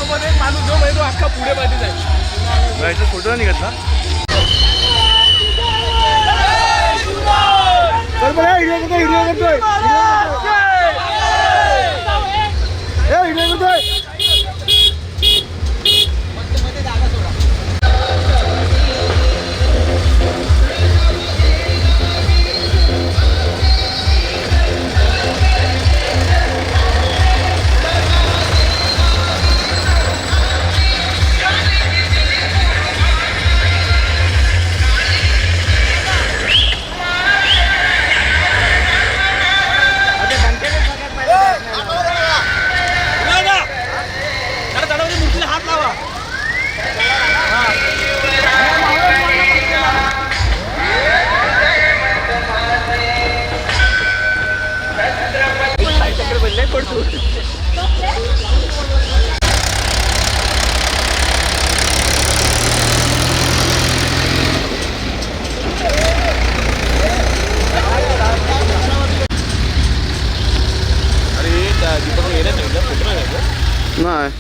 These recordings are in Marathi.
सोबत एक माणूस जो म्हणजे अख्खा पुढे मध्ये जाईल. जायचं फोटो नाही निघत ना. नाही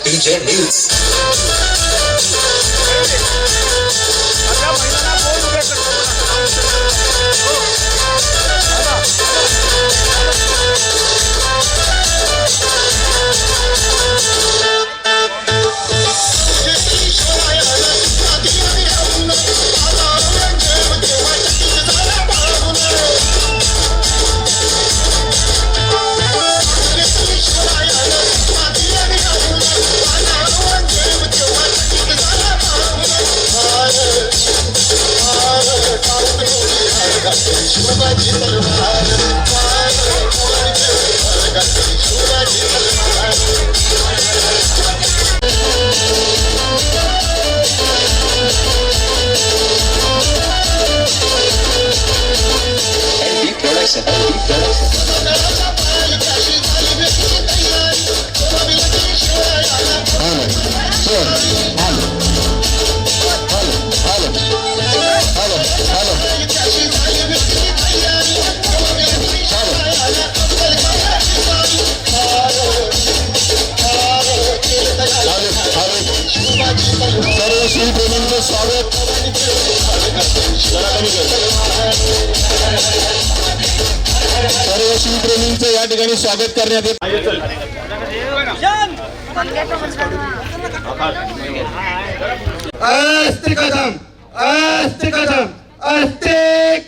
DJ News. स्वागत सर्व शिवप्रेमींचं या ठिकाणी स्वागत करण्यात येत. अस्ते कदम अस्ते कदम अस्ते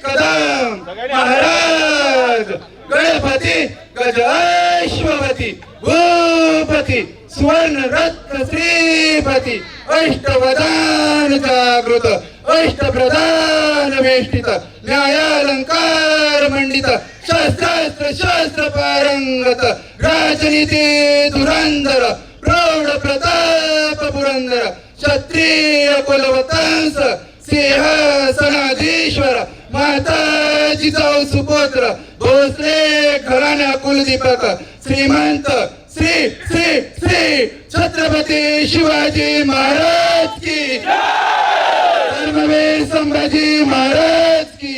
कदम महाराज गणपती गजाश्वपती भूपती स्वर्ण रत्न श्रीपती अष्टवदान जागृत अष्टप्रधान वेष्टित न्यायालंकार मंडित शस्त्रास्त्र शस्त्र पारंगत राजनीती धुरंधर प्रौढ प्रताप पुरंदर क्षत्रिय कुलवंश सिंहासनाधीश्वर माता जिजाऊ सुपुत्र भोसले घराणा कुलदीपक श्रीमंत श्री श्री श्री छत्रपती शिवाजी महाराज की धर्मवीर संभाजी महाराज की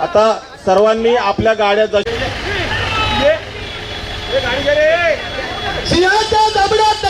आता सर्वांनी आपल्या गाड्या जशा सिंहाच्या दबड्यात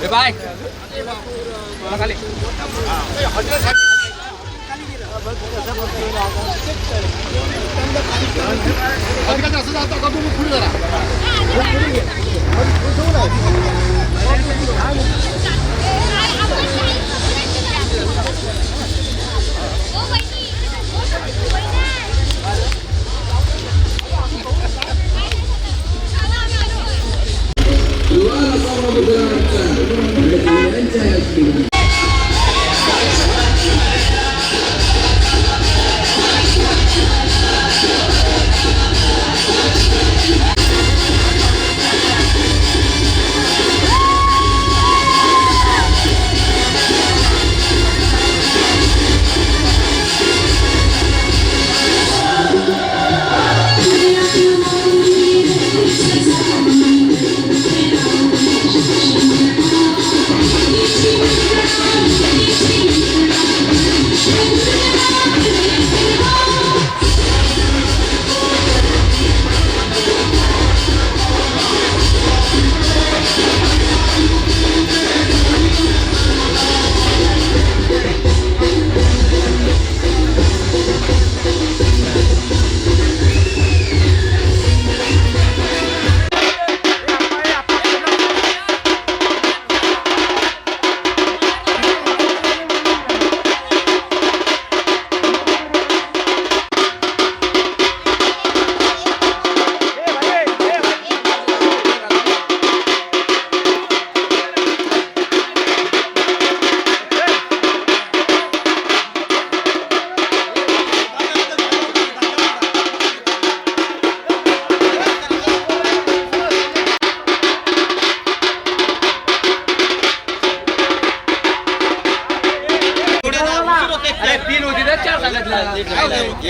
बाय खाली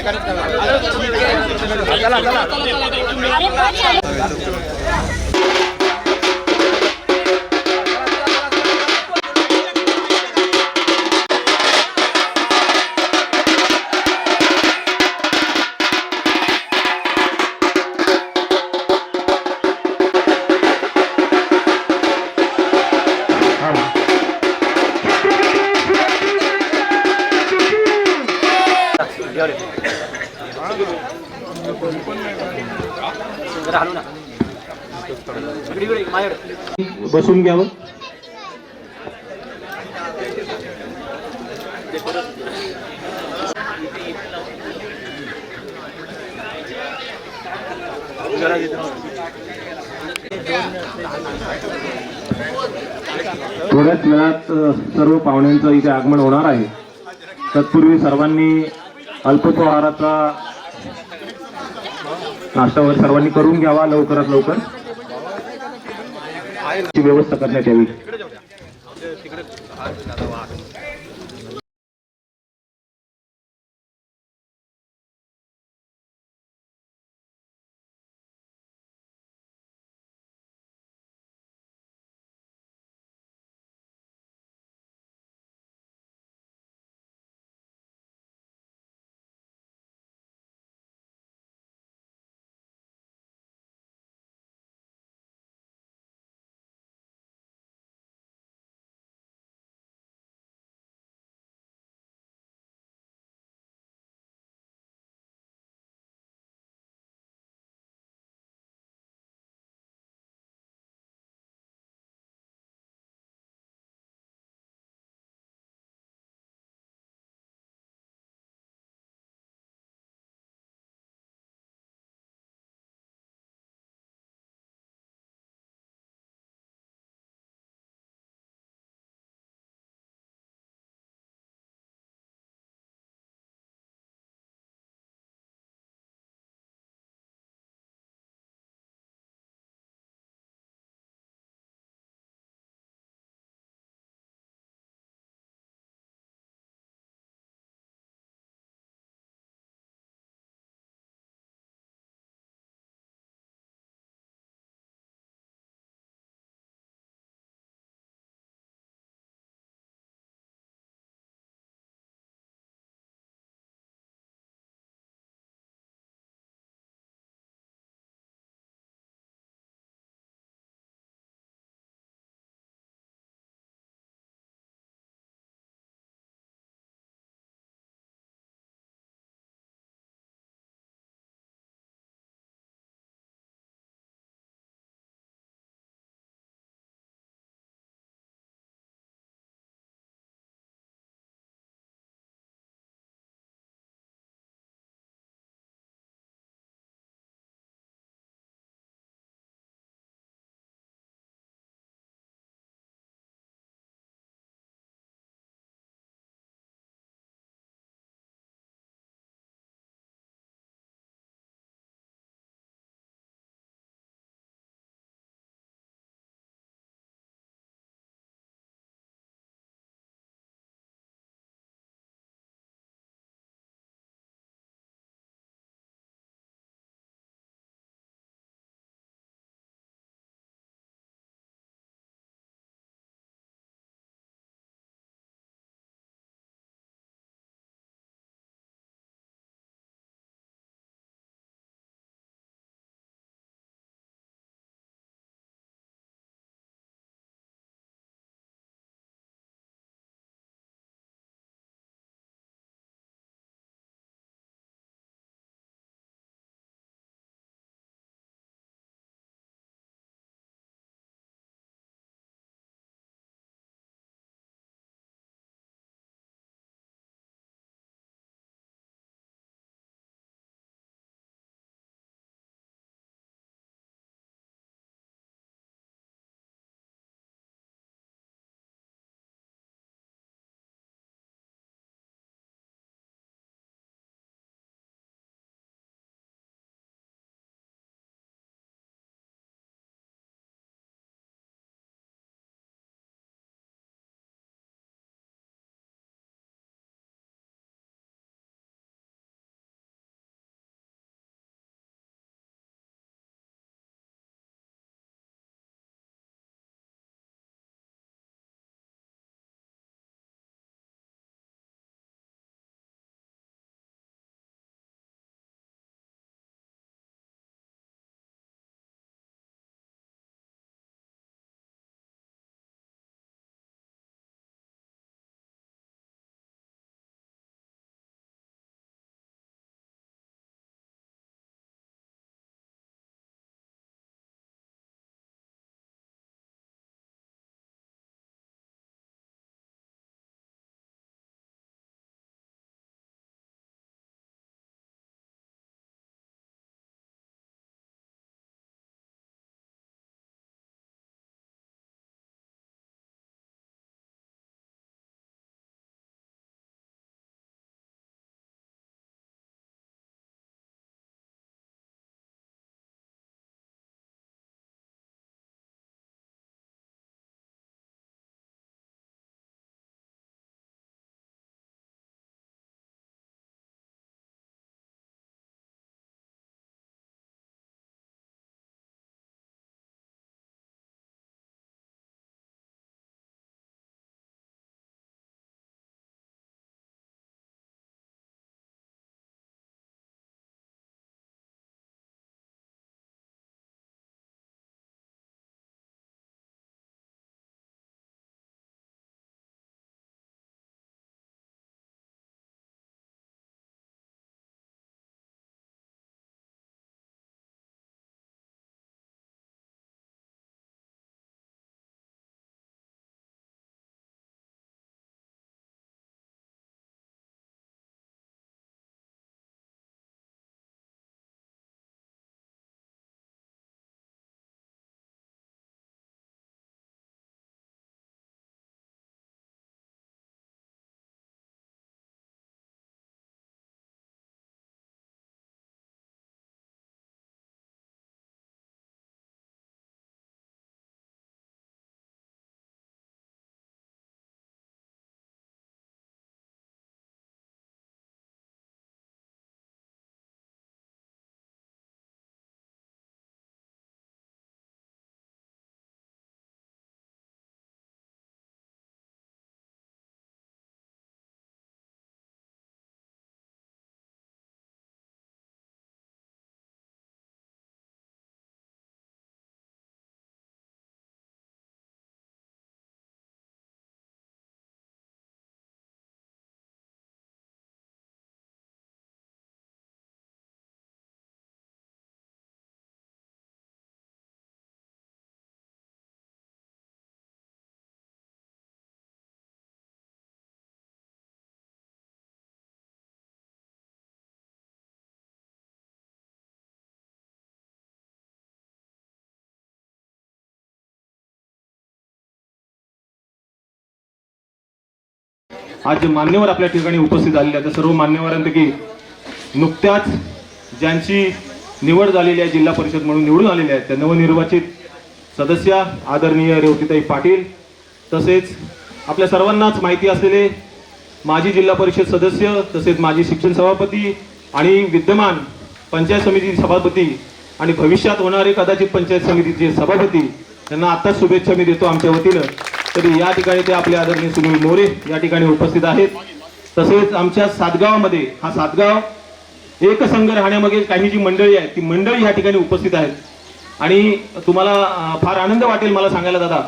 चला चला बसून घ्यावं. थोड्याच वेळात सर्व पाहुण्यांचं इथे आगमन होणार आहे. तत्पूर्वी सर्वांनी अल्पोपहाराचा नाश्ता वगैरे सर्वांनी करून घ्यावा लवकरात लवकर. व्यवस्था करण्यात यावी. आज जे मान्यवर आपल्या ठिकाणी उपस्थित झालेले आहेत त्या सर्व मान्यवरांपैकी नुकत्याच ज्यांची निवड झालेली आहे जिल्हा परिषद म्हणून निवडून आलेले आहेत त्या नवनिर्वाचित सदस्य आदरणीय रेवतीताई पाटील, तसेच आपल्या सर्वांनाच माहिती असलेले माजी जिल्हा परिषद सदस्य, तसेच माजी शिक्षण सभापती आणि विद्यमान पंचायत समिती सभापती आणि भविष्यात होणारे कदाचित पंचायत समितीचे सभापती, त्यांना आताच शुभेच्छा मी देतो आमच्या वतीनं. तरी या ठिकाणी ते आपले आदरणीय सुनील मोरे या ठिकाणी उपस्थित आहेत. तसेच आमच्या सातगावामध्ये हा सातगाव एकसंघ राहण्यामागे काही जी मंडळी आहे ती मंडळी या ठिकाणी उपस्थित आहेत. आणि तुम्हाला फार आनंद वाटेल मला सांगायला दादा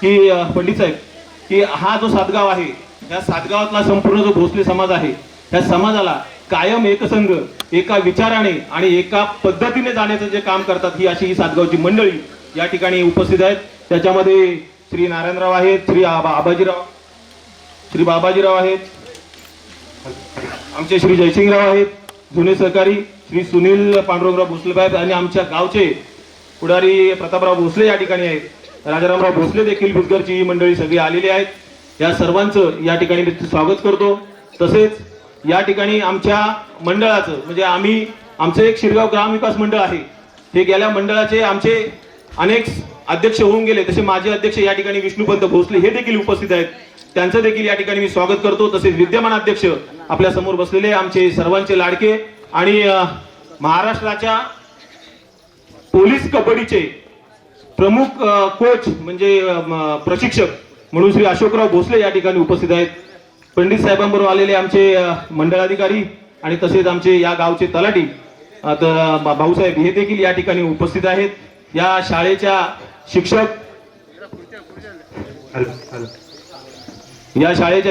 की पंडित साहेब की हा जो सातगाव आहे या सातगावातला संपूर्ण जो भोसले समाज आहे त्या समाजाला कायम एकसंघ एका विचाराने आणि एका पद्धतीने जाण्याचं जे काम करतात ही अशी ही सातगावची मंडळी या ठिकाणी उपस्थित आहेत. त्याच्यामध्ये श्री नारायणराव आहेत, श्री बाबाजीराव आहेत, आमचे श्री जयसिंगराव आहेत, जुने सहकारी श्री सुनील पांडुरंगराव भोसले आहेत आणि आमच्या गावचे पुढारी प्रतापराव भोसले या ठिकाणी आहेत. राजारामराव भोसले देखील भुजगरची ही मंडळी सगळी आलेली आहेत. या सर्वांचं या ठिकाणी मी स्वागत करतो. तसेच या ठिकाणी आमच्या मंडळाचं म्हणजे आमचं एक शिरगाव ग्राम विकास मंडळ आहे. हे गेल्या मंडळाचे आमचे अनेक अध्यक्ष होऊन गेले, तसे माजी अध्यक्ष या ठिकाणी विष्णुपंत भोसले हे देखील उपस्थित आहेत. त्यांचं देखील या ठिकाणी मी स्वागत करतो. तसेच विद्यमान अध्यक्ष आपल्या समोर बसलेले आमचे सर्वांचे लाडके आणि महाराष्ट्राच्या पोलीस कबड्डीचे प्रमुख कोच म्हणजे प्रशिक्षक म्हणून श्री अशोकराव भोसले या ठिकाणी उपस्थित आहेत. पंडित साहेबांबरोबर आलेले आमचे मंडळाधिकारी आणि तसेच आमचे या गावचे तलाठी भाऊसाहेब हे देखील या ठिकाणी उपस्थित आहेत. या शाळेच्या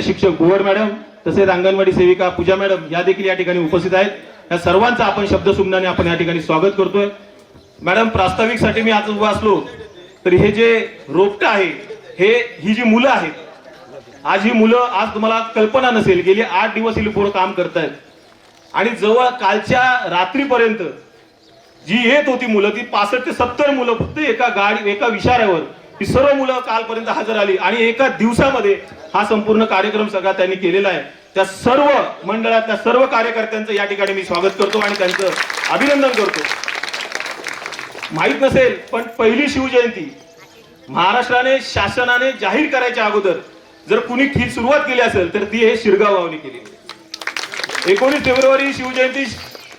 शिक्षक गोवर मॅडम तसेच अंगणवाडी सेविका पूजा मॅडम या देखील या ठिकाणी उपस्थित आहेत. या सर्वांचं आपण शब्दसुमनाने आपण या ठिकाणी स्वागत करतोय. मॅडम, प्रास्ताविकसाठी मी आज उभा असलो तरी हे जे रोपटं आहे ही जी मुलं आहेत, आज ही मुलं आज तुम्हाला कल्पना नसेल गेली 8 दिवस ही पोरं काम करतायत आणि जवळ कालच्या रात्रीपर्यंत जी येत होती मुलं ती 65 ते 70 मुलं फक्त एका विषयावर ही सर्व मुलं कालपर्यंत हजर आली आणि एका दिवसामध्ये हा संपूर्ण कार्यक्रम सगळा त्यांनी केलेला आहे. त्या सर्व मंडळातल्या सर्व कार्यकर्त्यांचं या ठिकाणी मी स्वागत करतो आणि त्यांचं अभिनंदन करतो. माहित नसेल पण पहिली शिवजयंती महाराष्ट्राने शासनाने जाहीर करायच्या अगोदर जर कुणी सुरुवात केली असेल तर ती हे शिरगाव गावाने केली. 19 फेब्रुवारी शिवजयंती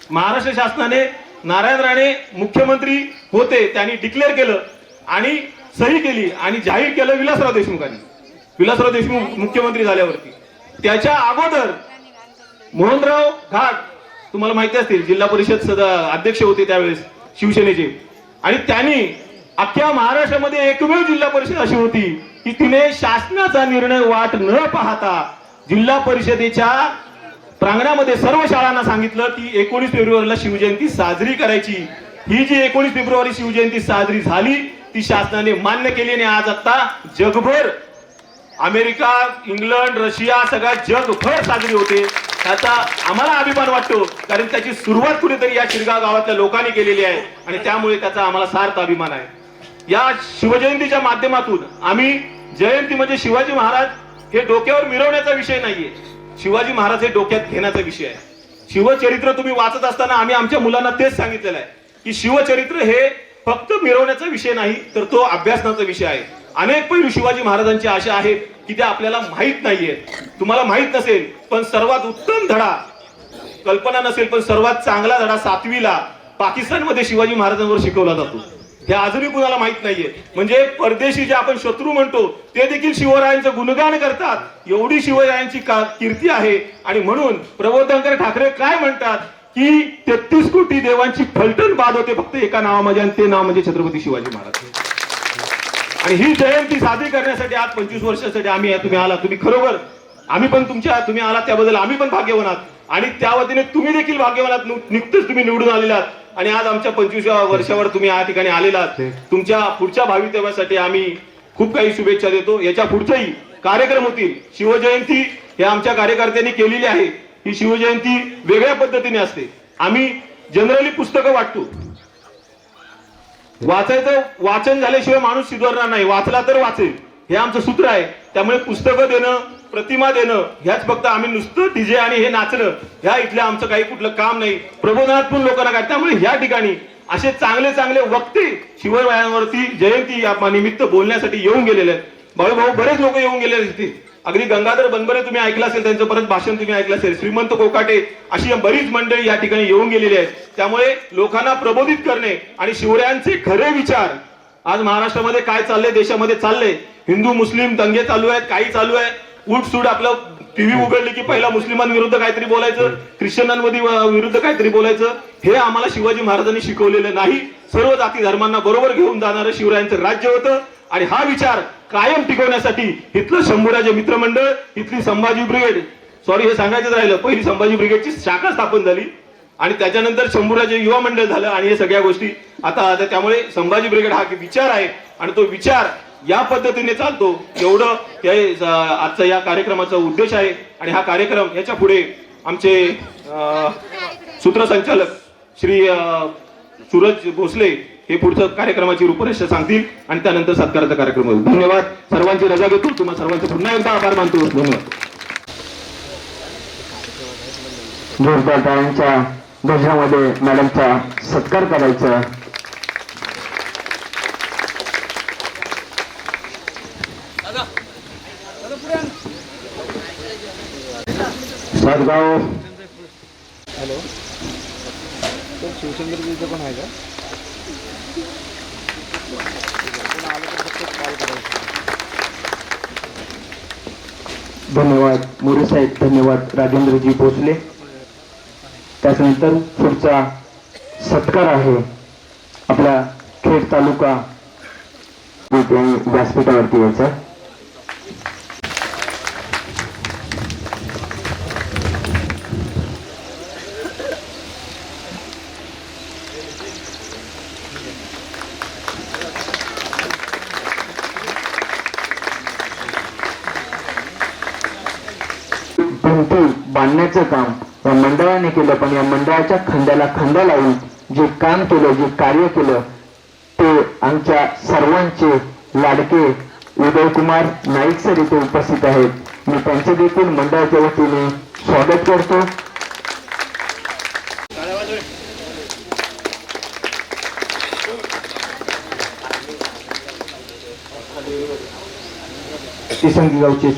महाराष्ट्र शासनाने नारायण राणे मुख्यमंत्री होते त्यांनी डिक्लेअर केलं आणि सही केली आणि जाहीर केलं विलासराव देशमुखांनी. विलासराव देशमुख मुख्यमंत्री झाल्यावरती त्याच्या अगोदर मोहनराव घाट तुम्हाला माहिती असतील जिल्हा परिषद अध्यक्ष होते त्यावेळेस शिवसेनेचे आणि त्यांनी अख्ख्या महाराष्ट्रामध्ये एकमेव जिल्हा परिषद अशी होती की तिने शासनाचा निर्णय वाट न पाहता जिल्हा परिषदेच्या प्रांगणामध्ये सर्व शाळांना सांगितलं की 19 फेब्रुवारीला शिवजयंती साजरी करायची. ही जी 19 फेब्रुवारी शिवजयंती साजरी झाली ती शासनाने मान्य केली आणि आज आता जगभर अमेरिका, इंग्लंड, रशिया सगळ्या जगभर साजरी होते. त्याचा आम्हाला अभिमान वाटतो कारण त्याची सुरुवात कुठेतरी या शिरगाव गावातल्या लोकांनी केलेली आहे आणि त्यामुळे त्याचा आम्हाला सार्थ अभिमान आहे. या शिवजयंतीच्या माध्यमातून आम्ही जयंती म्हणजे शिवाजी महाराज हे डोक्यावर मिरवण्याचा विषय नाहीये, शिवाजी महाराज हे डोक्यात घेण्याचा विषय आहे. शिवचरित्र तुम्ही वाचत असताना आम्ही आमच्या मुलांना तेच सांगितलेलं आहे की शिवचरित्र हे फक्त मिरवण्याचा विषय नाही तर तो अभ्यासनाचा विषय आहे. अनेक पैलू शिवाजी महाराजांचे असे आहेत की ते आपल्याला माहित नाहीये. तुम्हाला माहित नसेल पण सर्वात उत्तम धडा कल्पना नसेल पण सर्वात चांगला धडा 7वीला पाकिस्तानमध्ये शिवाजी महाराजांवर शिकवला जातो. हे अजूनही कुणाला माहित नाहीये. म्हणजे परदेशी जे आपण शत्रू म्हणतो ते देखील शिवरायांचं गुणगान करतात. एवढी शिवरायांची कीर्ती आहे आणि म्हणून प्रबोधनकर ठाकरे काय म्हणतात की 33 कोटी देवांची फलटण बाद होते फक्त एका नावामध्ये आणि ते नाव म्हणजे छत्रपती शिवाजी महाराज. आणि ही जयंती साजरी करण्यासाठी आज 25 वर्षासाठी आम्ही तुम्ही आला, तुम्ही खरोबर आम्ही पण तुम्ही आला त्याबद्दल आम्ही पण भाग्यवान आहात आणि त्या वतीने तुम्ही देखील भाग्यवान आहात. नुकतेच तुम्ही निवडून आलेला आहात आणि आज आमच्या 25व्या वर्षावर तुम्ही या ठिकाणी आलेला आहात. तुमच्या पुढच्या भवितव्यासाठी आम्ही खूप काही शुभेच्छा देतो. याच्या पुढचेही कार्यक्रम होतील. शिवजयंती हे आमच्या कार्यकर्त्यांनी केलेली आहे. ही शिवजयंती वेगळ्या पद्धतीने असते. आम्ही जनरली पुस्तकं वाटतो, वाचन झाल्याशिवाय माणूस सुधारणार नाही, वाचला तर वाचेल हे आमचं सूत्र आहे. त्यामुळे पुस्तकं देणं प्रतिमा देणं ह्याच फक्त आम्ही नुसतं डीजे आणि हे नाचणं ह्या इथल्या आमचं काही कुठलं काम नाही. प्रबोधनात्मक लोकांना काय, त्यामुळे ह्या ठिकाणी असे चांगले चांगले वक्ते शिवरायांवरती जयंती या निमित्त बोलण्यासाठी येऊन गेलेले आहेत. भाऊ बरेच लोक येऊन गेलेले तिथे. अगदी गंगाधर बनबरे तुम्ही ऐकलं असेल, त्यांचं परत भाषण तुम्ही ऐकलं असेल. श्रीमंत कोकाटे अशी बरीच मंडळी या ठिकाणी येऊन गेलेली आहेत. त्यामुळे लोकांना प्रबोधित करणे आणि शिवरायांचे खरे विचार आज महाराष्ट्रामध्ये काय चाललंय, देशामध्ये चाललंय, हिंदू मुस्लिम दंगे चालू आहेत, काही चालू आहे, उठसूट आपलं टीव्ही उघडली की पहिला मुस्लिमांविरुद्ध काहीतरी बोलायचं, ख्रिश्चनांमध्ये विरुद्ध काहीतरी बोलायचं. हे आम्हाला शिवाजी महाराजांनी शिकवलेलं नाही. सर्व जाती धर्मांना बरोबर घेऊन जाणारं शिवरायांचं राज्य होतं आणि हा विचार कायम टिकवण्यासाठी इथलं शंभूराजे मित्रमंडळ, इथली संभाजी ब्रिगेड, हे सांगायचं राहिलं, पहिली संभाजी ब्रिगेडची शाखा स्थापन झाली आणि त्याच्यानंतर शंभूराजे युवा मंडळ झालं आणि हे सगळ्या गोष्टी आता त्यामुळे संभाजी ब्रिगेड हा विचार आहे आणि तो विचार या पद्धतीने चालतो. एवढं आजचा या कार्यक्रमाचा उद्देश आहे आणि हा कार्यक्रम याच्या पुढे आमचे सूत्रसंचालक श्री सूरज भोसले हे पुढचं कार्यक्रमाची रूपरेषा सांगतील आणि त्यानंतर सत्काराचा कार्यक्रम होईल. धन्यवाद. सर्वांची रजा घेतो. तुम्हाला सर्वांचे पुन्हा एकदा आभार मानतो. धन्यवाद. जोरदार टाळ्यांच्या गजरामध्ये मॅडमचा सत्कार करायचा. सातगाव शिवचंद्रजीचं पण आहे का? धन्यवाद मोरे साहेब. धन्यवाद राजेंद्रजी भोसले. त्यानंतर पुढचा सत्कार आहे आपला खेड तालुका व्यासपीठावरती यायचा. बांधण्याचं काम या मंडळाने केलं, पण या मंडळाच्या खांद्याला खांदा लावून जे काम केलं, जे कार्य केलं ते आमच्या सर्वांचे लाडके उदयकुमार नाईक सर इथे उपस्थित आहेत. मी त्यांचे देखील मंडळाच्या वतीने स्वागत करतो. तिसंगी गावचे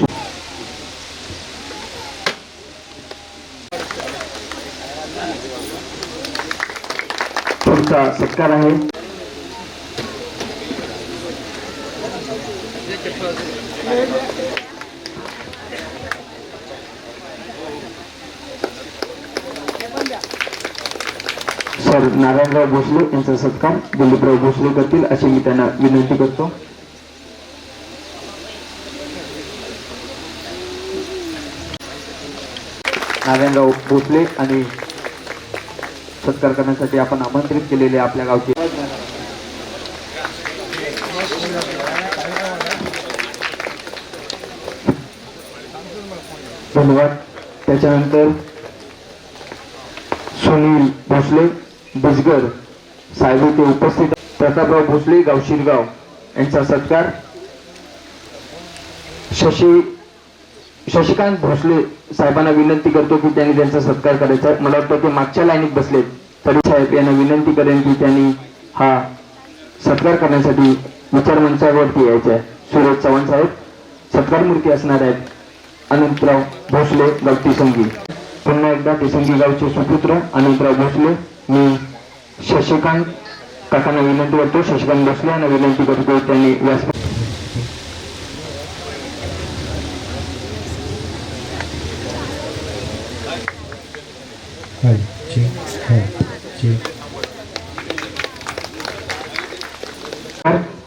पुढचा सत्कार आहे सर नारायणराव भोसले यांचा सत्कार दिलीपराव भोसले करतील अशी मी त्यांना विनंती करतो. नारायणराव भोसले आणि सत्कार करण्यासाठी आपण आमंत्रित केलेले आपल्या गावचे धन्यवाद. त्याच्यानंतर सुनील भोसले बिजगर साहेब इथे उपस्थित. प्रतापराव भोसले गाव शिरगाव यांचा सत्कार. शशिकांत भोसले साहेबांना विनंती करतो की त्यांनी त्यांचा सत्कार करायचा. मला वाटतं ते मागच्या लाईनीत बसलेत तरी साहेब यांना विनंती करेन की त्यांनी हा सत्कार करण्यासाठी विचार मंचावरती यायचे आहे. सुरेश चव्हाण साहेब सत्कार मूर्ती असणार आहेत. अनंतराव भोसले गाव तिसंगी. पुन्हा एकदा तिसंगी गावचे सुपुत्र अनंतराव भोसले. मी शशिकांत काकांना विनंती करतो, शशिकांत भोसले यांना विनंती करतो त्यांनी व्यासपीठ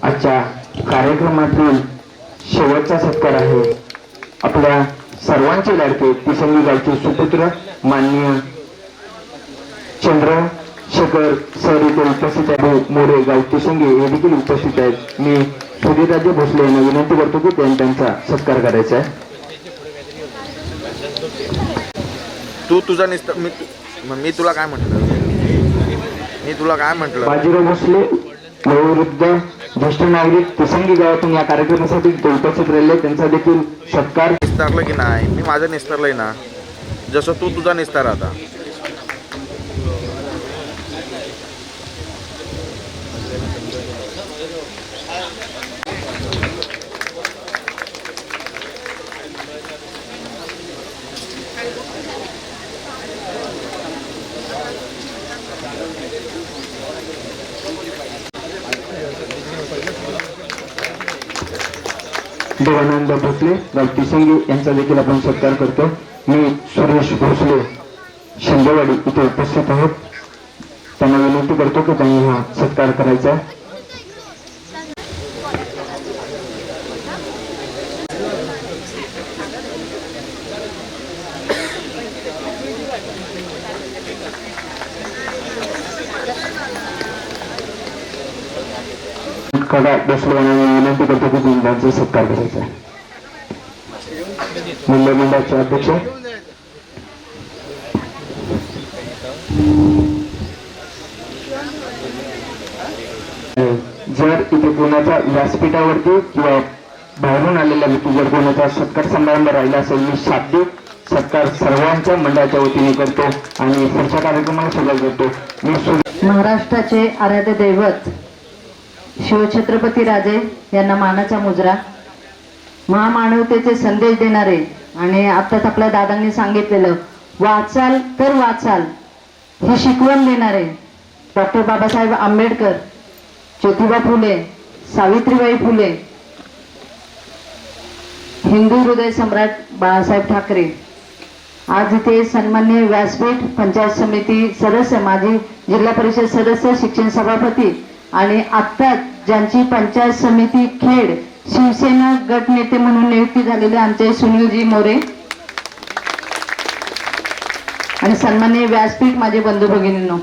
आजच्या कार्यक्रमातील शेवटचा सत्कार आहे आपल्या सर्वांचे लाडके तिसंगी गावचे सुपुत्र माननीय चंद्रशेखर सर इथे उपस्थित आहेत. मोरे गाव तिसंगी हे देखील उपस्थित आहेत. मी सुधीरराजे भोसले यांना विनंती करतो की त्यांनी त्यांचा सत्कार करायचा आहे. तू तुझा मी तुला काय म्हटलं? बाजीराव भोसले वयोवृद्ध ज्येष्ठ नागरिक तिसंगी गावातून या कार्यक्रमासाठी ते उपस्थित राहिले, त्यांचा देखील सत्कार. निस्तारलं की नाही? मी माझं निस्तारलंय ना, जसं तू तुझा निस्तार आता. देवानंद भोसले गाव तिसंगी यांचा देखील आपण सत्कार करतो. मी सुरेश भोसले शिंदेवाडी इथे उपस्थित आहोत. त्यांना विनंती करतो की त्यांनी हा सत्कार करायचा. कडा भोसले यांना विनंती करतो की त्यांचा सत्कार करायचा. मुंबई मंडळाचे अध्यक्ष जर इथे कोणाच्या व्यासपीठावरती किंवा बाहेरून आलेल्या व्यक्ती जर कोणाचा सत्कार समारंभ राहिला असेल, मी शाब्दिक सत्कार सर्वांच्या मंडळाच्या वतीने करतो आणि पुढच्या कार्यक्रमाला सुरुवात करतो. मी महाराष्ट्राचे आराध्य दैवत शिवछत्रपती राजे यांना मानाचा मुजरा. महामानवतेचे संदेश देणारे आणि आत्ताच आपल्या दादांनी सांगितलेलं वाचाल तर वाचाल ही शिकवण देणारे डॉक्टर बाबासाहेब आंबेडकर, ज्योतिबा फुले, सावित्रीबाई फुले, हिंदू हृदय सम्राट बाळासाहेब ठाकरे. आज इथे सन्माननीय व्यासपीठ, पंचायत समिती सदस्य, माजी जिल्हा परिषद सदस्य, शिक्षण सभापती आणि आत्ताच ज्यांची पंचायत समिती खेड शिवसेना गट नेते म्हणून नियुक्ती झालेले आमचे सुनीलजी मोरे आणि सन्माननीय व्यासपीठ, माझे बंधू भगिनींनो.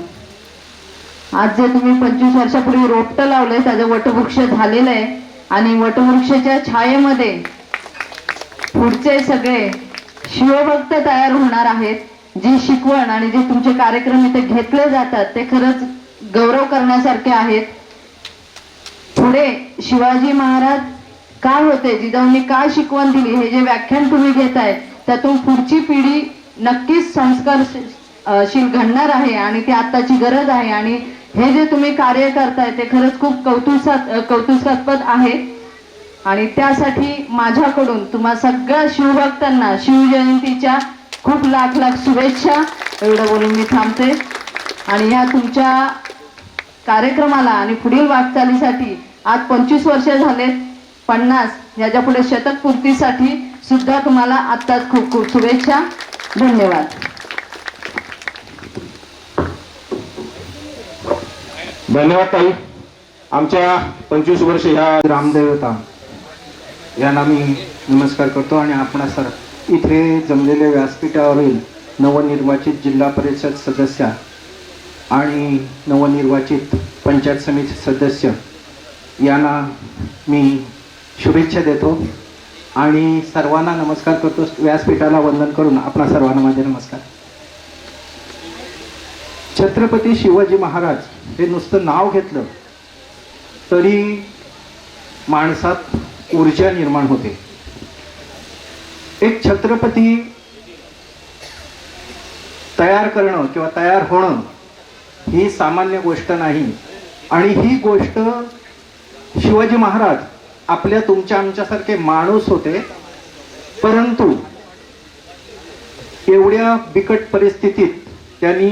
आज जे तुम्ही 25 वर्षापूर्वी रोपटं लावलंय त्याचं वटवृक्ष झालेलं आहे आणि वटवृक्षाच्या छायेमध्ये पुढचे सगळे शिवभक्त तयार होणार आहेत. जी शिकवण आणि जे तुमचे कार्यक्रम इथे घेतले जातात ते खरंच गौरव करण्यासारखे आहेत. पुढे शिवाजी महाराज काय होते, जिजाऊंनी काय शिकवण दिली, हे जे व्याख्यान तुम्ही घेताय त्यातून पुढची पिढी नक्कीच संस्कारशील घडणार आहे आणि ती आत्ताची गरज आहे. आणि हे जे तुम्ही कार्य करताय ते खरंच खूप कौतुकास्पद आहे आणि त्यासाठी माझ्याकडून तुम्हा सगळ्या शिवभक्तांना शिवजयंतीच्या खूप लाख लाख शुभेच्छा. एवढं बोलून मी थांबते आणि या तुमच्या कार्यक्रमाला आणि पुढील वाटचालीसाठी आज 25 वर्ष झालेत, 50 याच्या पुढे शतक पूर्तीसाठी सुद्धा तुम्हाला आत्ताच खूप खूप शुभेच्छा. धन्यवाद. धन्यवाद ताई. आमच्या 25 वर्ष ह्या रामदेवता यांना मी नमस्कार करतो आणि आपण सर इथे जमलेल्या व्यासपीठावरील नवनिर्वाचित जिल्हा परिषद सदस्य आणि नवनिर्वाचित पंचायत समिती सदस्य यांना मी शुभेच्छा देतो आणि सर्वांना नमस्कार करतो. व्यासपीठाला वंदन करून आपणा सर्वांना माझे नमस्कार. छत्रपती शिवाजी महाराज हे नुसतं नाव घेतलं तरी माणसात ऊर्जा निर्माण होते. एक छत्रपती तयार करणं किंवा तयार होणं ही सामान्य गोष्ट नाही आणि ही गोष्ट शिवाजी महाराज आपल्या तुमच्या आमच्यासारखे माणूस होते, परंतु एवढ्या बिकट परिस्थितीत त्यांनी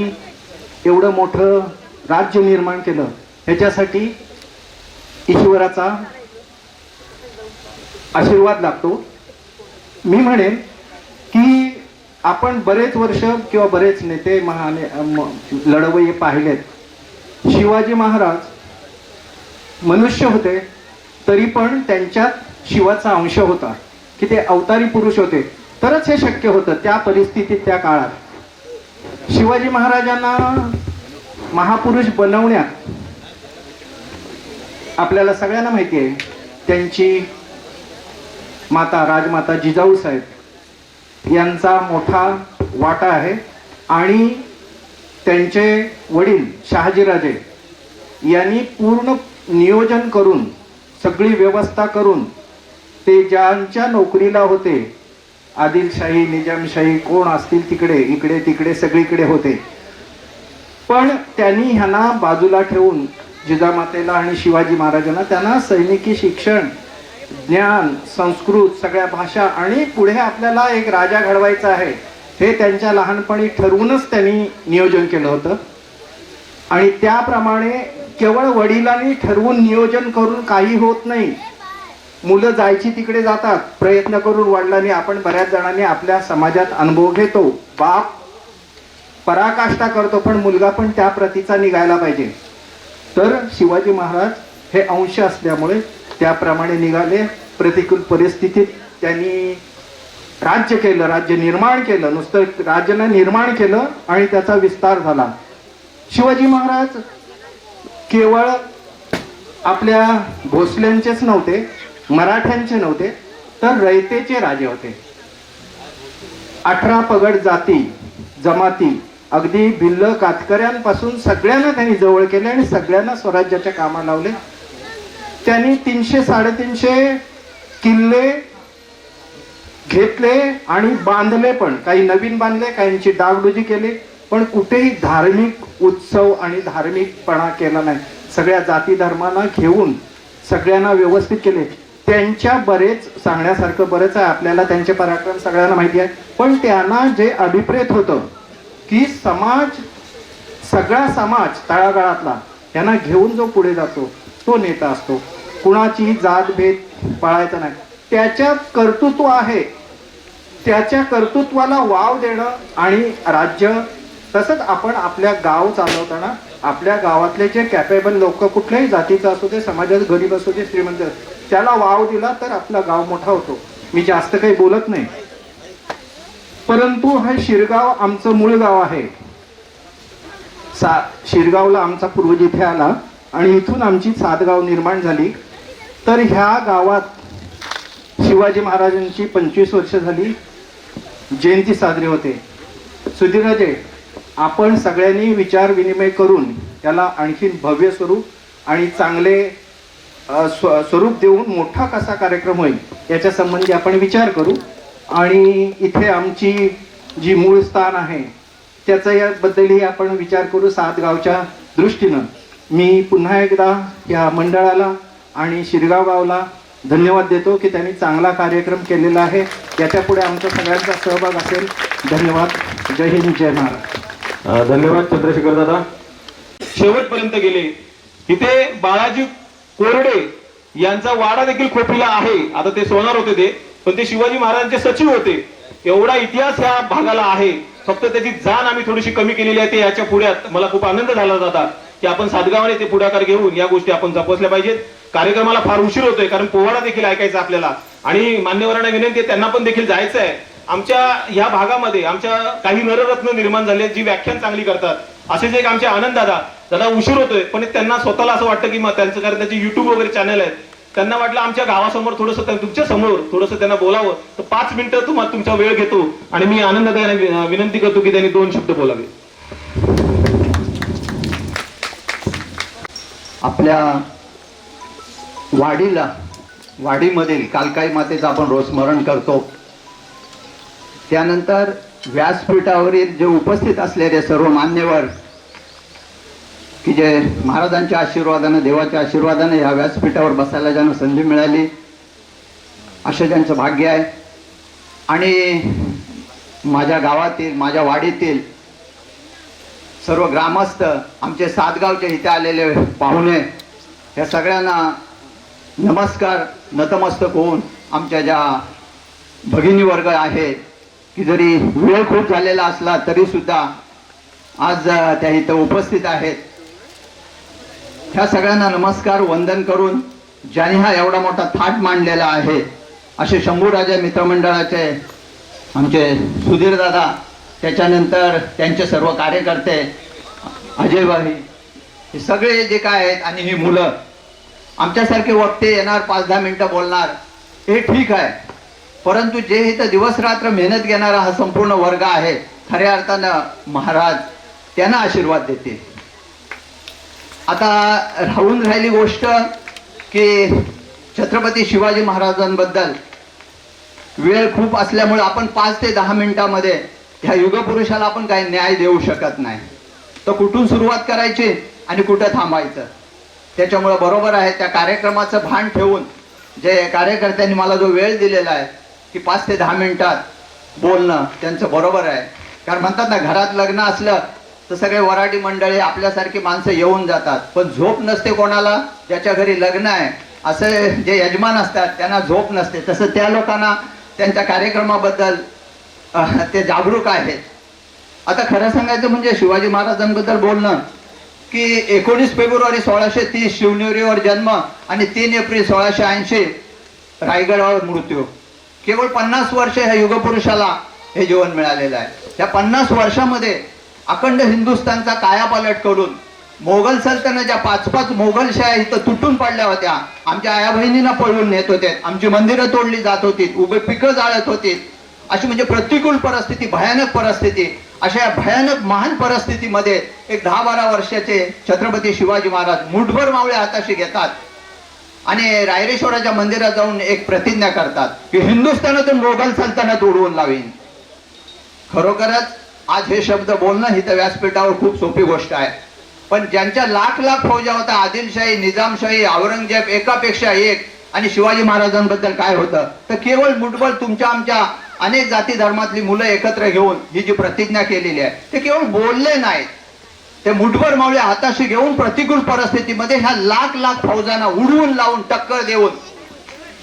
एवढं मोठं राज्य निर्माण केलं. ह्याच्यासाठी ईश्वराचा आशीर्वाद लागतो. मी म्हणेन की आपण बरेच वर्ष किंवा बरेच नेते लढवय्ये पाहिलेत. शिवाजी महाराज मनुष्य होते तरी पण त्यांच्यात शिवाचा अंश होता की ते अवतारी पुरुष होते, तरच हे शक्य होतं त्या परिस्थितीत त्या काळात. शिवाजी महाराजांना महापुरुष बनवण्यात आपल्याला सगळ्यांना माहिती आहे त्यांची माता राजमाता जिजाऊ साहेब यांचा मोठा वाटा आहे आणि त्यांचे वडील शहाजीराजे यांनी पूर्ण नियोजन करून सगळी व्यवस्था करून ते ज्यांच्या नोकरीला होते, आदिलशाही निजामशाही कोण असतील तिकडे इकडे तिकडे सगळीकडे होते, पण त्यांनी ह्यांना बाजूला ठेवून जिजामातेला आणि शिवाजी महाराजांना त्यांना सैनिकी शिक्षण, ज्ञान, संस्कृत, सगळ्या भाषा आणि पुढे आपल्याला एक राजा घडवायचा आहे हे त्यांच्या लहानपणी ठरवूनच त्यांनी नियोजन केलं होतं. आणि त्याप्रमाणे केवळ वडिलांनी ठरवून नियोजन करून काही होत नाही. मुलं जायची तिकडे जातात, प्रयत्न करून वडिलांनी, आपण बऱ्याच जणांनी आपल्या समाजात अनुभव घेतो, बाप पराकाष्ठा करतो पण मुलगा पण त्या प्रतीचा निघायला पाहिजे. तर शिवाजी महाराज हे अंश असल्यामुळे त्याप्रमाणे निघाले. प्रतिकूल परिस्थितीत त्यांनी राज्य केलं, राज्य निर्माण केलं, नुसतं राज्याने निर्माण केलं आणि त्याचा विस्तार झाला. शिवाजी महाराज केवळ आपल्या भोसल्यांचेच नव्हते, मराठ्यांचे नव्हते, तर रयतेचे राजे होते. 18 पगड जाती जमाती अगदी भिल्ल कातकऱ्यांपासून सगळ्यांना त्यांनी जवळ केले आणि सगळ्यांना स्वराज्याच्या कामाला लावले. त्यांनी 300-350 किल्ले घेतले आणि बांधले, पण काही नवीन बांधले, काहींची डागडुजी केली, पण कुठेही धार्मिक उत्सव आणि धार्मिकपणा केला नाही. सगळ्या जाती धर्मांना घेऊन सगळ्यांना व्यवस्थित केले. त्यांच्या बरेच सांगण्यासारखं बरेच आहे आपल्याला, त्यांचे पराक्रम सगळ्यांना माहिती आहे, पण त्यांना जे अभिप्रेत होतं की समाज, सगळा समाज तळागाळातला यांना घेऊन जो पुढे जातो तो नेता असतो, कुणाची जात भेद पाळायचा नाही. त्याच्यात कर्तृत्व आहे, त्याच्या कर्तृत्वाला वाव देणं आणि राज्य. तसंच आपण आपल्या गाव चालवताना आपल्या गावातले जे कॅपेबल लोक, कुठल्याही जातीचा असू दे, समाजात गरीब असू दे श्रीमंत, त्याला वाव दिला तर आपला गाव मोठा होतो. मी जास्त काही बोलत नाही, परंतु हे शिरगाव आमचं मूळ गाव आहे. शिरगावला आमचा पूर्वज इथे आला आणि इथून आमची सातगाव निर्माण झाली. तर ह्या गावात शिवाजी महाराजांची 25 वर्ष झाली जयंती साजरी होते. सुधीरराजे, आपण सगळ्यांनी विचार विनिमय करून याला आणखीन भव्य स्वरूप आणि चांगले स्वरूप देऊन मोठा कसा कार्यक्रम होईल याच्या संबंधी आपण विचार करू. आणि इथे आमची जी मूळ स्थान आहे त्याचा याबद्दलही आपण विचार करू सातगावच्या दृष्टीनं. मी पुन्हा एकदा या मंडळाला आणि शिरगाव गावला धन्यवाद देतो की त्यांनी चांगला कार्यक्रम केलेला आहे. याच्या पुढे आमचा सगळ्यांचा सहभाग असेल. धन्यवाद. जय हिंद, जय महाराज. धन्यवाद चंद्रशेखर दादा. शेवटपर्यंत गेले. इथे बाळाजी कोरडे यांचा वाडा देखील खोपीला आहे. आता ते सोनार होते ते, पण ते शिवाजी महाराजांचे सचिव होते. एवढा इतिहास ह्या भागाला आहे. फक्त त्याची जाण आम्ही थोडीशी कमी केलेली आहे. ते याच्या पुढ्यात मला खूप आनंद झाला जाता की आपण सातगावाने ते पुढाकार घेऊन या गोष्टी आपण जपसल्या पाहिजेत. कार्यक्रमाला फार उशीर होतोय कारण पोवाडा देखील ऐकायचा आपल्याला आणि मान्यवरांना विनंती आहे त्यांना पण देखील जायचं आहे. आमच्या ह्या भागामध्ये आमच्या काही नररत्न निर्माण झाले जी व्याख्यान चांगली करतात. असेच एक आमचे आनंद दादा उशीर होतोय पण त्यांना स्वतःला असं वाटतं की मग त्यांचं कारण त्याचे युट्यूब वगैरे चॅनल आहेत. त्यांना वाटलं आमच्या गावासमोर थोडंसं तुमच्या समोर थोडंसं त्यांना बोलावं, तर 5 मिनिटं तुम्हाला तुमचा वेळ घेतो आणि मी आनंदाने विनंती करतो की त्यांनी 2 शब्द बोलावे. आपल्या वाडीमधील कालकाई मातेचं आपण रोज स्मरण करतो. त्यानंतर व्यासपीठावरील जे उपस्थित असलेले सर्व मान्यवर की जे महाराजांच्या आशीर्वादानं, देवाच्या आशीर्वादानं या व्यासपीठावर बसायला ज्यांना संधी मिळाली असं ज्यांचं भाग्य आहे. आणि माझ्या गावातील, माझ्या वाडीतील सर्व ग्रामस्थ, आमचे सातगावचे इथे आलेले पाहुणे, या सगळ्यांना नमस्कार. नतमस्तक होऊन आमच्या ज्या भगिनी वर्ग आहे की जरी वेळ खूप झालेला असला तरी सुद्धा आज त्या इथं उपस्थित आहेत, ह्या सगळ्यांना नमस्कार वंदन करून ज्यांनी हा एवढा मोठा थाट मांडलेला आहे असे शंभूराजा मित्रमंडळाचे आमचे सुधीर दादा, त्याच्यानंतर त्यांचे सर्व कार्यकर्ते, अजयभाई, हे सगळे जे काय आहेत आणि ही मुलं आमच्यासारखे वक्ते येणार 5-10 मिनिटं बोलणार हे ठीक आहे, परंतु जे इथं दिवसरात्र मेहनत घेणारा हा संपूर्ण वर्ग आहे खऱ्या अर्थानं महाराज त्यांना आशीर्वाद देते. आता राहून राहिली गोष्ट की छत्रपती शिवाजी महाराजांबद्दल वेळ खूप असल्यामुळे आपण 5 ते 10 मिनिटांमध्ये ह्या युगपुरुषाला आपण काही न्याय देऊ शकत नाही. तर कुठून सुरुवात करायची आणि कुठं थांबायचं, त्याच्यामुळे बरोबर आहे त्या कार्यक्रमाचं भान ठेवून जे कार्यकर्त्यांनी मला जो वेळ दिलेला आहे की 5 ते 10 मिनिटात बोलणं त्यांचं बरोबर आहे. कारण म्हणतात ना, घरात लग्न असलं तर सगळे वराडी मंडळी आपल्यासारखी माणसं येऊन जातात, पण झोप नसते कोणाला, ज्याच्या घरी लग्न आहे असे जे यजमान असतात त्यांना झोप नसते. तसं त्या लोकांना त्यांच्या कार्यक्रमाबद्दल ते जागरूक आहेत. आता खरं सांगायचं म्हणजे शिवाजी महाराजांबद्दल बोलणं की 19 फेब्रुवारी 1630 शिवनेरीवर जन्म आणि 3 एप्रिल 1680 रायगडावर मृत्यू. केवळ 50 वर्ष ह्या युगपुरुषाला हे जीवन मिळालेलं आहे. त्या 50 वर्षामध्ये अखंड हिंदुस्थानचा कायापालट करून मोगल सल्तनतच्या 5 मोगलशाह्या इथं तुटून पडल्या होत्या. आमच्या आया बहिणींना पळवून नेत होते, आमची मंदिरं तोडली जात होती, उभे पिकं जाळत होती. अशी म्हणजे प्रतिकूल परिस्थिती, भयानक परिस्थिती. अशा भयानक महान परिस्थितीमध्ये एक 10-12 वर्षाचे छत्रपती शिवाजी महाराज मुठभर मावळे हाताशी घेतात आणि रायरेश्वराच्या मंदिरात जाऊन एक प्रतिज्ञा करतात की हिंदुस्थानातून मोगल सल्तनत उडवून लावीन. खरोखरच आज हे शब्द बोलणं ही तर व्यासपीठावर खूप सोपी गोष्ट आहे, पण ज्यांच्या लाख फौजा होत्या, आदिलशाही, निजामशाही, औरंगजेब एकापेक्षा एक, आणि शिवाजी महाराजांबद्दल काय होतं तर केवळ मुठभर तुमच्या आमच्या अनेक जाती धर्मातली मुलं एकत्र घेऊन ही जी प्रतिज्ञा केलेली आहे ते केवळ बोलले नाहीत, ते मुठभर मावळे हाताशी घेऊन प्रतिकूल परिस्थितीमध्ये ह्या लाख फौजांना उडवून लावून टक्कर देऊन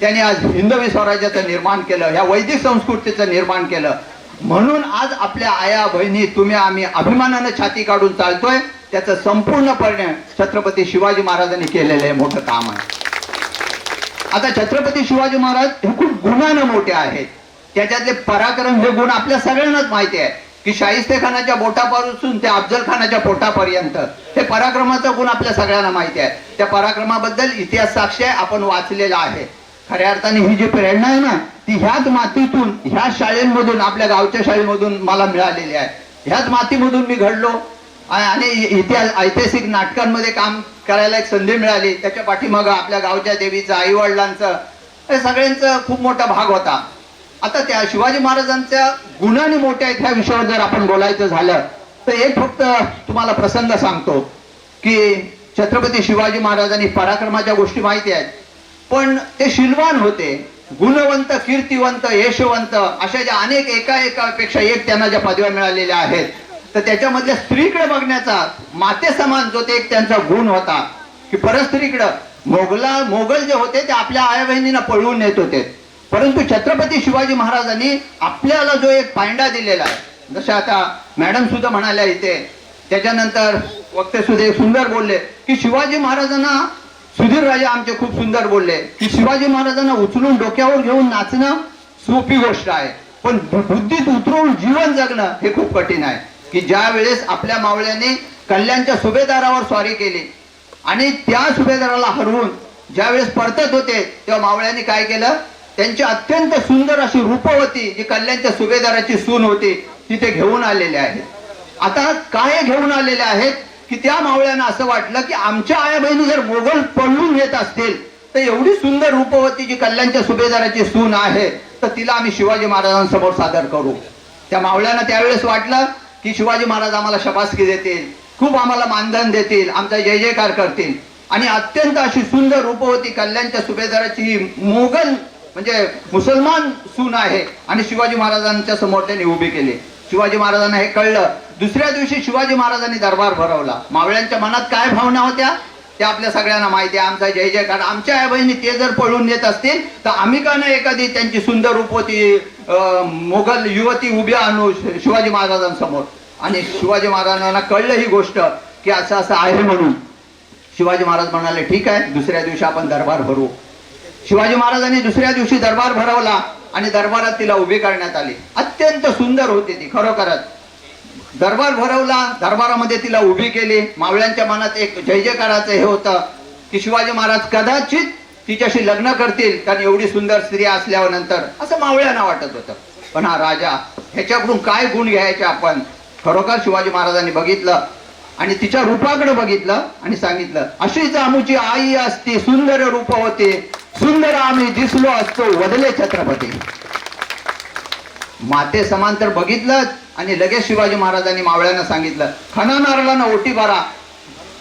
त्यांनी आज हिंदवी स्वराज्याचं निर्माण केलं, ह्या वैदिक संस्कृतीचं निर्माण केलं. म्हणून आज आपल्या आया बहिणी तुम्ही आम्ही अभिमानानं छाती काढून चालतोय. त्याचं संपूर्णपणे छत्रपती शिवाजी महाराजांनी केलेलं हे मोठं काम आहे. आता छत्रपती शिवाजी महाराज हे खूप गुणानं मोठे आहेत. त्याच्यातले पराक्रम हे गुण आपल्या सगळ्यांनाच माहिती आहे की शाहिस्तेखानाच्या बोटापासून ते अफजल खानाच्या पोटापर्यंत हे पराक्रमाचा गुण आपल्या सगळ्यांना माहिती आहे. त्या पराक्रमाबद्दल इतिहास साक्षी आहे, आपण वाचलेला आहे. खऱ्या अर्थाने ही जी प्रेरणा आहे ना ती ह्याच मातीतून, ह्या शाळेमधून, आपल्या गावच्या शाळेमधून मला मिळालेली आहे. ह्याच मातीमधून मी घडलो आणि इतिहास ऐतिहासिक नाटकांमध्ये काम करायला एक संधी मिळाली. त्याच्या पाठीमागं आपल्या गावच्या देवीचं, आई वडिलांचं, हे सगळ्यांचा खूप मोठा भाग होता. आता त्या शिवाजी महाराजांच्या गुणांनी मोठ्या आहेत ह्या विषयावर जर आपण बोलायचं झालं तर एक फक्त तुम्हाला प्रसंग सांगतो की छत्रपती शिवाजी महाराजांनी पराक्रमाच्या गोष्टी माहिती आहेत, पण ते शीलवान होते, गुणवंत, कीर्तिवंत, यशवंत, अशा ज्या अनेक एकापेक्षा एक त्यांना ज्या पदव्या मिळालेल्या आहेत, तर त्याच्यामधल्या स्त्रीकडे बघण्याचा माते समान जो ते एक त्यांचा गुण होता की परस्त्रीकडं मोगल जे होते ते आपल्या आया बहिणींना पळवून नेत होते, परंतु छत्रपती शिवाजी महाराजांनी आपल्याला जो एक फायदा दिलेला आहे, जसं आता मॅडम सुद्धा म्हणाल्या इथे, त्याच्यानंतर वक्ते सुद्धा सुंदर बोलले की शिवाजी महाराजांना, सुधीर राजा आमचे खूप सुंदर बोलले की शिवाजी महाराजांना उचलून डोक्यावर घेऊन नाचणं सोपी गोष्ट आहे, पण बुद्धीत उतरवून जीवन जगणं हे खूप कठीण आहे. की ज्या वेळेस आपल्या मावळ्याने कल्याणच्या सुभेदारावर स्वारी केली आणि त्या सुभेदाराला हरवून ज्या वेळेस परतत होते तेव्हा मावळ्यांनी काय केलं, त्यांची अत्यंत सुंदर अशी रूपवती जी कल्याणच्या सुभेदाराची सून होती तिथे घेऊन आलेले आहेत. आता काय घेऊन आलेले आहेत की त्या मावळ्यांना असं वाटलं की आमच्या आया बहिणी जर मोगल पळून येत असतील तर एवढी सुंदर रूपवती जी कल्याणच्या सुभेदाराची सून आहे तर तिला आम्ही शिवाजी महाराजांसमोर सादर करू. त्या मावळ्यांना त्यावेळेस वाटलं की शिवाजी महाराज आम्हाला शबासकी देतील, खूप आम्हाला मानधन देतील, आमचा जय जयकार करतील, आणि अत्यंत अशी सुंदर रूपवती कल्याणच्या सुभेदाराची ही मोगल म्हणजे मुसलमान सून आहे आणि शिवाजी महाराजांच्या समोर त्यांनी उभी केली. शिवाजी महाराजांना हे कळलं. दुसऱ्या दिवशी शिवाजी महाराजांनी दरबार भरवला. मावळ्यांच्या मनात काय भावना होत्या त्या आपल्या सगळ्यांना माहिती आहे. आमचा जय जयकार, आमच्या आई बहिणी ते जर पळून येत असतील तर आम्ही का नाही एखादी त्यांची सुंदर रूपवती मोगल युवती उभी आणू शिवाजी महाराजांसमोर. आणि शिवाजी महाराजांना कळलं ही गोष्ट की असं असं आहे म्हणून. शिवाजी महाराज म्हणाले ठीक आहे, दुसऱ्या दिवशी आपण दरबार भरू. शिवाजी महाराजांनी दुसऱ्या दिवशी दरबार भरवला आणि दरबारात तिला उभी करण्यात आली. अत्यंत सुंदर होती ती खरोखरच. दरबार भरवला, दरबारामध्ये तिला उभी केली. मावळ्यांच्या मनात एक जय जयकाराचं हे होतं की शिवाजी महाराज कदाचित तिच्याशी लग्न करतील कारण एवढी सुंदर स्त्री असल्यावर नंतर, असं मावळ्यांना वाटत होतं. पण हा राजा, ह्याच्याकडून काय गुण घ्यायचे आपण. खरोखर शिवाजी महाराजांनी बघितलं आणि तिच्या रूपाकडे बघितलं आणि सांगितलं, अशीच आमुची आई असती सुंदर रूपवती, सुंदर आम्ही दिसलो असतो वदले छत्रपती. माते समांतर बघितलं आणि लगेच शिवाजी महाराजांनी मावळ्यांना सांगितलं, खणा नारळांना ओटी भरा.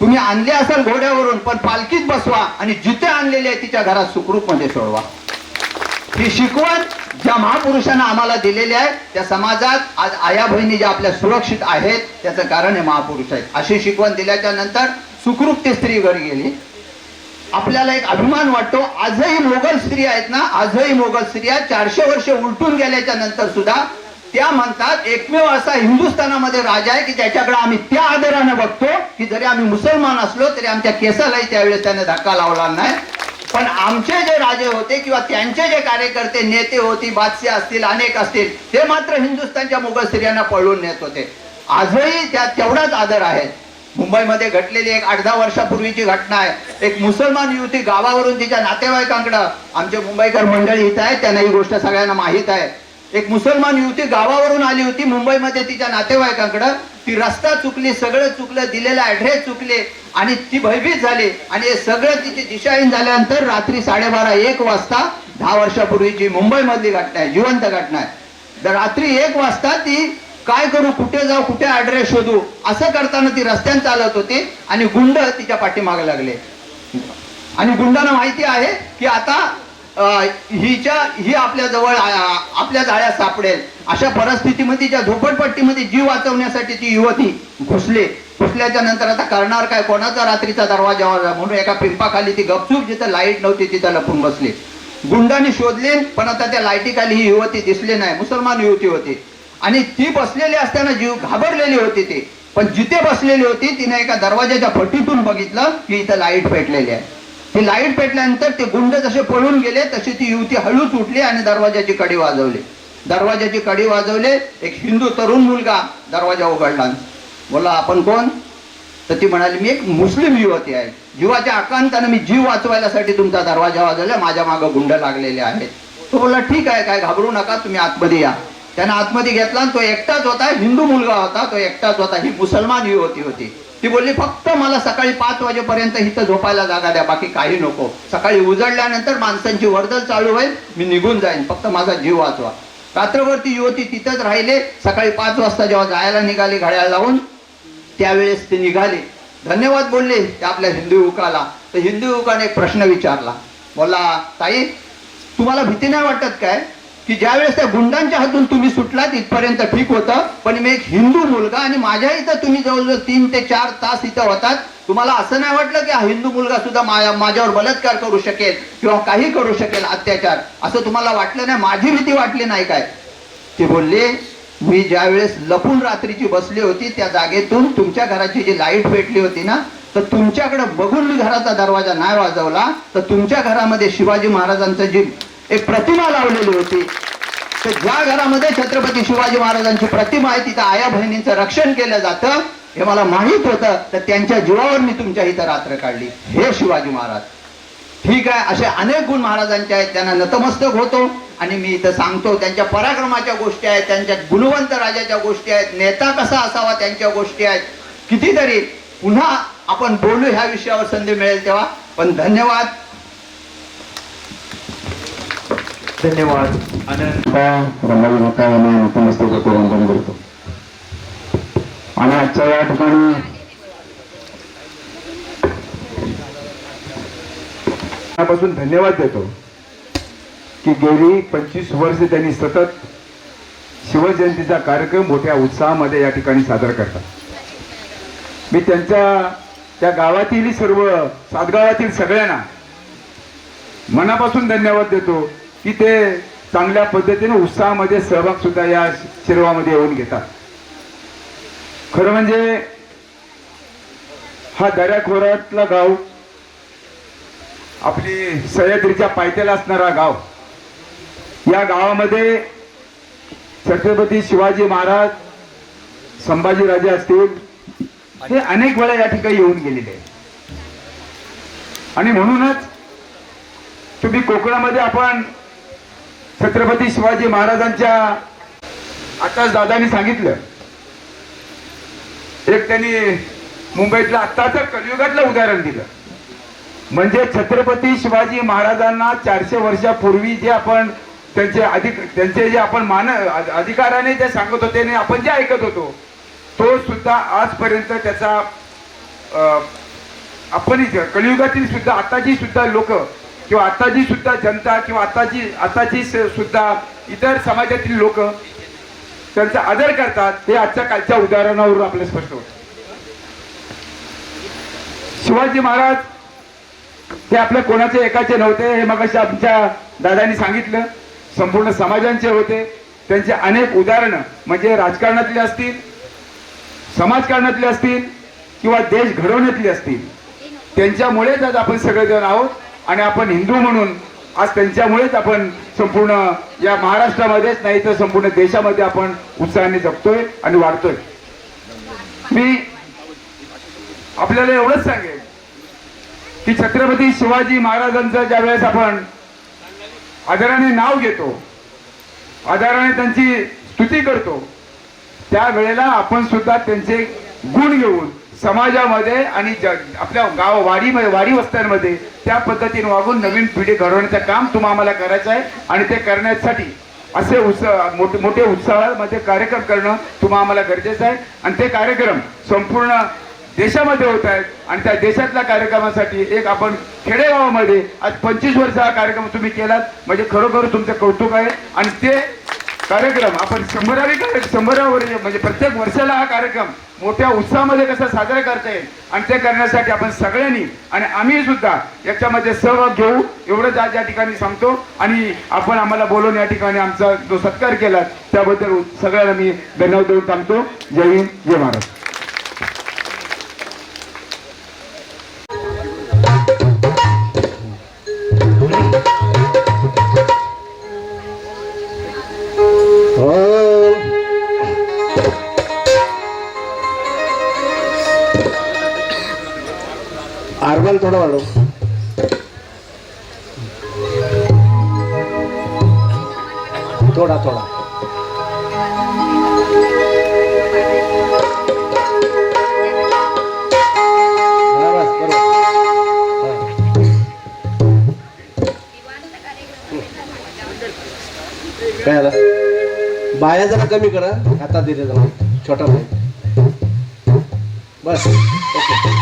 तुम्ही आणले असाल घोड्यावरून, पण पालखीत बसवा आणि जिथे आणलेले आहे तिच्या घरात सुखरूप मध्ये सोडवा. ही शिकवण ज्या महापुरुषांना आम्हाला दिलेली आहे, त्या समाजात आज आया बहिणी ज्या आपल्या सुरक्षित आहेत त्याचं कारण हे महापुरुष आहेत. अशी शिकवण दिल्याच्या नंतर सुखरूप ती स्त्री घरी गेली. आपल्याला एक अभिमान वाटतो. आजही मोगल स्त्री आहेत ना, आजही मोगल स्त्रिया 400 वर्ष उलटून गेल्याच्या नंतर सुद्धा त्या म्हणतात एकमेव असा हिंदुस्थानामध्ये राजा आहे की त्याच्याकडे आम्ही त्या आदराने बघतो की जरी आम्ही मुसलमान असलो तरी आमच्या केसालाही त्यावेळेस त्याने धक्का लावला नाही. पण आमचे जे राजे होते किंवा त्यांचे जे कार्यकर्ते नेते होती, बादशाह असतील, अनेक असतील, ते मात्र हिंदुस्थानच्या मुघल स्त्रियांना पळवून नेत होते. आजही त्यात तेवढाच आदर आहे. मुंबईमध्ये घडलेली एक 8-10 वर्षापूर्वीची घटना आहे. एक मुसलमान युवती गावावरून तिच्या नातेवाईकांकडे, आमचे मुंबईकर मंडळी इथं आहे त्यांना ही गोष्ट सगळ्यांना माहीत आहे. एक मुसलमान युवती गावावरून आली होती मुंबईमध्ये तिच्या नातेवाईकांकडे. ती रस्ता चुकली, सगळं चुकलं, दिलेला ऍड्रेस चुकले आणि ती भयभीत झाली आणि हे सगळं तिची दिशाहीन झाल्यानंतर रात्री 12:30-1 वाजता 10 वर्षापूर्वीची मुंबईमधली घटना आहे, जिवंत घटना आहे. तर रात्री 1 वाजता ती काय करू, कुठे जाऊ, कुठे ऍड्रेस शोधू असं करताना ती रस्त्याने चालत होती आणि गुंड तिच्या पाठीमागे लागले. आणि गुंडांना माहिती आहे की आता ही आपल्या जवळ आपल्या जाळ्यात सापडेल. अशा परिस्थितीमध्ये तिच्या झोपडपट्टीमध्ये जीव वाचवण्यासाठी ती युवती घुसल्याच्या नंतर आता करणार काय, कोणाचा रात्रीचा दरवाजावर म्हणून एका पिंपाखाली ती गपचूप जिथं लाईट नव्हती तिथं लपून बसली. गुंडांनी शोधले पण आता त्या लाईटीखाली ही युवती दिसली नाही. मुसलमान युवती होती आणि ती बसलेली असताना जीव घाबरलेली होती ती. पण जिथे बसलेली होती तिने एका दरवाजाच्या फटीतून बघितलं की इथं लाईट पेटलेली आहे. ती लाईट पेटल्यानंतर ते गुंड जसे पळून गेले तशी ती युवती हळूच उठली आणि दरवाजाची कडी वाजवली. दरवाजाची कडी वाजवले. एक हिंदू तरुण मुलगा दरवाजा उघडला. बोला आपण कोण? तर ती म्हणाली मी एक मुस्लिम युवती आहे. जीवाच्या आकांताने मी जीव वाचवायसाठी तुमचा दरवाजा वाजवला, माझ्या मागे गुंड लागलेले आहेत. तो बोला ठीक आहे, काय घाबरू नका, तुम्ही आतमध्ये या. त्यानं आतमध्ये घेतला. तो एकटाच होता, हिंदू मुलगा होता, तो एकटाच होता. ही मुसलमान युवती होती. ती बोलली फक्त मला सकाळी 5 वाजेपर्यंत इथं झोपायला जागा द्या, बाकी काही नको. सकाळी उजळल्यानंतर माणसांची वर्दळ चालू होईल, मी निघून जाईन, फक्त माझा जीव वाचवा. रात्रभर ती युवती तिथंच राहिले. सकाळी 5 वाजता जेव्हा जायला निघाली घड्याळ लावून, त्यावेळेस ती निघाली. धन्यवाद बोलले त्या आपल्या हिंदू युवकाला. तर हिंदू युवकाने एक प्रश्न विचारला. बोला ताई, तुम्हाला भीती नाही वाटत काय की ज्यावेळेस त्या गुंडांच्या हातून तुम्ही सुटलात इथपर्यंत ठीक होतं, पण मी एक हिंदू मुलगा आणि माझ्या इथं तुम्ही जवळजवळ 3 ते 4 तास इथं होतात, तुम्हाला असं नाही वाटलं की हा हिंदू मुलगा सुद्धा माझ्यावर बलात्कार करू शकेल किंवा काही करू शकेल, अत्याचार, असं तुम्हाला वाटलं नाही? माझी भीती वाटली नाही काय? ते बोलले मी ज्यावेळेस लपून रात्रीची बसली होती त्या जागेतून तुमच्या घराची जी लाईट पेटली होती ना, तर तुमच्याकडे बघून मी घराचा दरवाजा नाही वाजवला, तर तुमच्या घरामध्ये शिवाजी महाराजांचं जी एक प्रतिमा लावलेली होती, तर ज्या घरामध्ये छत्रपती शिवाजी महाराजांची प्रतिमा आहे तिथं आया बहिणींचं रक्षण केलं जातं हे मला माहित होतं. तर त्यांच्या जीवावर मी तुमच्या इथं रात्र काढली. हे शिवाजी महाराज. ठीक आहे, असे अनेक गुण महाराजांचे आहेत, त्यांना नतमस्तक होतो आणि मी इथं सांगतो. त्यांच्या पराक्रमाच्या गोष्टी आहेत, त्यांच्या गुणवंत राजाच्या गोष्टी आहेत, नेता कसा असावा त्यांच्या गोष्टी आहेत, कितीतरी. पुन्हा आपण बोलू ह्या विषयावर संधी मिळेल तेव्हा. पण धन्यवाद. धन्यवाद. रमाई माता यांना नतमस्तक वंदन करतो. आणि आजच्या या ठिकाणी पासून धन्यवाद देतो की गेली 25 वर्ष त्यांनी सतत शिवजयंतीचा कार्यक्रम मोठ्या उत्साहामध्ये या ठिकाणी सादर करतात. मी त्या गावातील सर्व 7 गावातील सगळ्यांना मनापासून धन्यवाद देतो की ते चांगल्या पद्धतीने उत्साहामध्ये सहभाग सुद्धा या शिरवामध्ये येऊन घेतात. खरं म्हणजे हा दऱ्याखोऱ्यातला गाव, आपली सह्याद्रीच्या पायथ्याला असणारा गाव, या गावामध्ये छत्रपती शिवाजी महाराज, संभाजीराजे असतील, हे अनेक वेळा या ठिकाणी येऊन गेलेले आहेत. आणि म्हणूनच तुम्ही कोकणामध्ये आपण छत्रपती शिवाजी महाराजांच्या, आताच दादांनी सांगितलं, एक त्यांनी मुंबईतलं आत्ताचं कलियुगातलं उदाहरण दिलं म्हणजे छत्रपती शिवाजी महाराजांना 400 वर्षापूर्वी जे आपण त्यांचे जे आपण अधिकाराने जे सांगत होते आणि आपण जे ऐकत होतो, तो सुद्धा आजपर्यंत त्याचा आपण कलियुगातील सुद्धा आताची सुद्धा लोक किंवा आताची सुद्धा जनता किंवा आताची सुद्धा इतर समाजातील लोक त्यांचा आदर करतात. हे आजच्या कालच्या उदाहरणावरून आपल्याला स्पष्ट होतं. शिवाजी महाराज हे आपल्या कोणाचे एकाचे नव्हते. हे मगाशी आमच्या दादांनी सांगितलं, संपूर्ण समाजांचे होते. त्यांचे अनेक उदाहरणं म्हणजे राजकारणातले असतील, समाजकारणातले असतील किंवा देश घडवण्यातली असतील, त्यांच्यामुळेच आज आपण सगळेजण आहोत. आणि आपण हिंदू म्हणून आज त्यांच्यामुळेच आपण संपूर्ण या महाराष्ट्रामध्येच नाही तर संपूर्ण देशामध्ये आपण उत्साहाने जगतोय आणि वाढतोय. मी आपल्याला एवढंच सांगेन की छत्रपती शिवाजी महाराजांचं ज्यावेळेस आपण आदराने नाव घेतो, आदराने त्यांची स्तुती करतो, त्यावेळेला आपण सुद्धा त्यांचे गुण घेऊन समाजामध्ये आणि आपल्या वाडी वस्त्यांमध्ये त्या पद्धतीने वागून नवीन पिढी घडवण्याचं काम तुम्हा आम्हाला करायचं आहे. आणि ते करण्यासाठी असे मोठे उत्साहामध्ये कार्यक्रम करणं तुम्हा आम्हाला गरजेचं आहे. आणि ते कार्यक्रम संपूर्ण देशामध्ये होत आहेत. आणि त्या देशातल्या कार्यक्रमासाठी एक आपण खेडेगावामध्ये आज 25 वर्ष हा कार्यक्रम तुम्ही केलात म्हणजे खरोखर तुमचं कौतुक आहे. आणि ते कार्यक्रम आपण 100वर म्हणजे प्रत्येक वर्षाला हा कार्यक्रम मोठ्या उत्साहामध्ये कसा साजरा करता येईल आणि ते करण्यासाठी आपण सगळ्यांनी आणि आम्ही सुद्धा याच्यामध्ये सहभाग घेऊ एवढंच आज या ठिकाणी सांगतो. आणि आपण आम्हाला बोलवून या ठिकाणी आमचा जो सत्कार केला त्याबद्दल सगळ्यांना मी धन्यवाद देऊन सांगतो. जय हिंद, जय महाराष्ट्र. आर्गन थोडं वाढव. थोडा थोडा काय आला बाया जरा कमी करा. आता दिले जरा छोटा भाई बस. ओके.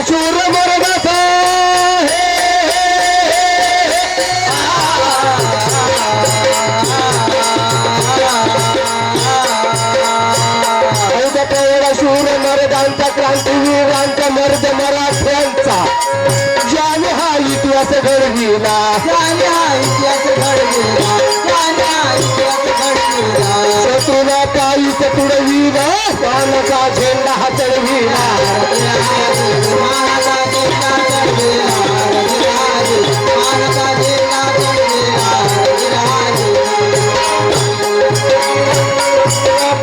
शूर मरदाचा शूर मर्दांचा क्रांतीवीरांचा मर्द मराठ्यांचा ज्याने हा इतिहास घडविला, ज्याने हा इतिहास घडविला, ज्याने हा इतिहास घडविला. शत्रूला पायीच तुडविला, पानाचा झेंडा हा चढविला.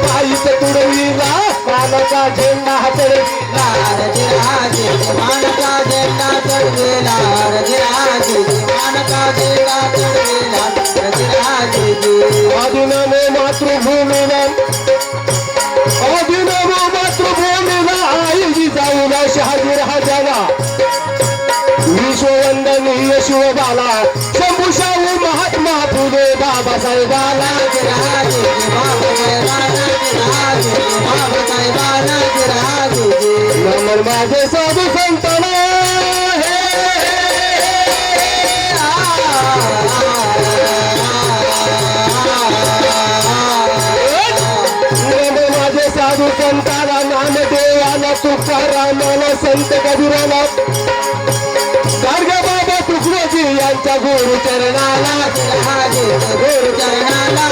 पायीच तुडविला, पानाचा झेंडा हा चढविला. मानका झेंडा चढविला, मानका झेंडा चढविला. अधुनाने मातृभूमीला शहाजी राजाला विश्ववंदनीय शिवबाला शंभू शाहू महात्मा फुले बाबासाहेबाला नमन माझे साधू संतांना माझे साधू संताला नामदेवाला तुकारामाला संत कबीराला गाडगे बाबा तुकडोजी यांच्या गुरुचरणाला गुरुचरणाला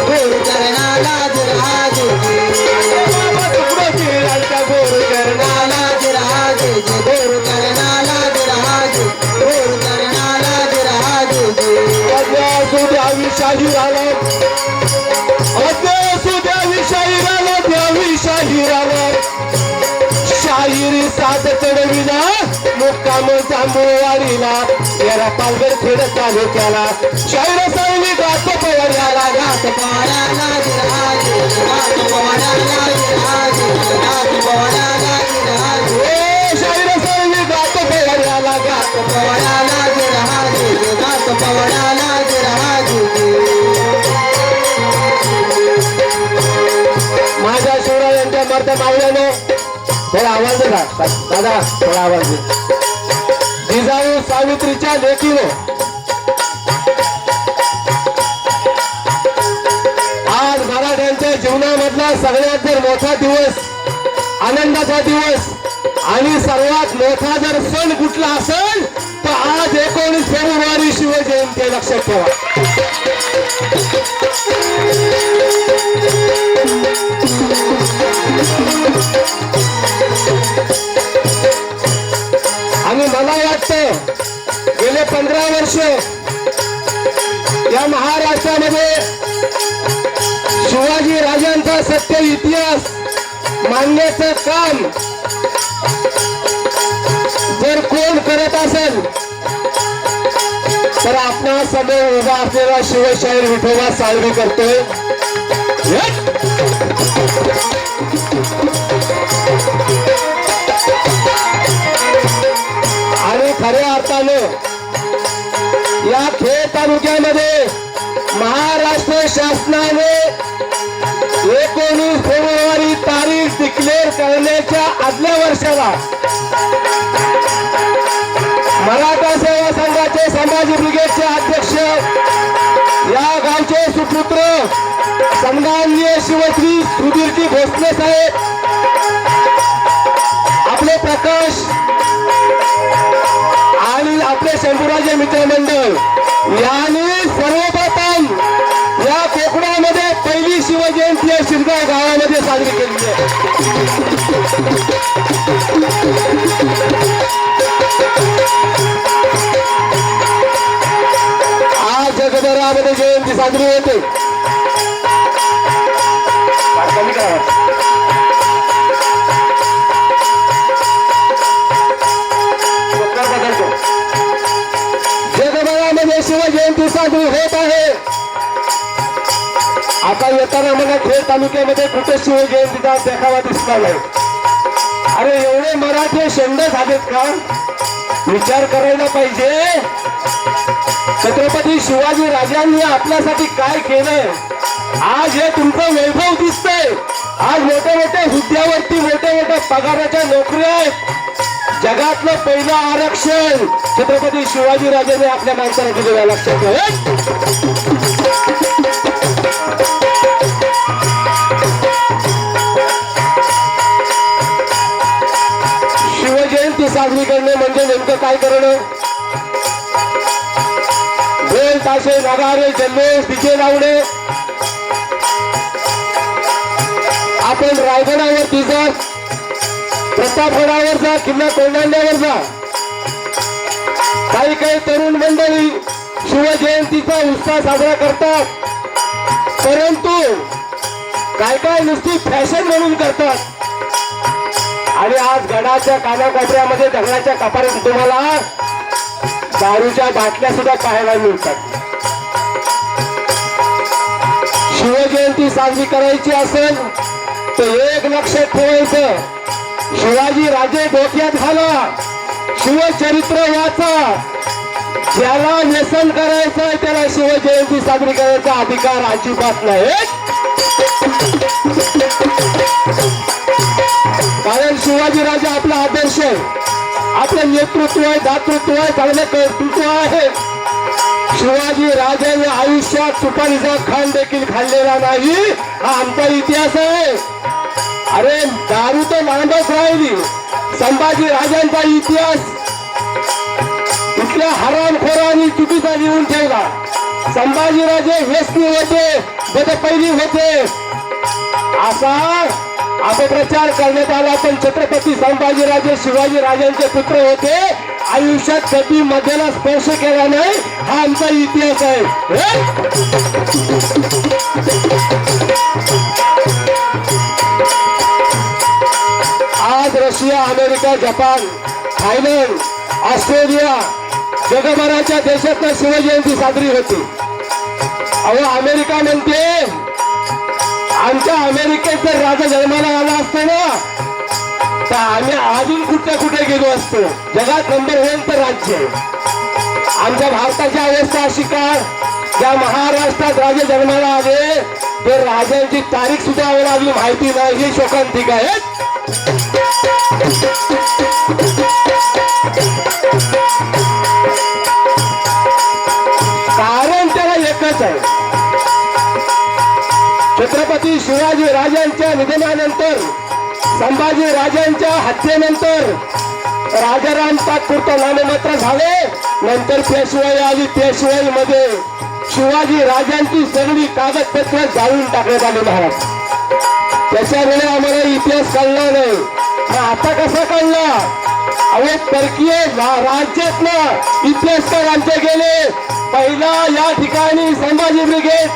गुरुचरणाला बाबा तुकडोजी यांच्या गुरुचरणाला गुरुचरणाला गुरुचरणाला द्यावी शाहिराला द्यावी शाहिराला द्यावी शाहिराला शाहिरी साथ चढविला मुक्काम जांभूळवाडीला याला पालघर खेड तालुक्याला शाहीर सावली गात पवाड्याला गात पवाड्याला शाहीर सावली गात पवाड्याला गात पवाड्याला गात पवाड्याला माझ्या शिवरायांच्या मर्द मावल्याने थोडा आवाज दे दादा थोडा आवाज दे जिजाऊ सावित्रीच्या लेकीने आज मराठ्यांच्या जीवनामधला सगळ्यात जर मोठा दिवस आनंदाचा दिवस आणि सर्वात मोठा जर सण कुठला असेल तर आज 19 फेब्रुवारी शिवजयंती लक्षात ठेवा. आणि मला वाटतं गेले 15 वर्ष या महाराष्ट्रामध्ये शिवाजी राजांचा सत्य इतिहास मांडण्याचं काम जर कोण करत असेल तर आपला समोर उभा असलेला शिवशाहीर विठोबा साळवी करतोय. आणि खऱ्या अर्थानं या खेड तालुक्यामध्ये महाराष्ट्र शासनाने 19 फेब्रुवारी तारीख डिक्लेअर करण्याच्या आदल्या वर्षाला मराठा सेवा संघाचे संभाजी ब्रिगेडचे अध्यक्ष या गावचे सुपुत्र सन्माननीय शिवश्री सुधीरजी भोसले साहेब आपले प्रकाश आणि आपले शंभूराजे मित्रमंडळ यांनी सर्वप्रथम या कोकणामध्ये पहिली शिवजयंती शिरगाव गावामध्ये साजरी केली आहे. आज जगभरामध्ये जयंती साजरी होते. कमी करा. जगभरामध्ये शिवजयंती साजरी होत आहे. आता येताना मला खेड तालुक्यामध्ये कुठे शिवजयंतीचा देखावा दिसला नाही. अरे एवढे मराठी शेंड झालेत का? विचार करायला पाहिजे. छत्रपती शिवाजी राजांनी आपल्यासाठी काय केलंय. आज हे तुमचं वैभव दिसतंय. आज मोठ्या मोठ्या हुद्द्यावरती मोठ्या मोठ्या पगाराच्या नोकऱ्या आहेत. जगातलं पहिलं आरक्षण छत्रपती शिवाजी राजांनी आपल्या माणसाला दिलेलं लक्षात घ्या. शिवजयंती साजरी करणे म्हणजे नेमकं काय करणं? ढोल ताशे नगारे जल्लोष डीजे लावणे. आपण रायगडावरती जा, प्रतापगडावर जा, किल्ला कोंढाण्यावर जा. काही काही तरुण मंडळी शिवजयंतीचा उत्साह साजरा करतात, परंतु काय काय नुसती फॅशन म्हणून करतात. आणि आज गडाच्या कानाकोपऱ्यामध्ये दगडाच्या कपारीत तुम्हाला दारूच्या बाटल्या सुद्धा पाहायला मिळतात. शिवजयंती साजरी करायची असेल तर एक लक्षात ठेवायचं, शिवाजी राजे डोक्यात घाला, शिवचरित्र वाचा. ज्याला व्यसन करायचं त्याला शिवजयंती साजरी करायचा अधिकार अजिबात नाही. कारण शिवाजी राजा आपला आदर्श आहे, आपलं नेतृत्व आहे, दातृत्व आहे, चांगलं कर्तृत्व आहे. शिवाजी राजाने आयुष्यात सुपारीचा खांड देखील खाल्लेला नाही, हा आमचा इतिहास आहे. अरे दारू तर लांबच राहिली, संभाजी राजांचा इतिहास इथल्या हरामखोरांनी चुकीचा लिहून ठेवला. संभाजीराजे व्यसनी होते, बदपैली होते असा अपप्रचार करण्यात आला. पण छत्रपती संभाजीराजे शिवाजी राजांचे पुत्र होते, आयुष्यात कधी मध्याला स्पर्श केला नाही, हा आमचा इतिहास आहे. आज Russia, America, Japan, Thailand, Australia, जगभराच्या देशातनं शिवजयंती साजरी होती. अहो अमेरिका म्हणते, आमच्या अमेरिकेत जर राजा जन्माला आला असतो ना तर आम्ही अजून कुठे गेलो असतो. जगात नंबर 1 राज्य आहे. आमच्या भारताची अवस्था अशी का, ज्या महाराष्ट्रात राजे जन्माला आले ते राजांची तारीख सुद्धा आम्हाला अजून माहिती नाही, ही शोकांतिका आहे. कारण त्याला एकच आहे, छत्रपती शिवाजी राजांच्या निधनानंतर, संभाजी राजांच्या हत्येनंतर राजाराम तात्पुरता नाममात्र झाले. नंतर पेशवाई आली, पेशवाईमध्ये शिवाजी राजांची सगळी कागदपत्र जाळून टाकण्यात आली महाराज. त्याच्यामुळे आम्हाला इतिहास कळला नाही. आता कसा कळला? अहो परकीय राज्यात ना इतिहासकार आमचे गेले. पहिला या ठिकाणी संभाजी ब्रिगेड,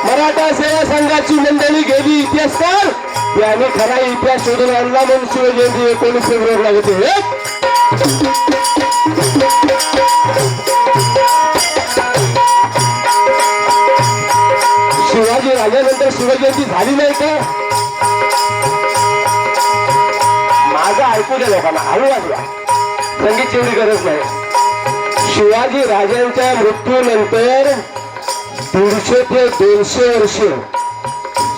मराठा सेवा संघाची मंडळी गेली इतिहासकार, त्याने खरा इतिहास शोधून आणला म्हणून शिवजयंती 19 फेब्रुवारीला होते. शिवाजी राजानंतर शिवजयंती झाली नाही का? माझं ऐकू द्या लोकांना, हळू वाजवा, संगीतची एवढी गरज नाही. शिवाजी राजांच्या मृत्यूनंतर 150 ते 200 वर्ष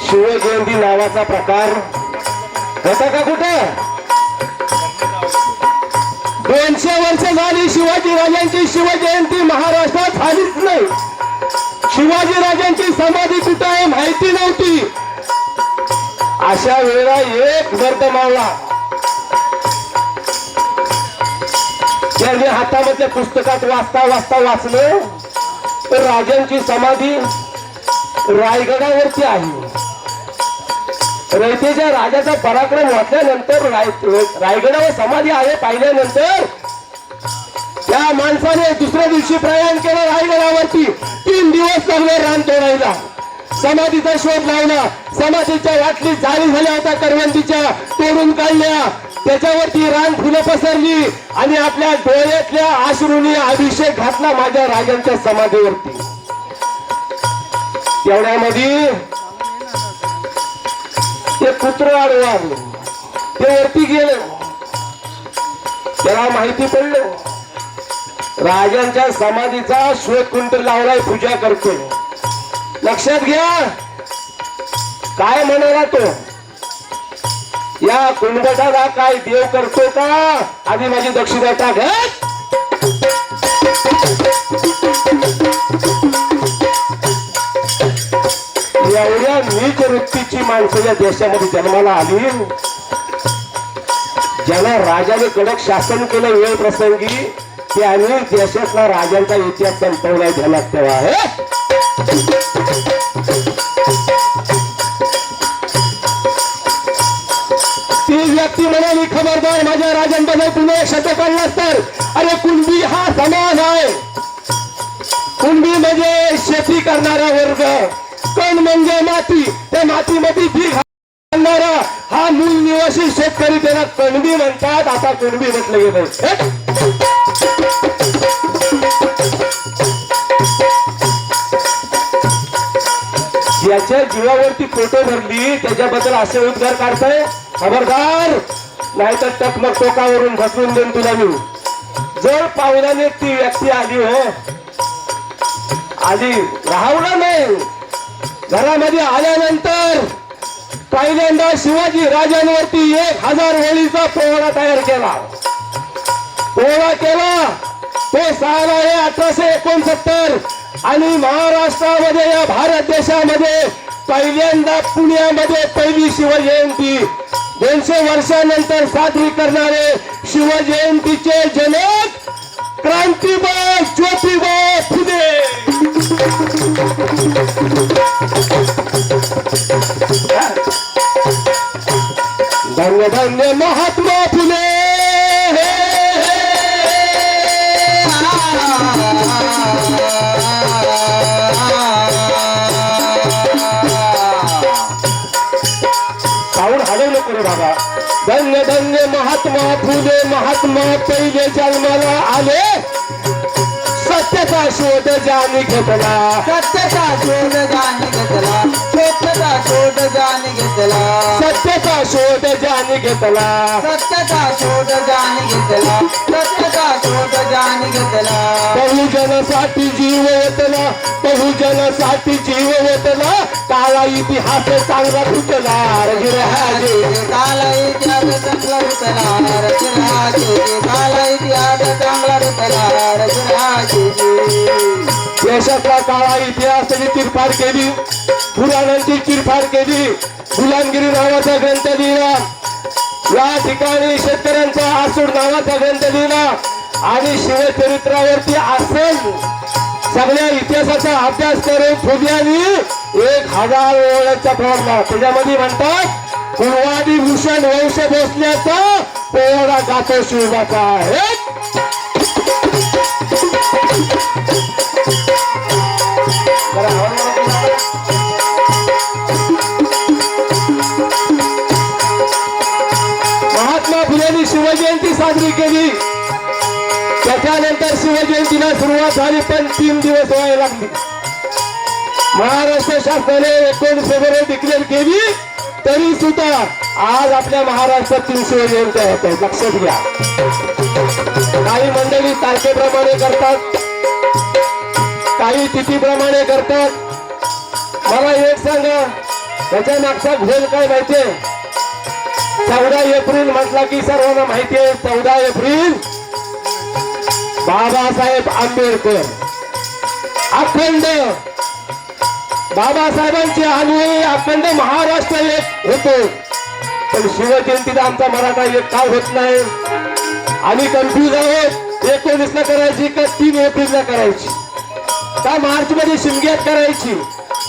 शिवजयंती नावाचा प्रकार होता का कुठं? 200 वर्ष झाली शिवाजी राजांची शिवजयंती महाराष्ट्रात झालीच नाही. शिवाजी राजांची समाधी कुठं आहे माहिती नव्हती. अशा वेळेला एक वर्तमानला त्यांनी हातामधल्या पुस्तकात वाचता वाचलं तर राजांची समाधी रायगडावरती आहे. रयतेच्या राजाचा पराक्रम वाचल्यानंतर रायगडावर समाधी आहे पाहिल्यानंतर त्या माणसाने दुसऱ्या दिवशी प्रयाण केलं रायगडावरती. 3 दिवस लागले रान तोडायला, समाधीचा शोध लावला. समाधीच्या वाटली जाळी झाल्या होत्या करवंदीच्या, तोडून काढल्या, त्याच्यावरती रान फुलं पसरली आणि आपल्या डोळ्यातल्या अश्रूंनी अभिषेक घातला माझ्या राजांच्या समाधीवरती. तेवढ्यामध्ये ते पुत्र आडवं आलं, ते वरती गेलं. त्याला माहिती पडलं राजांच्या समाधीचा शोध कोणतरी लावलाय, पूजा करतोय. लक्षात घ्या काय म्हणाला तो, या कुंभटाला काय देव करतो का, आधी माझी दक्षिणा टाक. एवढ्या नीच वृत्तीची माणसं या देशामध्ये जन्माला आली, ज्याला राजाने कडक शासन केलं वेळ प्रसंगी, त्याने देशातला राजांचा इतिहास संपवलाय, ध्यानात ठेवा. ती व्यक्ती म्हणाली खबरदार माझ्या राजांबद्दल तुम्ही एक शब्द काढलास तर, अरे कुणबी हा समाज आहे. कुणबी म्हणजे शेती करणारा वर्ग, कण म्हणजे माती, त्या मातीमध्ये पीक घालणारा हा मूळ निवासी शेतकरी, त्याला कणबी म्हणतात. आता कुणबी म्हटलं गेलं. ज्याच्या जीवावरती फोटो भरली त्याच्याबद्दल असे उद्गार काढताय, खबरदार नाहीतर टकमक टोकावरून ढकलून देईन तुला मी. जर पाहुण्याने ती व्यक्ती आली हो आधी राहवलं नाही. घरामध्ये आल्यानंतर पहिल्यांदा शिवाजी राजांवरती 1000 होळीचा पोवाडा तयार केला. पोवाडा केला तो साल आहे 1869 आणि महाराष्ट्रामध्ये या भारत देशामध्ये पहिल्यांदा पुण्यामध्ये पहिली शिवजयंती 200 वर्षानंतर साजरी करणारे शिवजयंतीचे जनक क्रांतीबा ज्योतिबा फुले. धन्य धन्य महात्मा फुले. साऊंड हलवू नको रे बाबा. धन्य धन्य महात्मा फुले महात्मा पहिले जन्माला आले. सत्यता शोध ज्याने घेतला. सत्यता शोध ज्याने घेतला. सत्यता शोध ज्याने घेतला. सत्यता शोध ज्याने घेतला. सत्यता शोध ज्याने घेतला. सत्यता शोध ज्याने घेतला. बहुजनासाठी जीव ओतला. बहुजनासाठी जीव ओतला. काळा इतिहास चांगला तुटला. रघुराजे काला इतिहास चांगला रुतला. रघुराजे काला इतिहास चांगला रुतला. रघुराजे देशातला काळा इतिहासाची चिरफाड केली. पुराणांची चिरफाड केली. गुलामगिरी नावाचा ग्रंथ लिहिला. या ठिकाणी शेतकऱ्यांचा आसूड नावाचा ग्रंथ लिहिला आणि शिवचरित्रावरती आसन सगळ्या इतिहासाचा अभ्यास करून फुल्यानी 1000 ओळीचा पोवाडा. त्याच्यामध्ये म्हणतात कुलवाडी भूषण वंश भोसल्याचा पोवाडा गातो शिवबाचा आहे. महात्मा फुलेंनी शिवजयंती साजरी केली. त्याच्यानंतर शिवजयंतीला सुरुवात झाली पण 3 दिवस व्हायला लागली. महाराष्ट्र शासनाने 19 फेब्रुवारी डिक्लेअर केली तरी सुद्धा आज आपल्या महाराष्ट्रात 3 शिवजयंत्या होत आहेत. लक्षात घ्या. काही मंडळी तारखेप्रमाणे करतात, काही तिथीप्रमाणे करतात. मला एक सांगा त्याच्या मागचा घोल काय माहितीये? 14 एप्रिल म्हटला की सर्वांना माहिती आहे 14 एप्रिल बाबासाहेब आंबेडकर. अखंड बाबासाहेबांचे अनुयायी अखंड महाराष्ट्र एक होतो. पण शिवजयंतीला आमचा मराठा एक का होत नाही? आम्ही कन्फ्यूज आहोत. 19 ला करायची का 3 एप्रिलला करायची का मार्च मध्ये शिमग्यात करायची?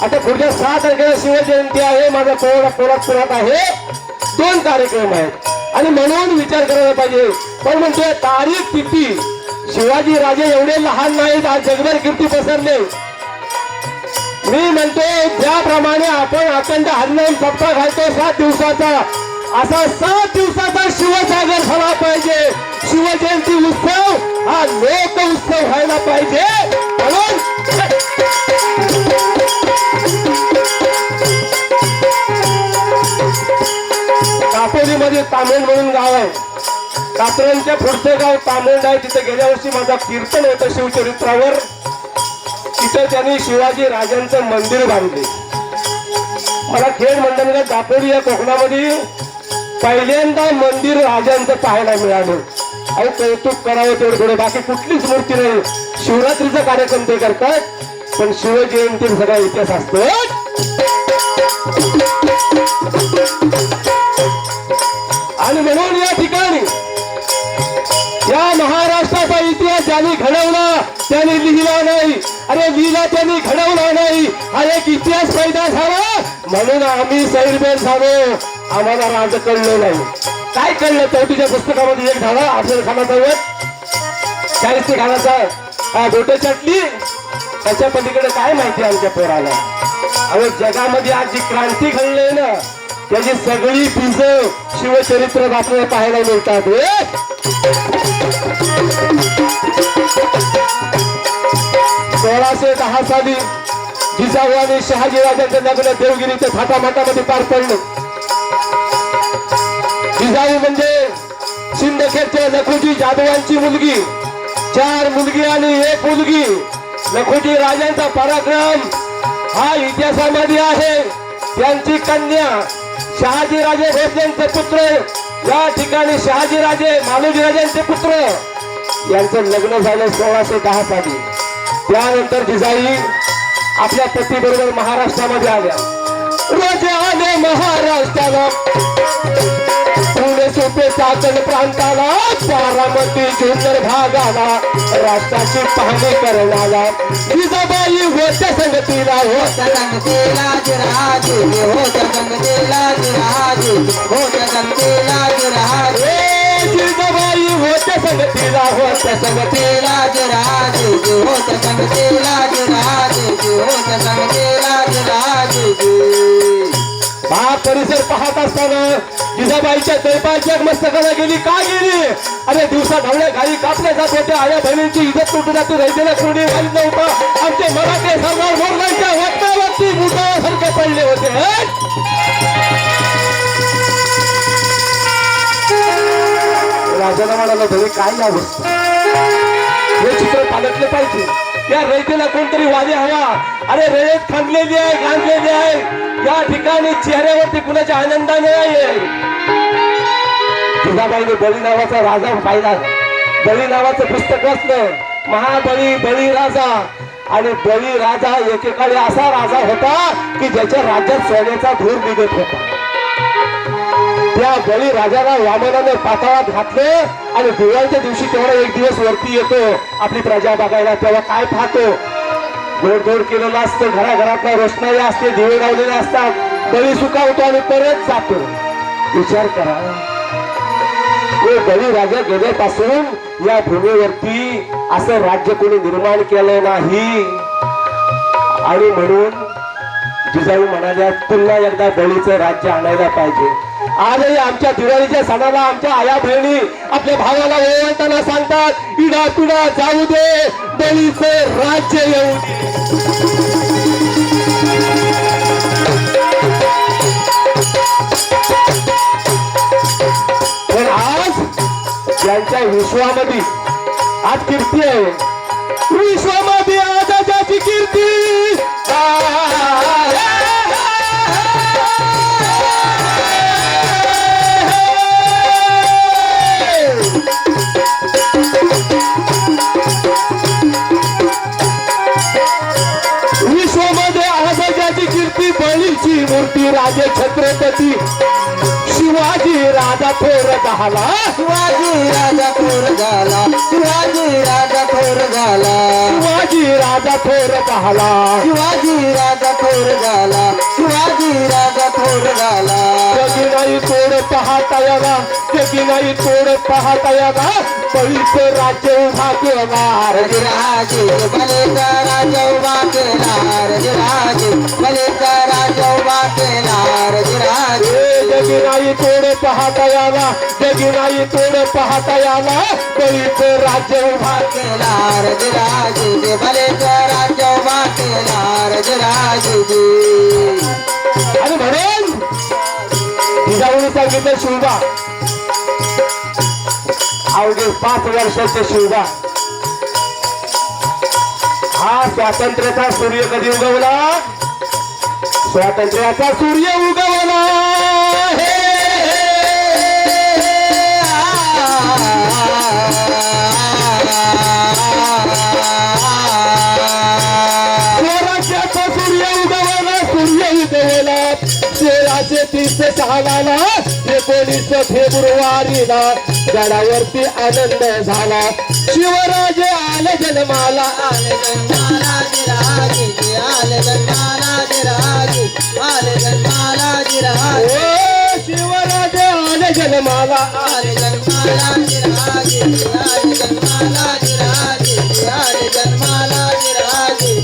आता पुढच्या 6 तारखेला शिवजयंती आहे. माझा पोलादपुरात आहे. 2 कार्यक्रम आहेत आणि म्हणून विचार करायला पाहिजे. पण म्हणजे तारीख किती? शिवाजी राजे एवढे लहान नाहीत. आज जगभर कीर्ती पसरले. मी म्हणतो ज्याप्रमाणे आपण अखंड हरिनाम सप्ताह घालतो 7 दिवसाचा, असा 7 दिवसाचा शिवसागर झाला पाहिजे. शिवजयंती उत्सव हा लोक उत्सव व्हायला पाहिजे. म्हणून कापोलीमध्ये तामेंड म्हणून गाव आहे. कात्रंच्या पुढचं गाव तामेंड आहे. तिथे गेल्या वर्षी माझा कीर्तन होतं शिवचरित्रावर. तिथे त्यांनी शिवाजी राजांचं मंदिर बांधले. मला खेड मंडळ दापोली या कोकणामध्ये पहिल्यांदा मंदिर राजांचं पाहायला मिळालं. अहो कौतुक करावं तेवढं थोडं. बाकी कुठलीच मूर्ती नाही. शिवरात्रीचा कार्यक्रम ते करतात पण शिवजयंती सगळा इतिहास असतो. आणि म्हणून या ठिकाणी या महाराष्ट्राचा इतिहास ज्यांनी घडवला त्यांनी लिहिला नाही. अरे लिहिला त्यांनी घडवला नाही. हा एक इतिहास पैदा झाला म्हणून आम्ही सैरबेर झालो. आम्हाला राज कळलं नाही. काय कळलं? 4च्या पुस्तकामध्ये एक झाला अफजल खानाचा वध, 40 खानाचा गोटे चटली. त्याच्या पलीकडे काय माहिती आमच्या पोराला? अरे जगामध्ये आज जी क्रांती घडली ना त्याची सगळी बीज शिवचरित्रात आपल्याला पाहायला मिळतात. 1610 साली जिजाऊ आणि शहाजी राजांचं लग्न देवगिरीच्या थाटामाटामध्ये पार पडलं. जिजाऊ म्हणजे सिंदखेडच्या लखुजी जाधवांची मुलगी, 4 मुलगी आणि 1 मुलगी. लखुजी राजांचा पराक्रम हा इतिहासामध्ये आहे. त्यांची कन्या शहाजीराजे भोसलेंचे पुत्र, या ठिकाणी शहाजीराजे मालोजीराजांचे पुत्र यांचं लग्न झालं 1610 साली. त्यानंतर जिजाई आपल्या पतीबरोबर महाराष्ट्रामध्ये आल्या. रोज आले महाराष्ट्राला, पुणे सोपे चाकण प्रांताला, बारामती जुन्नर भागाला, राष्ट्राची पाहणी करणारा जिजाबाई होत्या संगतीला, होत्या संगतीला जिराजे, होत्या संगतीला जिराजे, होत्या संगतीला जिराजे. जिजाबाई होत्या संगतीला, होत्या संगतीला जिराजे, होत्या संगतीला जिराजे, होत्या संगतीला जिराजे. हा परिसर पाहत असताना जिजाबाईच्या दैपाच्या मस्तकाला गेली. का गेली? अरे दिवसा ढवळ्या गाई कापल्या जात होत्या, आया बहिणींची इज्जत लुटू जाते, रहितेला कोणी माहीत नव्हतं. आमचे मराठे सरदार मोगलांच्या वक्तावरती मुठासारखे पडले होते. राजाला म्हणाला, भले काय अवस्था, हे चित्र पालटले पाहिजे. या रयतेला कोणतरी वादी हवा. अरे रयत खणलेली आहे, गांजलेली आहे. या ठिकाणी चेहऱ्यावरती कुणाच्या आनंदाने आहे. जिजाबाईने बळी नावाचा राजा पाहिला. बळी नावाचं पुस्तक वाचलं. महाबळी, बळी राजा. आणि बळी राजा एकेकाळी असा राजा होता की ज्याच्या राज्यात सोन्याचा धूर निघत होता. त्या बळी राजाला वामनाने पाताळात घातले आणि दिवाळीच्या दिवशी तेवढा एक दिवस वरती येतो आपली प्रजा बघायला. तेव्हा काय पाहतो? गोडधोड केलेलं असतं, घराघरातला रोषणाई असते, दिवे लावलेले असतात. बळी सुकावतो आणि परत जातो. विचार करा, बळी राजा गेल्यापासून या भूमीवरती असं राज्य कोणी निर्माण केलं नाही. आणि म्हणून जिजाऊ म्हणाल्या, पुन्हा एकदा बळीचं राज्य आणायला पाहिजे. आजही आमच्या दिवाळीच्या सणाला आमच्या आया बहिणी आपल्या भावाला ओवाळताना सांगतात, इडा पिडा जाऊ दे, बळीचं राज्य येऊ दे. पण आज ज्यांच्या विश्वामध्ये आज कीर्ती आहे, विश्वामध्ये आज ज्याची कीर्ती, विश्वामध्ये आज ज्याची कीर्ती, बळीची मूर्ती राजे छत्रपती शिवाजी राजा थोर झाला. शिवाजी राजा थोर झाला. शिवाजी राजा थोर झाला. शिवाजी राजा थोर झाला. शिवाजी राजा थोर झाला. शिवाजी राजा थोर झाला. जगी नाही तोड पाहता यावा, जगी नाही तोड पाहता यावा, बळीचं राज्य उभा केला. राजे बलेचा राजा उभा केला. राजे बलेचा राजा उभा केला. राजे जगी नाही तोड पाहता यावा, जगी नाही तोड पाहता यावा, बळीचं राज्य उभा केला. राजे बलेचा राज्य उभा केला. राजे आणि म्हणून जिजाऊने सांगितलं, शिवबा अवघे 5 वर्षाचे शिवबा, हा स्वातंत्र्याचा सूर्य कधी उगवला? स्वातंत्र्याचा सूर्य उगवला. स्वराज्याचा सूर्य उगवला. सूर्य उगवला 1330 सालाला, 19 फेब्रुवारीला गडावरती आनंद झाला. शिवराजे आले जन्माला. आले जन्माला जिराजे, आले जन्माला जिराजे, आले जन्माला जिराजे. ओ शिवराजे आले जन्माला. आले जन्माला जिराजे, आले जन्माला जिराजे, आले जन्माला जिराजे.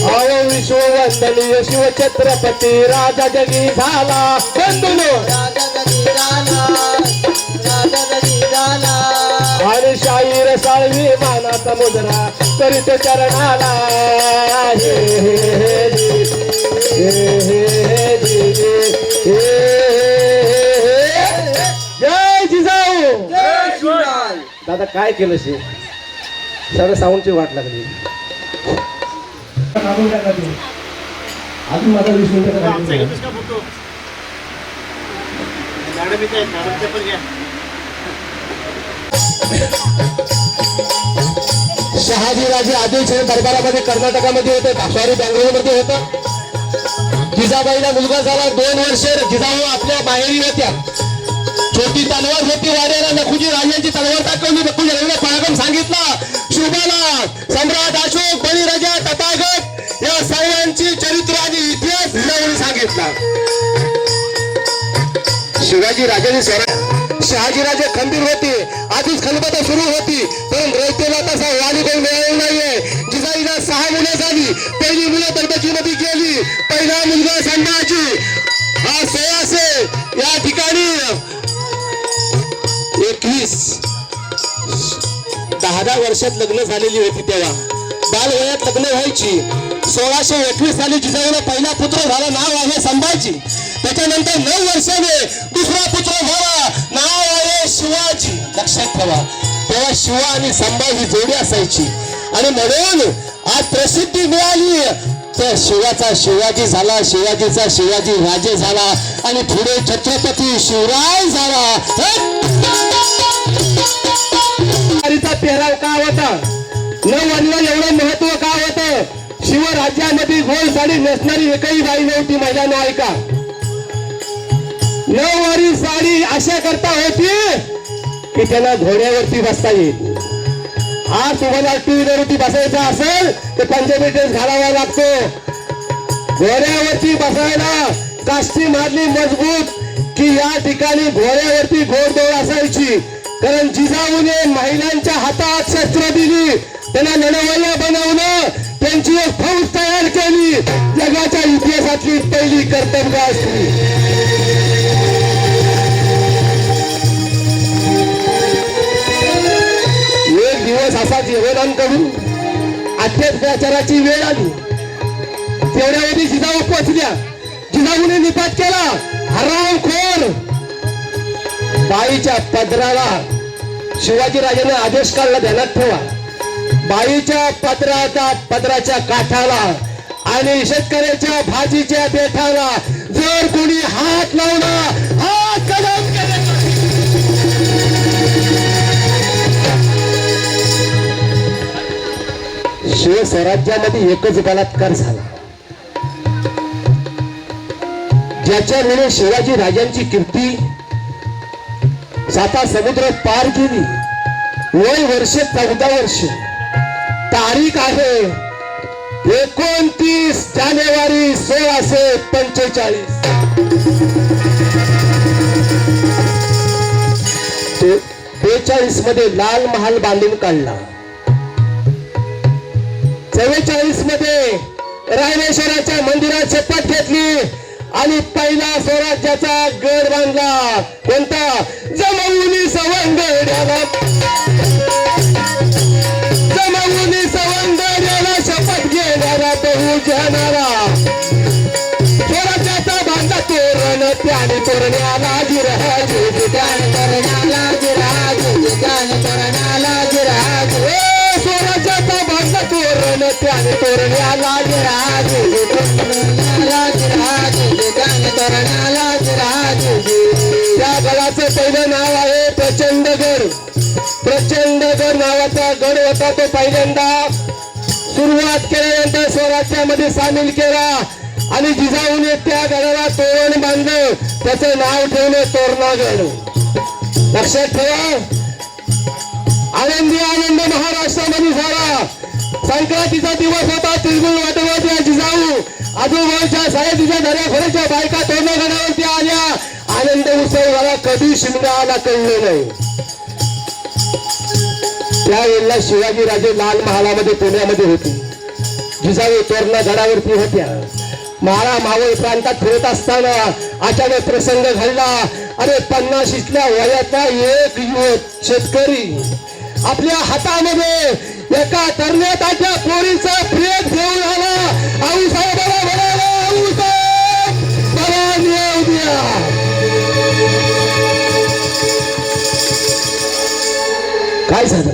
अहो विश्ववंदनीय शिवछत्रपती राजा जगी झाला. बंधुनो राजा जगी झाला. राजा जगी झाला. आणि शाहीर साळवी मानाचा मुद्रा करीत चरणाला. जय जिजाऊ. दादा काय केलं शे सगळं साऊंडची वाट लागली अजून माझा 20 मिनिटं शहाजीराजे आदिलशाही दरबारामध्ये कर्नाटकामध्ये होते सॉरी बँगलोरमध्ये होतं जिजाबाईला मुलगा झाला 2 वर्षे जिजाऊ आपल्या माहेरी होत्या छोटी तलवार होती वाड्याला नखुजी राजांची तलवार दाखवली नखुजी राजाने पराक्रम सांगितला शुभाला सम्राट अशोक बळीराजा तथागत या सर्वांची चरित्र आणि इतिहास जिजाऊने सांगितला शिवाजी राजाने शहाजीराजे खंबीर होते आधीच खलबता सुरू होती पण रयतेला तसा वाली कोण मिळालेला नाहीये जिजाईला 6 मुलं झाली पहिली मुलं दरबजीमध्ये गेली पहिला मुलगा संभाजी हा 1600 या ठिकाणी 10 वर्षात लग्न झालेली होती तेव्हा बालवयात लग्न व्हायची 1621 साली जिजाऊला पहिला पुत्र झाला नाव आहे संभाजी त्याच्यानंतर 9 वर्षाने दुसरा पुत्र झाला नाव आहे शिवाजी लक्षात ठेवा तेव्हा शिवा आणि संभाजी जोडी असायची आणि म्हणून आज प्रसिद्धी मिळाली तर शिवाचा शिवाजी झाला शिवाजीचा शिवाजी राजे झाला आणि पुढे छत्रपती शिवराय झाला पेहराव का होता नववधूला एवढं महत्व का होतं शिवराज्यामध्ये गोल साडी नेसणारी एकही बाई नव्हती महिलांना ऐका नऊवारी साडी अशा करता होती की त्यांना घोड्यावरती बसता येईल आज तुम्हाला 2 व्हीलरवरती बसायचं असेल तर पंजाबी ड्रेस घालावा लागतो घोड्यावरती बसायला काष्टी मारली मजबूत की या ठिकाणी घोड्यावरती घोडदौड असायची कारण जिजाऊने महिलांच्या हातात शस्त्र दिली त्यांना लढवय्या बनवलं त्यांची एक फौज तयार केली जगाच्या इतिहासातली पहिली कर्तव्य असली एक दिवस असा जेवण करून अत्याचाराची वेळ आली तेवढ्यामध्ये जिजाऊ पोचल्या जिजाऊने निपात केला हरामखोर बाईच्या पदराला शिवाजी राजाने आदेश काढला ध्यानात ठेवा बाईच्या पदराच्या काठाला आणि शेतकऱ्याच्या भाजीच्या देठाला जर कोणी हात लावला हात कदम शिवस्वराज्यामध्ये एकच बलात्कार झाला ज्याच्यामुळे शिवाजी राजांची कीर्ती 7 समुद्र पार केली वय वर्ष 14 वर्ष तारीख आहे 29 जानेवारी 1645 42 मध्ये लाल महाल बांधून काढला 44 मध्ये रामेश्वराच्या मंदिरात शपथ घेतली आणि पहिला स्वराज्याचा गड बांधला कोणता जमवून सवंगड्याला शपथ घेणारा बहुजनाला स्वराज्याचा बांधला तोरण त्याने तोरण्याला गिरहाज त्याने तोरणाला गिरहाज त्याने तोरणाला गिरहाज स्वराज्याचा बांधला तोरण त्याने तोरण्याला गिरहाज त्या गडाचं पहिलं नाव आहे प्रचंडगड प्रचंडगड नावाचा गड होता तो पहिल्यांदा सुरुवात केल्यानंतर स्वराज्यामध्ये सामील केला आणि जिजाऊने त्या गडाला तोरण बांधलं त्याचं नाव ठेवलं तोरणागड लक्षात ठेवा आनंदी आनंद महाराष्ट्रामध्ये झाला संक्रांतीचा दिवस होता तिळगुळ वाटवत या जिजाऊ आजोबांच्या साहेबीच्या दर्याखोऱ्याच्या बायका तोरणागडावरती आल्या आनंद उत्सव झाला कधी शिमग्याला कळलं नाही त्यावेळेला शिवाजी राजे लाल महालामध्ये पुण्यामध्ये होते जिजाऊ तोरणागडावरती होत्या महारा मावळ प्रांतात फिरत असताना अचानक प्रसंग घडला अरे 50ल्या वयाचा एक युवक शेतकरी आपल्या हातामध्ये एका तरण्याच्या पोरीचा प्रेत घेऊन आला आऊसाहेबाला म्हणाला आऊसाहेब मला न्याय द्या काय झालं?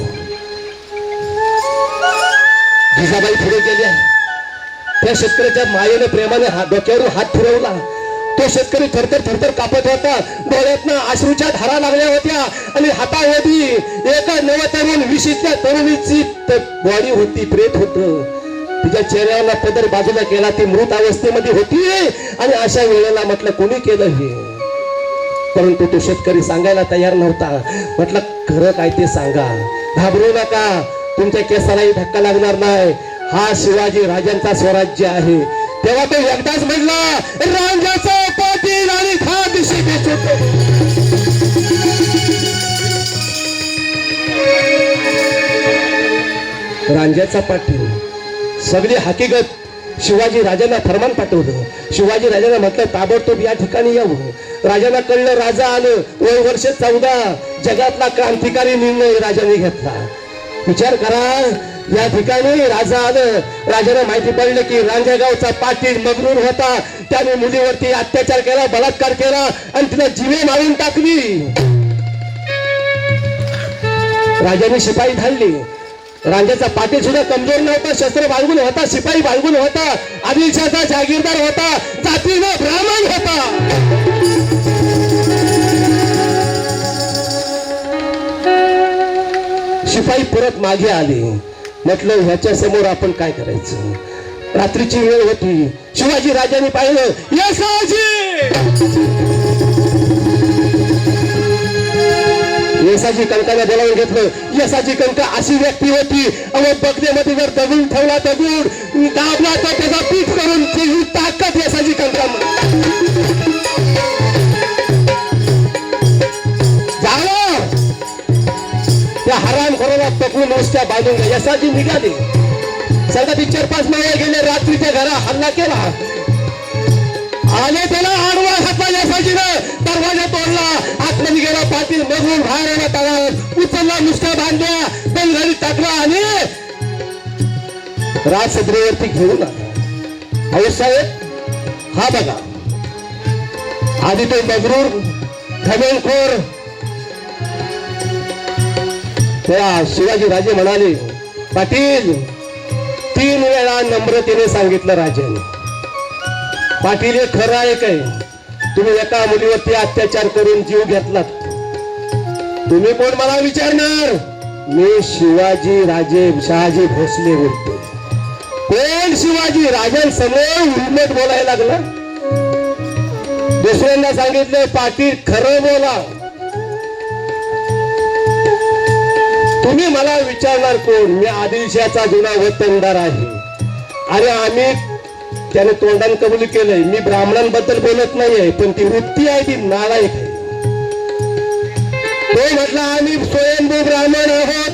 जिजाबाई पुढे गेल्या. त्या शेतकऱ्याच्या मायेने प्रेमाने डोक्यावरून हात फिरवला. तो शेतकरी थरथर थरथर कापत होता. डोळ्यातनं अश्रूच्या धारा लागल्या होत्या आणि हातामध्ये एका नवतरुण विशीतल्या तरुणीची बॉडी होती, प्रेत होतं. तिच्या चेहऱ्याला पदर बाजूला केला. ती मृत अवस्थेमध्ये होती आणि अशा वेळेला म्हटलं कोणी केलं हे? परंतु तो शेतकरी सांगायला तयार नव्हता. म्हटलं खरं काय ते सांगा, घाबरू नका, तुमच्या केसालाही धक्का लागणार नाही. हा शिवाजी राजांचा स्वराज्य आहे. तेव्हा तो एकदाच म्हणला, रांजाचा पाटील आणि खादिशी बेचूक. रांजाचा पाटील सगळी हकीकत शिवाजी राजांना फरमान पाठवलं. शिवाजी राजांना म्हटलं ताबडतोब या ठिकाणी यावं. राजांना कळलं, राजा आलं. वय वर्ष 14. जगातला क्रांतिकारी निर्णय राजाने घेतला. विचार करा, या ठिकाणी राजा आलं. राजाला माहिती पडलं की रांजणगावचा पाटील मगरूर होता. त्याने मुलीवरती अत्याचार केला, बलात्कार केला आणि तिला जीवे मारून टाकली. राजाने शिपाई धाडली. रांजाचा पाटील सुद्धा कमजोर नव्हता, शस्त्र बाळगून होता, शिपाई बाळगून होता, आदिलशाचा जागीरदार होता, जातीनं ब्राह्मण होता. शिपाई परत मागे आले. म्हटलं ह्याच्या समोर आपण काय करायचं? रात्रीची वेळ होती. शिवाजी राजांनी पाहिलं, येसाजी कंकाला बोलावून घेतलं. येसाजी कंका अशी व्यक्ती होती, बगदेमध्ये जर दगड ठेवला, दगड दाबला तर त्याचा पीठ करून ती ताकद येसाजी कंका. झालं त्या हरामखोराला पकडून नुसत्या बांधून घ्या. येसाजी निघाले. सगळं ती 4-5 महिने गेले. रात्रीच्या घरा हल्ला केला. आले त्याला आडवा घातला. येसाजीनं दरवाजा तोडला. आतमध्ये गेला. पाटील मधून बाहेर येण्यात आला. उचलला, नुसत्या बांधल्या, बेलघरी टाकला आणि राजसदरेवरती घेऊन आला. अहो साहेब, हा बघा, आधी तो मगरूर घमेलखोर. त्या शिवाजी राजे म्हणाले, पाटील 3 वेळा नम्रतेने सांगितलं राजाने, पाटील हे खरं आहे काय? तुम्ही एका मुलीवरती अत्याचार करून जीव घेतलात. तुम्ही कोण मला विचारणार? मी शिवाजी राजे शहाजी भोसले बोलतो. कोण शिवाजी राजांसमोर उलट बोलायला लागला? दुसऱ्यांना सांगितलं, पाटील खरं बोला. तुम्ही मला विचारणार कोण? मी आदिलशाचा जुना वतनदार आहे आणि आम्ही त्याने तोंडाने कबूल केलंय. मी ब्राह्मणांबद्दल बोलत नाहीये, पण ती वृत्ती आहे ती नालायक आहे. तो म्हटला, आम्ही स्वयंभू ब्राह्मण आहोत,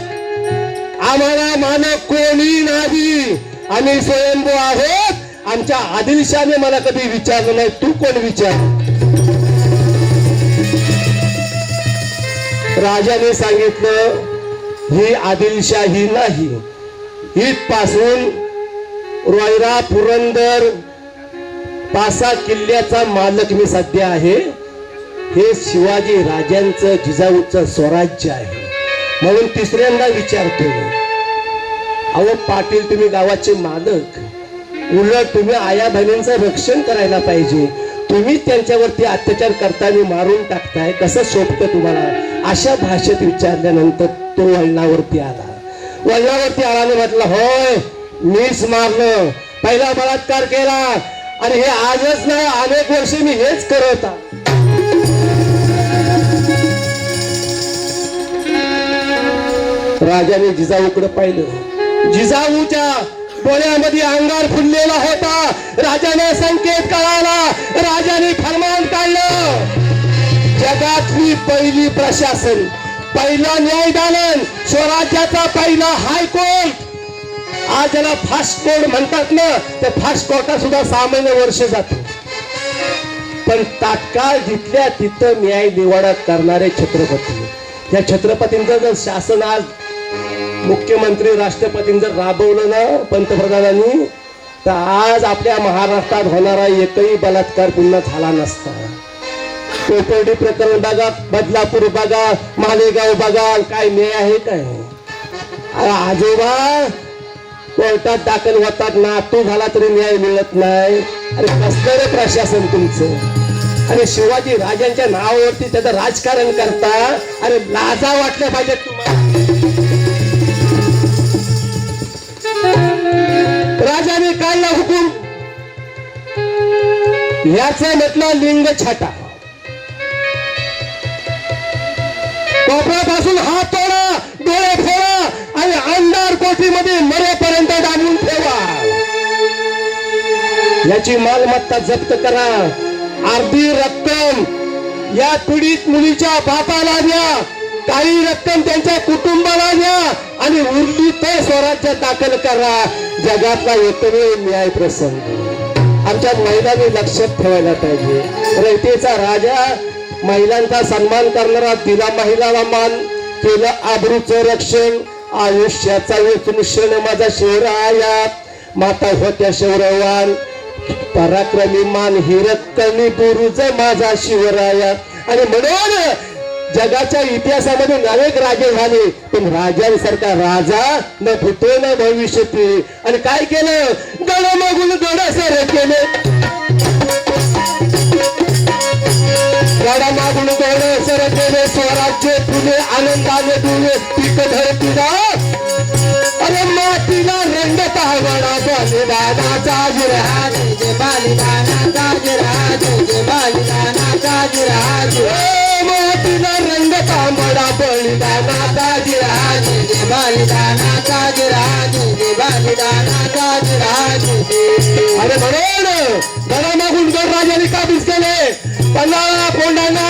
आम्हाला मानक कोणी नाही, आम्ही स्वयंभू आहोत. आमच्या आदिलशाने मला कधी विचारलं नाही, तू कोण विचार? राजाने सांगितलं, ही आदिलशाही नाही, इथपासून रोयरा पुरंदर 5-6 किल्ल्याचा मालक मी सध्या आहे. हे शिवाजी राजांचं जिजाऊचं स्वराज्य आहे. म्हणून तिसऱ्यांदा विचारतो, अहो पाटील तुम्ही गावाचे मालक, उलट तुम्ही आया बहिणींचं रक्षण करायला पाहिजे. तुम्ही त्यांच्यावरती अत्याचार करताना मारून टाकताय, कसं शोभतं तुम्हाला? अशा भाषेत विचारल्यानंतर तो वळणावरती आला. वळणावरती आला म्हटलं, होय मीच मारलं, पहिला बलात्कार केला आणि हे आजच नाही, अनेक वर्ष मी हेच करत. राजाने जिजाऊकडे पाहिलं. जिजाऊच्या डोळ्यामध्ये अंगार फुललेला होता. राजाने संकेत कळाला. राजाने फरमान काढलं, जगातली पहिली प्रशासन, पहिला न्यायदालन, स्वराज्याचा पहिला हायकोर्ट. आज ज्याला फास्ट कोर्ट म्हणतात ना, त्या फास्ट कोर्टात सुद्धा 6 महिने वर्ष जातो. पण तात्काळ जिथल्या तिथं न्याय निवाडा करणारे छत्रपती. या छत्रपतींचं जर शासन आज मुख्यमंत्री राष्ट्रपतींनी जर राबवलं ना, पंतप्रधानांनी, तर आज आपल्या महाराष्ट्रात होणारा एकही बलात्कार पुन्हा झाला नसता. कोपर्डी प्रकरण बघा, बदलापूर बघा, मालेगाव बघा, काय न्याय आहे काय? अरे आजोबा कोर्टात दाखल होतात, नातू झाला तरी न्याय मिळत नाही. अरे कसलं रे प्रशासन तुमचं? आणि शिवाजी राजांच्या नावावरती त्याचं राजकारण करता. अरे लाजा वाटल्या पाहिजे तुम्हाला. राजाने काढला हुकूम, याचं म्हटलं लिंग छाटा. कोपऱ्यापासून हात तोडा, डोळे फोडा आणि आमदार कोठीमध्ये मरेपर्यंत डांबून ठेवा. याची मालमत्ता जप्त करा. अर्धी रक्कम या पीडित मुलीच्या बापाला द्या, काही रक्कम त्यांच्या कुटुंबाला द्या आणि उरली तर स्वराज्य दाखल करा. जगातला एकमेव न्याय प्रसंग आमच्या महिलांनी लक्षात ठेवायला पाहिजे. रयतेचा राजा, महिलांचा सन्मान करणारा, दिला महिलाला मान, केलं आबरूचं रक्षण, आयुष्याचा वेचून क्षण माझा शिवराया. माता होत्या शौरवान, पराक्रमी मान हिरकणी बुरुज माझा शिवराया. आणि म्हणून जगाच्या इतिहासामध्ये अनेक राजे झाले, पण राजांसारखा राजा न भूतो न भविष्यती. आणि काय केलं? गड मागून गडसर केले, गडा मागून गडसर केले. स्वराज्य तुले आनंदाने तुले पीक धरतीला. अरे मातीला रंग तावडा बलिदानाचा जिरहा, बलिदानाचा जिरहा, बलिदानाचा जिरहा. मातीला रंग तांबडा बलिदानाचा जिरहा, बलिदानाचा जिरहा, बलिदानाचा जिरहा. अरे म्हणून गडा मागून गड राजाने काबीज केले. पन्हाळा, कोंढाणा,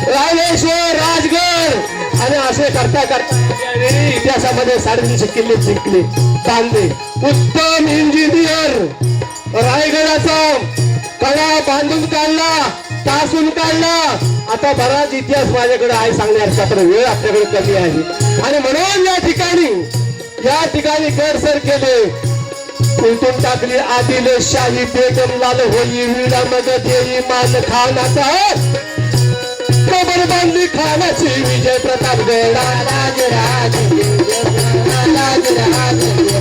रामेश्वर, राजगड आणि असे करता करता इतिहासामध्ये 350 किल्ले जिंकले, बांधले. उत्तम इंजिनियर रायगडाचा कडा बांधून काढला, तासून काढला. आता बराच इतिहास माझ्याकडे आहे सांगण्याचा, पण वेळ आपल्याकडे कमी आहे. आणि म्हणून या ठिकाणी गडसर केले. उलटून टाकली आदिलशाही, बेगम लाल होई विडा मग देई मान खानाचा. कबर बांधली खानाची, विजय प्रताप गडा राजराज,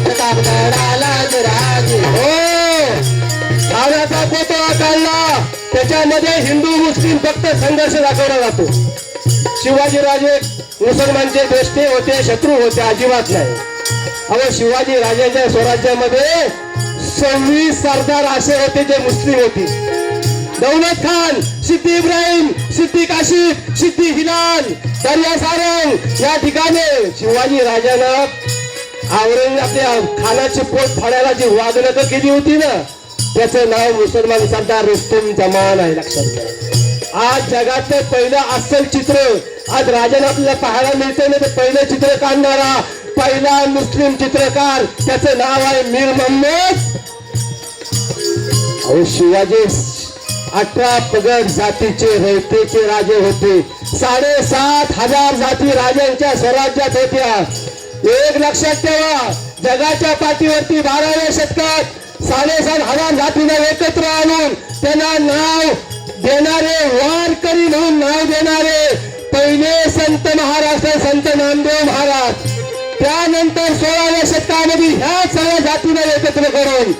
प्रतापगडाला हो खानाचा पुतळा काढला. त्याच्यामध्ये हिंदू मुस्लिम फक्त संघर्ष दाखवला जातो. शिवाजीराजे मुसलमानचे द्वेष्टे होते, शत्रू होते, अजिबात नाही. अहो शिवाजी राजांच्या स्वराज्यामध्ये 26 सरदार असे होते जे मुस्लिम होते. दौलत खान, सिद्दी इब्राहिम, सिद्दी काशिफ, सिद्दी हिलाल, दर्या सारंग या ठिकाणी शिवाजी राजानं आपल्या खानाची पोट फाडायला जी वागणूक केली होती ना, त्याचं नाव मुसलमान सरदार रुस्तुम जमान आहे. लक्षात घ्या. आज जगातलं पहिलं अस्सल चित्र आज राजाने आपल्याला पाहायला मिळते ना, ते पहिलं चित्र काढणारा पहिला मुस्लिम चित्रकार, त्याचं नाव आहे मीर मोहम्मद. शिवाजी 18 पगड जातीचे रयतेचे राजे होते. 7,500 जाती राजांच्या स्वराज्यात होत्या. एक लक्षात ठेवा, जगाच्या पाठीवरती 12व्या शतकात 7,500 जातीला एकत्र आणून त्यांना नाव देणारे, वारकरी म्हणून नाव देणारे पहिले संत महाराष्ट्र संत नामदेव महाराज. त्यानंतर 16व्या शतकामध्ये ह्या सगळ्या जातीला एकत्र करून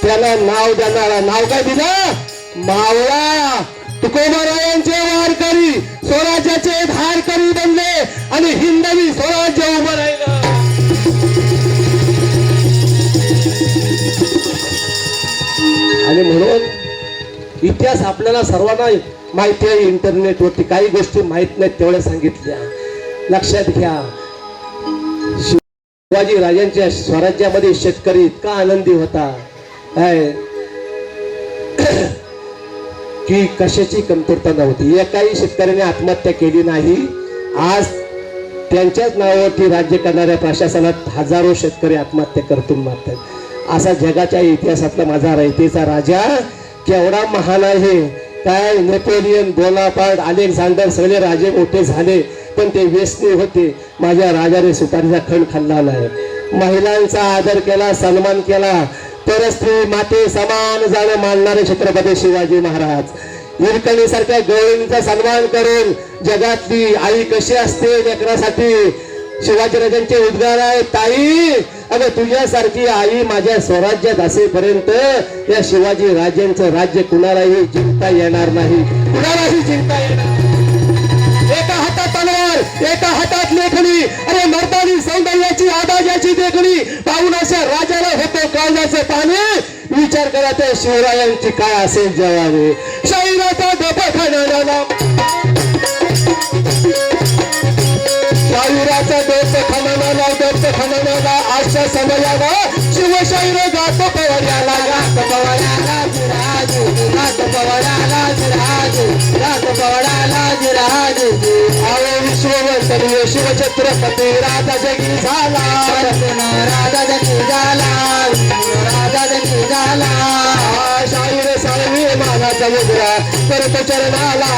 त्याला नाव देणारा, नाव काय दिलं? मावळा. तुकोबारायांचे वारकरी स्वराज्याचे धारकरी बनले आणि हिंदवी स्वराज्य उभं राहिलं. आणि म्हणून इतिहास आपल्याला सर्वांना माहिती आहे. इंटरनेटवरती काही गोष्टी माहित नाहीत तेवढ्या सांगितल्या. लक्षात घ्या, शिवाजी राजांच्या स्वराज्यामध्ये शेतकरी इतका आनंदी होता की कशाची कमतरता नव्हती. एकाही शेतकऱ्याने आत्महत्या केली नाही. आज त्यांच्याच नावावरती राज्य करणाऱ्या प्रशासनात हजारो शेतकरी आत्महत्या करतून मारतात. असा जगाच्या इतिहासातला माझा रयतेचा राजा केवढा महान आहे. काय नेपोलियन, बोनापार्ट, अलेक्झांडर सगळे राजे मोठे झाले, पण ते व्यसनी होते. माझ्या राजाने सुपारीचा खंड खाल्ला नाही. महिलांचा आदर केला, सन्मान केला. परस्त्री माते समान जाणं मानणारे छत्रपती शिवाजी महाराज. हिरकणीसारख्या गवळणीचा सन्मान करून जगातली आई कशी असते लेकरासाठी शिवाजीराजांचे उद्गार आहे, ताई अगं तुझ्यासारखी आई माझ्या स्वराज्यात असेपर्यंत या शिवाजी राजांचं राज्य कुणालाही जिंकता येणार नाही, कुणालाही जिंकता येणार नाही. एका हातात तलवार एका हातात लेखणी, अरे मर्दानी सौंदर्याची आदाजाची देखणी पाहून अशा राजाला होतो काळजाचे पाणी. विचार करा त्या शिवरायांची काय असेल जवानी. शाहिराचा डोका खाणारा शाहिराचा डोक खणाला आजच्या समयाला शिवशाहीर गातो पवळ्याला गात पवळ्याला जिराजू गात पवळ्याला जिराजू गात पवळ्याला जिराजू. आवे विश्ववंतनीय शिवछत्रपती राजा जगी झाला, राजा जगी झाला, राजा जगी झाला. शाहीर साळवी मानाचा मुद्रा करत चरणाला.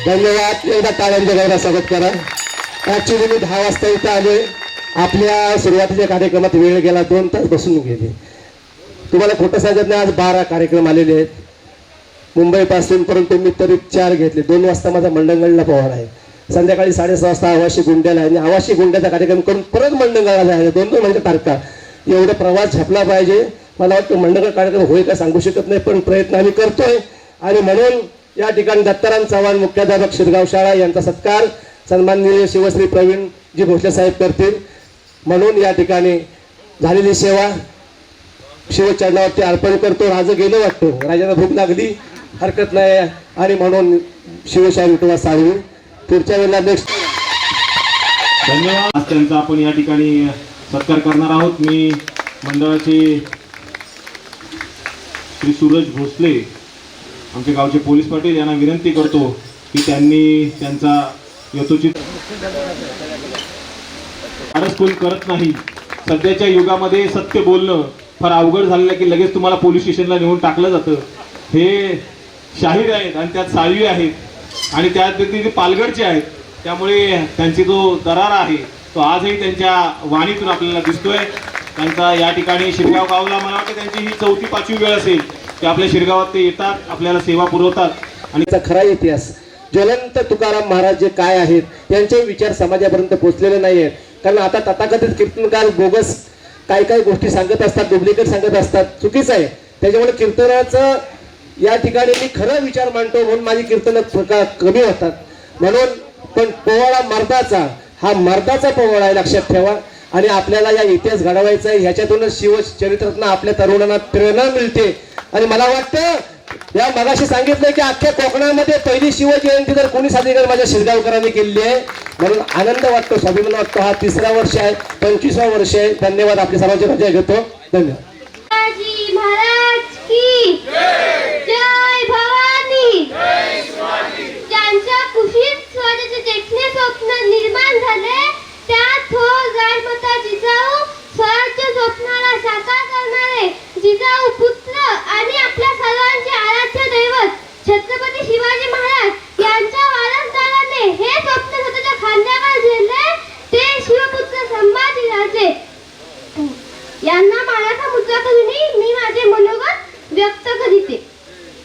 धन्यवाद. एकदा टाळ्यांच्या गौरवात स्वागत करा. ऍक्च्युली मी 10 वाजता इथं आलोय. आपल्या सुरुवातीच्या कार्यक्रमात वेळ गेला, 2 तास बसून गेले. तुम्हाला खोटं सांगत नाही, आज 12 कार्यक्रम आलेले आहेत मुंबईपासून, परंतु मी तरी 4 घेतले. 2 वाजता माझा मंडणगडला पोहोच आहे, संध्याकाळी 6:30 वाजता आवाशी गुंड्याला आहे, आणि आवाशी गुंड्याचा कार्यक्रम करून परत मंडणगडला जायचं. 2 म्हणजे तारखा. एवढा प्रवास झेपला पाहिजे. मला वाटतं मंडणगड कार्यक्रम होईल का सांगू शकत नाही, पण प्रयत्न आम्ही करतोय. आणि म्हणून या ठिकाणी दत्ताराम चव्हाण मुख्याध्यापक शिरगाव शाळा यांचा सत्कार सन्माननीय शिवश्री प्रवीणजी भोसले साहेब करतील. म्हणून या ठिकाणी झालेली सेवा शिवचरणावरती अर्पण करतो. राजा गेलं वाटतं, राजाला भूक लागली, हरकत नाही, आणि म्हणून शिवशाही विठोबा साळवी. पुढच्या वेळेला नेक्स्ट. धन्यवाद. आज त्यांचा आपण या ठिकाणी सत्कार करणार आहोत. मी मंडळाचे श्री सूरज भोसले आमचे गावचे पोलीस पाटील यांना विनंती करतो की त्यांनी त्यांचा यथोचित आडसपोल करत नाही. सध्याच्या युगामध्ये सत्य बोलणं फार अवघड झालेलं की लगेच तुम्हाला पोलीस स्टेशनला नेऊन टाकलं जातं. हे शाहीर आहेत आणि त्यात साळवी आहेत आणि त्यात ते पालघरचे आहेत, त्यामुळे त्यांची जो दरारा आहे तो आजही त्यांच्या वाणीतून आपल्याला दिसतोय. त्यांचा या ठिकाणी शिरगाव गावला मला वाटतं त्यांची ही 4थी-5वी वेळ असेल की आपल्या शिरगावात ते येतात, आपल्याला सेवा पुरवतात. आणि खरा इतिहास ज्वलंत तुकाराम महाराज जे काय आहेत त्यांचे विचार समाजापर्यंत पोहोचलेले नाही आहेत. कारण आता तथाकथित कीर्तनकार बोगस काय काय गोष्टी सांगत असतात, डुप्लिकेट सांगत असतात, चुकीचं आहे. त्याच्यामुळे कीर्तनाचं या ठिकाणी मी खरं विचार मांडतो, म्हणून माझी कीर्तन कमी होतात. म्हणून पण पोवाडा मर्दाचा, हा मर्दाचा पोवाडा आहे, लक्षात ठेवा. आणि आपल्याला या इतिहास घडवायचा आहे, ह्याच्यातूनच शिवचरित्रातनं आपल्या तरुणांना प्रेरणा मिळते. आणि मला वाटतं या मगाशी सांगितलं की अख्ख्या कोकणामध्ये पहिली शिवजयंती जर कोणी साजरी कर माझ्या शिरगावकरांनी केली आहे, म्हणून आनंद वाटतो, स्वाभिमान वाटतो. हा 3रा वर्ष आहे, 25वा वर्ष आहे. धन्यवाद. आपली सर्वांची रजा घेतो. धन्यवाद. महाराज की जय भवानी. ज्यांच्या कुशीत स्वराज्याचे देखणे स्वप्न निर्माण झाले त्या थोर राजमाता जिजाऊ स्वराज्य स्वप्नाला साकार करणारे जिजाऊ पुत्र आणि आपल्या सर्वांचे आराध्य दैवत छत्रपती शिवाजी महाराज यांच्या वारसदाराने हे स्वप्न स्वतःच्या खांद्यावर झेलले ते शिवपुत्र संभाजीराजे यांना मानाचा मुद्रा करून मी माझे मनोगत व्यक्त करीते.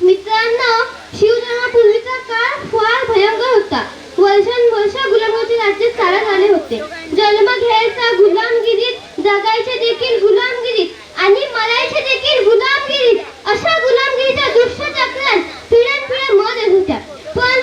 मित्रांनो, शिवजन्मापूर्वीचा काळ फार भयंकर होता. वर्षानुवर्ष गुलामगिरी राज्यात चालत आले होते. जन्म घ्यायचा गुलामगिरीत, जगायचे देखील गुलामगिरीत आणि मरायचे देखील गुलामगिरीत. अशा गुलामगिरीच्या दुष्टचक्रात पिढ्यानपिढ्या मर येत होत्या, पण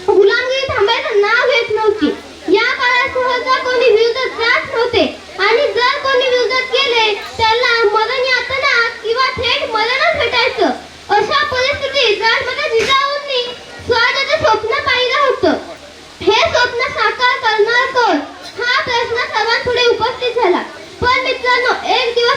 गुलामगिरी थांबायचं नाव घेत नव्हती. या काळात सहसा कोणी विरोधात जात नव्हते आणि जर कोणी विरोधात गेले त्याला मरण यातना किंवा थेट मरणच भेटायचं. अशा परिस्थितीत राजमाता जिजाऊंनी स्वराज्याचं स्वप्न पाहिलं होतं. हे स्वप्न साकार करणार कोण हा प्रश्न सर्वांपुढे उपस्थित झाला. पण मित्रांनो, एक दिवस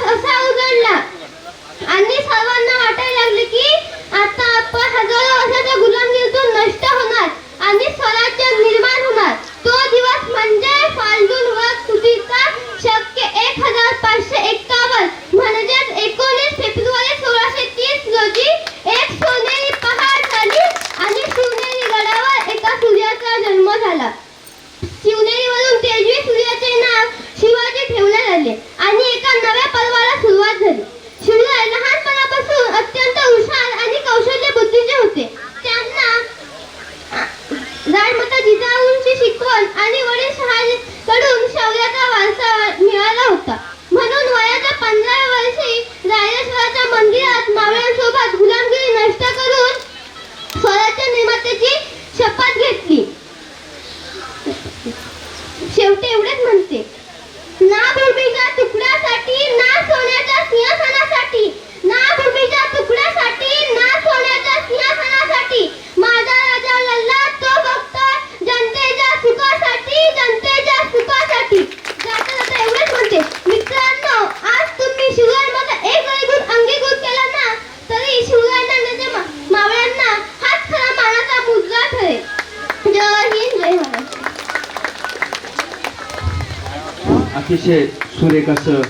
अतिशय सुरेख असं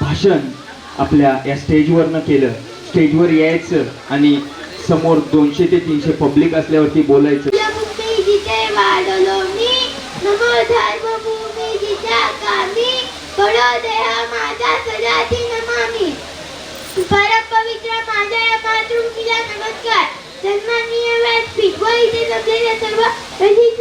भाषण आपल्या या स्टेजवरनं केलं. स्टेजवर यायचं आणि समोर 200 ते 300 पब्लिक असल्यावरती बोलायचं. भूमी जिथे वाढलो मी, नमो धर्मभूमी जिच्या कामी, पडो देहा माझा सदाची नमामी. परमपवित्र माझ्या या मातृभूमीला नमस्कार. सन्माननीय व्यासपीठ व इथे जमलेल्या सर्व रसिक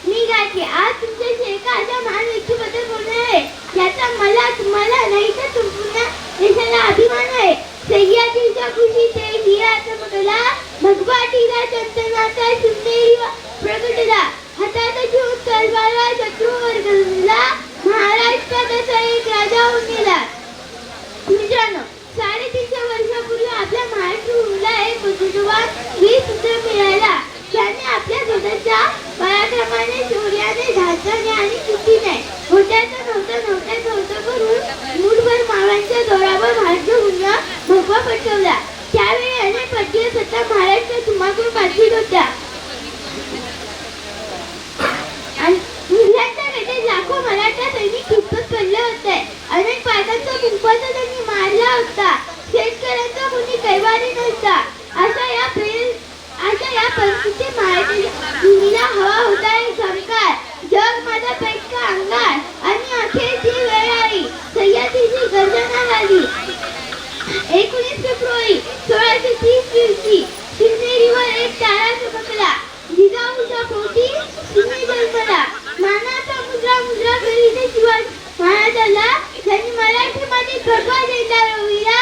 मी गाते आज तुमच्या शेकाच्या महान व्यक्तीबद्दल बोलणार आहे. याचा मला तुम्हाला नाही तर संपूर्ण देशाला अभिमान आहे. सह्याद्रीच्या कुशीते हिरा चमकला, भगवा टिरा चंदनाचा सुंदरी प्रगटला, हातात घेऊन तलवार शत्रूवर गरजला, महाराष्ट्रात असा एक राजा होऊन गेला. मित्रांनो, 350 वर्षापूर्वी आपल्या महाराष्ट्राला एक बंधुत्वान वीर पुत्र मिळाला. त्याने आपल्या स्वतःच्या पराक्रमाने, शौर्याने, धाडसाने आणि चुकीने नव्हतं करून मूठभर मावळ्यांच्या जोरावर महाराष्ट्र भगवा पटवला. त्यावेळी अनेक परकीय सत्ता महाराष्ट्र तुम्हाकडून बातमीत होत्या आणि मुघलांच्या गटात लाखो मराठा सैनिक खितपत पडले होते. अनेक पायकांचा कुंपण त्यांनी मारला होता. शेतकऱ्यांचा कोणी कैवारी नव्हता. अशा या परिस्थितीत महाराष्ट्राला हवा होता एक झंकार. जग माझा पेटका अंगार आणि अखेरची वेळ आली. सह्याद्रीची गर्जना झाली. 19 फेब्रुवारी 1630 रोजी शिवनेरीवर एक तारा चमकला. जिजाऊच्या पोटी शिवने जन्मला. मानाचा मुद्रा करीत शिवाजी महाराजाला त्यांनी मराठीमध्ये भगवा झेंडा रोविला.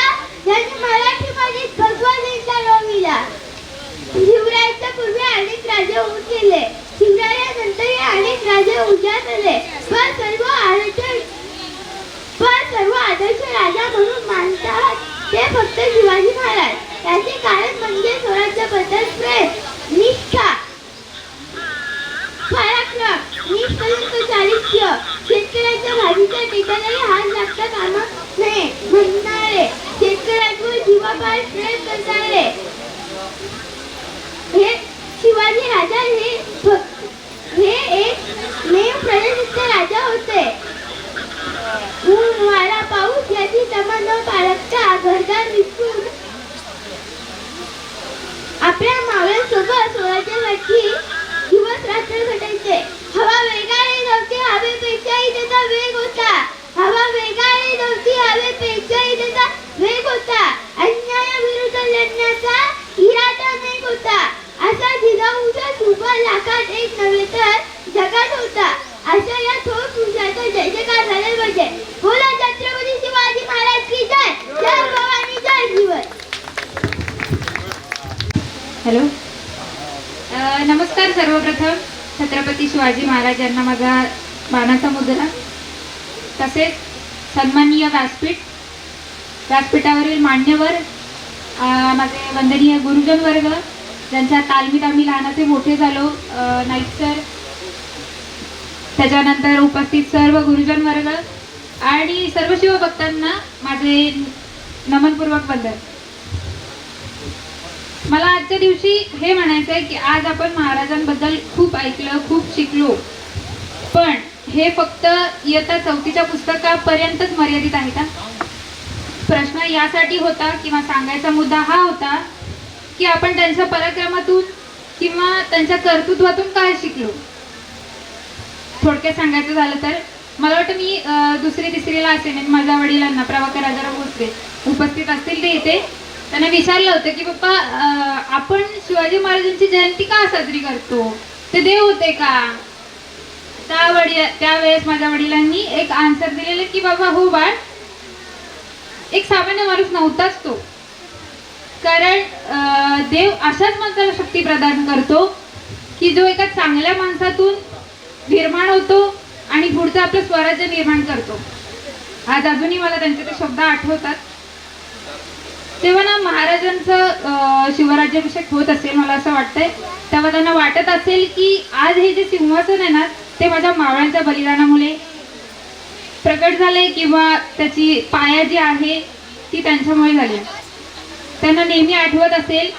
शिवरायांच्या पूर्वी अनेक राजे होऊन गेले. शिवरायांनंतर अनेक राजे उजात आले. पण सर्व आदर्श राजा म्हणून मानतात ते फक्त शिवाजी महाराज. त्याचे कारण म्हणजे स्वराज्याबद्दल प्रेम, निष्ठा, पराक्रम, निष्कलंक चारित्र्य, शेतकऱ्यांच्या भाजीच्या टेकालाही हात लागता कामा नये म्हणणारे, शेतकऱ्यांवर जीवापाड प्रेम करणारे हे शिवाजी राजा हे एक नेम प्रजासत्ता राजा होते. ऊन वारा पाऊस याची तमा न बाळगता घरदार विकून आपल्या मावळ्यांसोबत स्वराज्यासाठी दिवस रात्र घटायचे. हवा वेगाने नव्हती, हवेपेक्षाही त्याचा वेग होता. हवा वेगाने नव्हती, हवेपेक्षाही त्याचा वेग होता. अन्यायाविरुद्ध लढण्याचा इरादा नेक होता. असा जिजाऊचा सुभा लाखात एक नव्हे तर जगात होता. अशा या थोर पुरुषाचा जय जयकार झाला पाहिजे. बोला छत्रपती शिवाजी महाराज की जय. जय भवानी, जय शिवराय. हॅलो, नमस्कार. सर्वप्रथम छत्रपती शिवाजी महाराज यांना माझा मानाचा मुजरा. तसेच सन्माननीय व्यासपीठावरील मान्यवर, माझे वंदनीय गुरुजन वर्ग, ज्यांच्या तालमीत आम्ही लहानाचे मोठे झालो, नाईक सर, त्याच्यानंतर उपस्थित सर्व गुरुजन वर्ग आणि सर्व शिवभक्तांना माझे नमनपूर्वक वंदन. मला आजच्या दिवशी हे म्हणायचं आहे की आज आपण महाराजांबद्दल खूप ऐकलं, खूप शिकलो, पण हे फक्त इयत्ता 4च्या पुस्तकापर्यंतच मर्यादित आहे का? प्रश्न यासाठी होता किंवा सांगायचा मुद्दा हा होता की आपण त्यांच्या पराक्रमातून किंवा त्यांच्या कर्तृत्वातून काय शिकलो. थोडक्यात सांगायचं झालं तर मला वाटतं मी 2री-3रीला असेल, माझ्या वडिलांना प्रभाकर राजाराम भोसले उपस्थित असतील ते इथे, त्यांना विचारलं होतं की पप्पा, आपण शिवाजी महाराजांची जयंती का साजरी करतो? ते देव होते का? त्यावेळेस माझ्या वडिलांनी एक आन्सर दिलेलं की बाबा हो बाळ, एक सामान्य माणूस नव्हताच तो. कारण देव अशाच माणसाला शक्ती प्रदान करतो की जो एका चांगल्या माणसातून निर्माण होतो आणि पुढचं आपलं स्वराज्य निर्माण करतो. आज अजूनही मला त्यांचे ते शब्द आठवतात. तेव्हा ना महाराजांचं शिवराज्याभिषेक होत असेल, मला असं वाटतंय, तेव्हा त्यांना वाटत असेल की आज हे जे सिंहासन आहे ना ते माझ्या मावळ्यांच्या बलिदानामुळे प्रकट झाले किंवा त्याची पाया जी आहे ती त्यांच्यामुळे झाली. त्यांना नेहमी आठवत असेल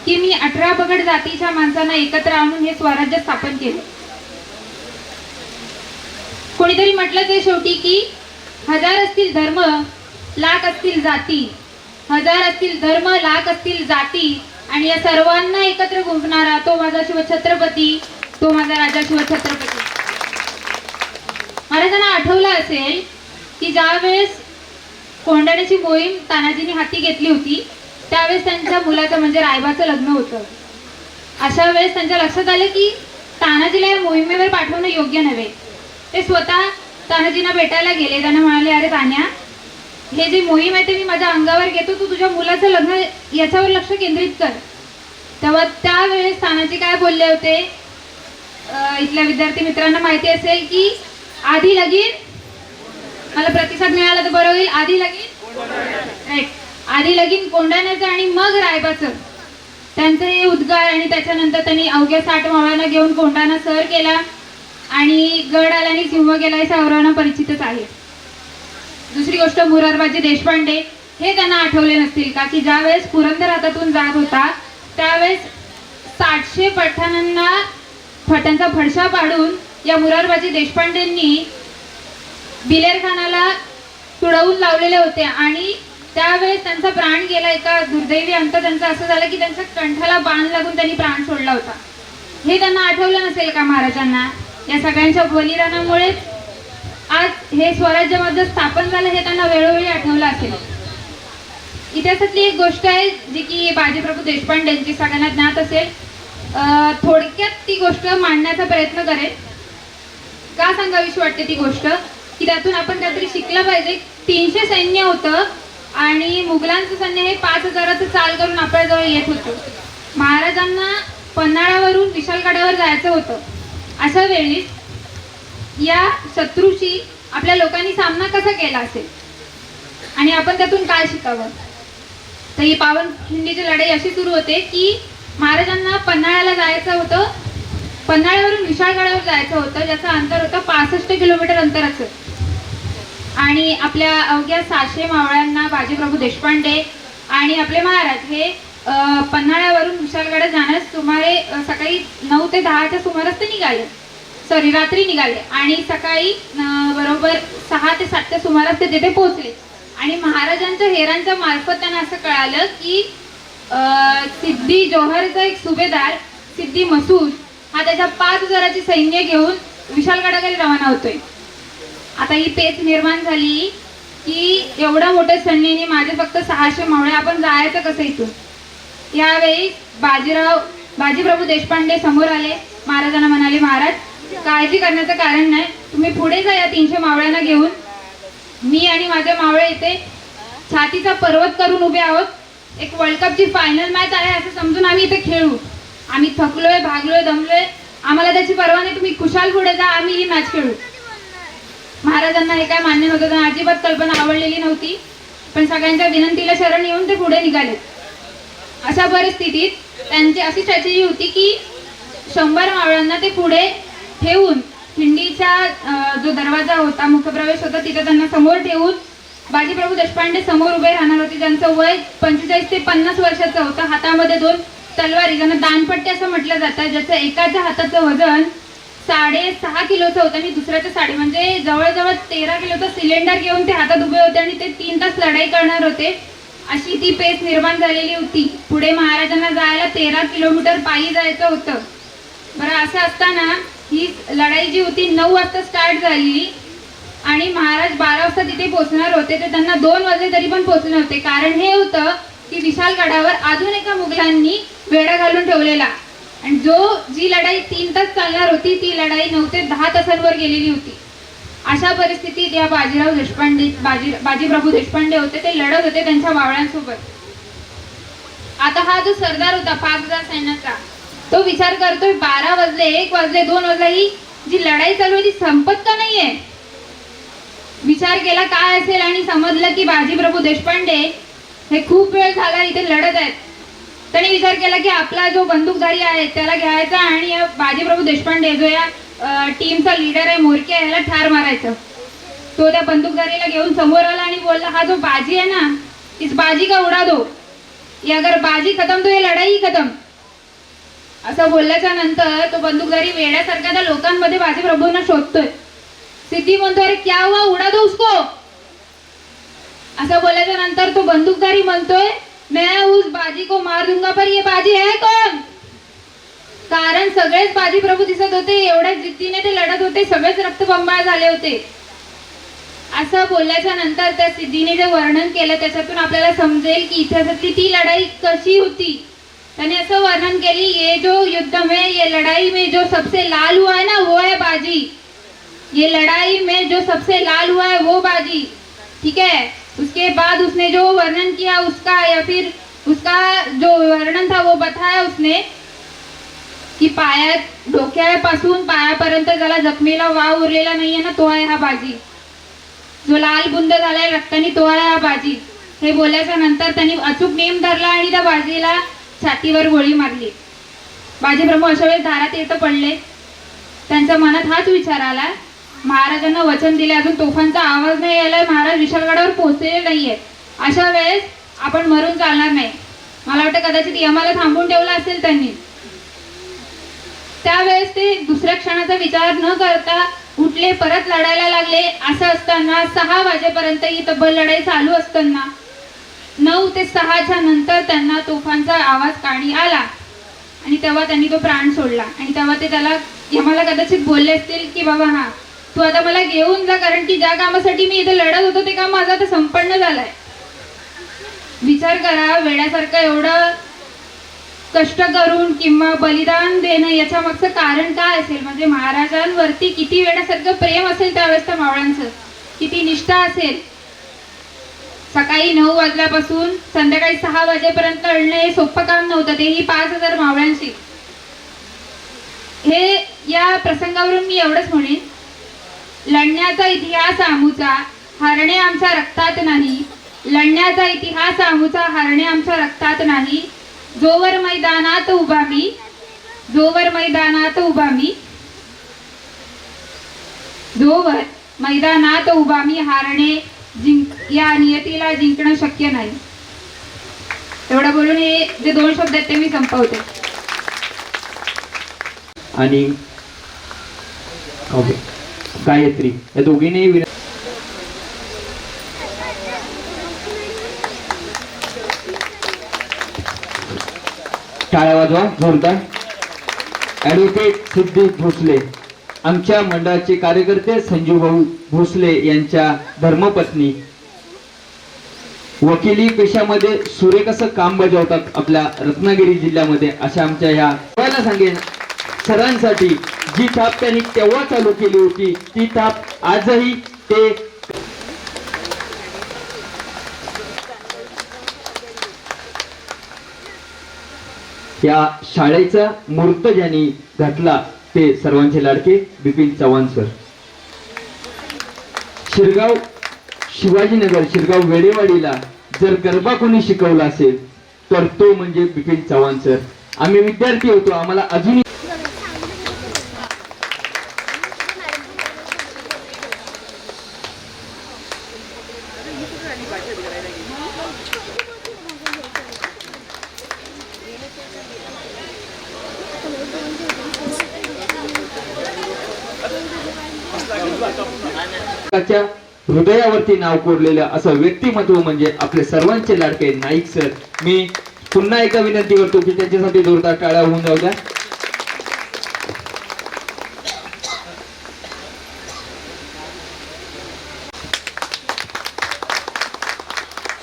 की मी 18 पगड जातीच्या माणसांना एकत्र आणून हे स्वराज्य स्थापन केले. कोणीतरी म्हटलं ते शेवटी की 1000 असतील धर्म, लाख असतील जाती, 1000 असतील धर्म, लाख असतील जाती, आणि या सर्वांना एकत्र गुंफणारा तो माझा शिवछत्रपती, तो माझा राजा शिवछत्रपती. महाराजांना आठवलं असेल की ज्यावेळेस कोंढाण्याची मोहीम तानाजीने हाती घेतली होती त्यावेळेस त्यांच्या मुलाचं म्हणजे रायबाचं लग्न होतं. अशा वेळेस त्यांच्या लक्षात आलं की तानाजीला या मोहिमेवर पाठवणं योग्य नव्हे. ते स्वतः तानाजींना भेटायला गेले. त्यांना म्हणाले, अरे तान्या, हे जे मोहीम आहे ते मी माझ्या अंगावर घेतो, तू तुझ्या मुलाचं लग्न याच्यावर लक्ष केंद्रित कर. तेव्हा त्यावेळेस तानाजी काय बोलले होते, इथल्या विद्यार्थी मित्रांना माहिती असेल की आधी लगीन, मला प्रतिसाद मिळाला तर बरं होईल, आधी लगीन राईट, आधी लगीन कोंढाण्याचं आणि मग रायबाचं, त्यांचं हे उद्गार. आणि त्याच्यानंतर त्यांनी अवघ्या 60 मावळ्यांना घेऊन कोंढाणा सर केला आणि गड आला आणि सिंह गेला हे सर्वांना परिचितच आहे. दुसरी गोष्ट, मोरारबाजी देशपांडे, हे त्यांना आठवले नसतील का की ज्या वेळेस पुरंदर हातातून जात होता त्यावेळेस 700 पठाणांना फटांचा फडशा पाडून या मोरारबाजी देशपांडेंनी बिलेर खानाला तुडवून लावलेले होते. आणि त्यावेळेस त्यांचा प्राण गेला. एका दुर्दैवी अंत त्यांचा असं झालं की त्यांच्या कंठाला बाण लागून त्यांनी प्राण सोडला होता. हे त्यांना आठवलं नसेल का महाराजांना? या सगळ्यांच्या बलिदानामुळे आज हे स्वराज्य मध्ये स्थापन झालं हे त्यांना वेळोवेळी आठवलं असेल. इतिहासातली एक गोष्ट आहे जी की बाजीप्रभू देशपांडेंची सगळ्यांना ज्ञात असेल. थोडक्यात ती गोष्ट मांडण्याचा प्रयत्न करेल. का सांगावीशी वाटते ती गोष्ट की त्यातून आपण काहीतरी शिकलं पाहिजे. 300 सैन्य होतं आणि मुघलांचं सैन्य हे 5000चं चाल करून आपल्याजवळ येत होतं. महाराजांना पन्हाळ्यावरून विशालगडावर जायचं होतं. अशा वेळी या शत्रूशी आपल्या लोकांनी सामना कसा केला असेल आणि आपण त्यातून काय शिकावं. तर ही पावनखिंडीची लढाई अशी सुरू होते की महाराजांना पन्हाळ्याला जायचं होतं, पन्हाळ्यावरून विशाळगडावर जायचं होतं, ज्याचं अंतर होतं 65 किलोमीटर अंतराचं. आणि आपल्या अवघ्या 700 मावळ्यांना बाजीप्रभू देशपांडे आणि आपले महाराज हे पन्हाळ्यावरून विशाळगडात जाण्यास सुमारे सकाळी 9 ते 10च्या सुमारास ते निघाले. रात्री निघाले आणि सकाळी बरोबर 6 ते 7च्या सुमारास ते तिथे पोहोचले. आणि महाराजांच्या हेरांच्या मार्फत त्यांना असं कळालं की सिद्धी जोहरचा एक सुभेदार सिद्धी मसूद हा त्याच्या 5000ची सैन्य घेऊन विशालगडाकडे रवाना होतोय. आता ही पेच निर्माण झाली की एवढं मोठं सैन्याने माझे फक्त 600 मावळे, आपण जायचं कसं इथून. यावेळी बाजीप्रभू देशपांडे समोर आले. महाराजांना म्हणाले, महाराज काळजी करण्याचं कारण नाही, तुम्ही पुढे जा या 300 मावळ्यांना घेऊन. मी आणि माझे मावळे इथे छातीचा पर्वत करून उभे आहोत. एक वर्ल्ड कपची फायनल मॅच आहे असं समजून आम्ही इथे खेळू. आम्ही थकलोय, भागलोय, दमलोय, आम्हाला त्याची पर्वा नाही, तुम्ही खुशाल पुढे जा, आम्ही ही मॅच खेळू. महाराजांना हे काय मान्य नव्हतं, त्यांना अजिबात कल्पना आवडलेली नव्हती. पण सगळ्यांच्या विनंतीला शरण येऊन ते पुढे निघाले. अशा परिस्थितीत त्यांची अशी स्ट्रॅटेजी होती की 100 मावळ्यांना ते पुढे ठेवून खिंडीचा जो दरवाजा होता, मुखप्रवेश होता, तिथे त्यांना समोर ठेवून बाजीप्रभू देशपांडे समोर उभे राहणार होते, ज्यांचं वय 45 ते 50 वर्षाचं होतं. हातामध्ये 2 तलवारी, ज्यांना दानपट्टे असं म्हटलं जातं, ज्याचं एकाच्या हाताचं वजन 6.5 किलोचं होतं आणि दुसऱ्याचं 3.5 म्हणजे जवळजवळ 13 किलोचं सिलेंडर घेऊन ते हातात उभे होते आणि ते 3 तास लढाई करणार होते. अशी ती पेच निर्माण झालेली होती. पुढे महाराजांना जायला 13 किलोमीटर पायी जायचं होतं. बरं, असं असताना ही लढाई जी होती 9 वाजता स्टार्ट झाली आणि महाराज 12 वाजता तिथे पोहोचणार होते. तर त्यांना 2 वाजले तरी पण पोहोचले होते. कारण हे होतं की विशालगडावर अजून एका मुघलांनी वेढा घालून ठेवलेला आणि जी लढाई 3 तास चालणार होती ती लढाई 9 ते 10 तासांवर गेलेली होती. अशा परिस्थितीत या बाजीप्रभू देशपांडे होते, ते लढत होते त्यांच्या मावळ्यांसोबत. आता हा जो सरदार होता 5000 सैन्याचा, तो विचार करतोय 12 वाजले, 1 वाजले, 2 वाजले, ही जी लढाई चालू आहे ती संपत का नाहीये. विचार केला काय असेल आणि समजलं की बाजीप्रभू देशपांडे हे खूप वेळ झाला इथे लढत आहेत. त्याने विचार केला की आपला जो बंदूकधारी आहे त्याला घ्यायचा आणि या बाजीप्रभू देशपांडे जो या टीमचा लीडर आहे मोरके, याला ठार मारायचं. तो त्या बंदूकधारीला घेऊन समोर आला आणि बोलला, हा जो बाजी आहे ना, इस बाजी का उडा दो, ये अगर बाजी खतम तो ये लढाई खतम. असं बोलल्याच्या नंतर तो बंदूकधारी वेड्यासारखा त्या लोकांमध्ये बाजीप्रभूंना शोधतोय. सिद्धी म्हणतो अरे क्या हुआ, उडा दो उसको. असं बोलायच्या नंतर तो बंदूकधारी म्हणतोय मैं उस बाजी को मार दूंगा पर ये बाजी है कौन. कारण सगळेच बाजी प्रभू दिसत होते, एवढ्या जिद्दीने ते लढत होते, सगळेच रक्तबंबाळ झाले होते. असं बोलल्याच्या नंतर त्या सिद्धीने जे वर्णन केलं त्याच्यातून आपल्याला समजेल की इतिहासातली ती लढाई कशी होती. त्याने असं वर्णन केली, ये जो युद्ध में, ये लड़ाई में जो सबसे लाल हुआ है ना वो है बाजी. ये लड़ाई में जो सबसे लाल हुआ है वो बाजी. ठीक है. उसके बाद उसने जो वर्णन किया उसका, या फिर उसका जो वर्णन था वो बताया उसने की पायात, डोक्यापासून पायापर्यंत ज्याला जखमेला वाव उरलेला नाहीये ना तो आहे हा बाजी. जो लाल बुंद झालाय रक्तानी तो आहे हा बाजी. हे बोलल्याच्या नंतर त्यांनी अचूक नेम धरला आणि त्या बाजीला छातीवर गोळी मारली. बाजी प्रभू अशा वेळेस दारात येतं पडले. त्यांच्या मनात हाच विचार आला, महाराजांना वचन दिले, अजून तोफांचा आवाज नाही आलाय, महाराज विशाळगडावर पोहोचलेले नाहीये, अशा वेळेस आपण मरून चालणार नाही. मला वाटतं कदाचित यमाला थांबून ठेवला असेल त्यांनी. त्यावेळेस ते दुसऱ्या क्षणाचा विचार न करता उठले, परत लढायला लागले. असं असताना 6 वाजेपर्यंत ही तब्बल लढाई चालू असताना 9 ते 6च्या नंतर त्यांना तोफांचा आवाज कानी आला आणि तेव्हा त्यांनी तो प्राण सोडला. आणि तेव्हा ते त्याला यमाला कदाचित बोलले असतील की बाबा हा तू आता मला घेऊन जा, कारण की ज्या कामासाठी मी इथे लढत होतो ते काम माझं आता संपन्न झालंय. विचार करा, वेड्यासारखं एवढं कष्ट करून किंवा बलिदान देणं याच्या मागचं कारण काय असेल. म्हणजे महाराजांवरती किती वेड्यासारखं प्रेम असेल त्यावेळेस त्या मावळ्यांचं, किती निष्ठा असेल. सकाळी 9 वाजल्यापासून संध्याकाळी 6 वाजेपर्यंत लढणं हे सोपं काम नव्हतं, तेही 5000 मावळ्यांशी. हे या प्रसंगावरून मी एवढंच म्हणेन, लढण्याचा इतिहास आमूचा, हरणे आमच्या रक्तात नाही. लढण्याचा इतिहास आमूचा, हरणे आमच्या रक्तात नाही. जोवर मैदानात उभा मी, जोवर मैदानात उभा मी, जोवर मैदानात उभा मी, हारणे या नियतीला जिंकणं शक्य नाही. एवढं बोलून हे जे 2 शब्द आहेत ते मी संपवते. आणि गायत्री या दोघींनी टाळ्या वाजवा जोरदार. ॲडव्होकेट सिद्धी भोसले, आमच्या मंडळाचे कार्यकर्ते संजीव भाऊ भोसले यांच्या धर्मपत्नी, वकिली पेशामध्ये सुरेख असं काम बजावतात आपल्या रत्नागिरी जिल्ह्यामध्ये. अशा आमच्या ह्या सर्वांना सांगेन, सरांसाठी जी थाप त्यांनी तेव्हा चालू केली होती ती थाप आजही ते या शाळेचा मूर्त ज्यांनी घातला ते सर्वांचे लाडके बिपिन चव्हाण सर. शिरगाव शिवाजीनगर, शिरगाव वेडेवाडीला जर गरबा कोणी शिकवला असेल तर तो म्हणजे बिपिन चव्हाण सर. आम्ही विद्यार्थी होतो, आम्हाला अजूनही हृदयावरती नाव कोरलेलं असं व्यक्तिमत्व म्हणजे आपले सर्वांचे लाडके नाईक सर. मी पुन्हा एकदा विनंती करतो की त्यांच्यासाठी जोरदार टाळ्या होऊन जाऊ द्या.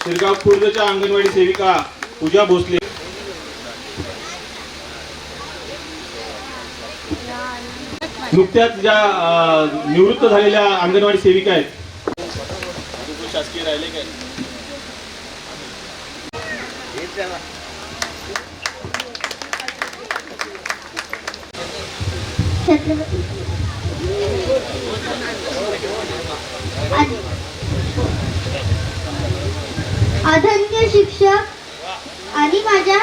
शिरगाव खुर्दच्या अंगणवाडी सेविका पूजा भोसले, नुकत्याच ज्या निवृत्त झालेल्या अंगणवाडी सेविका आहेत. शासकीय राहिले काय आदरणीय शिक्षक आणि माझ्या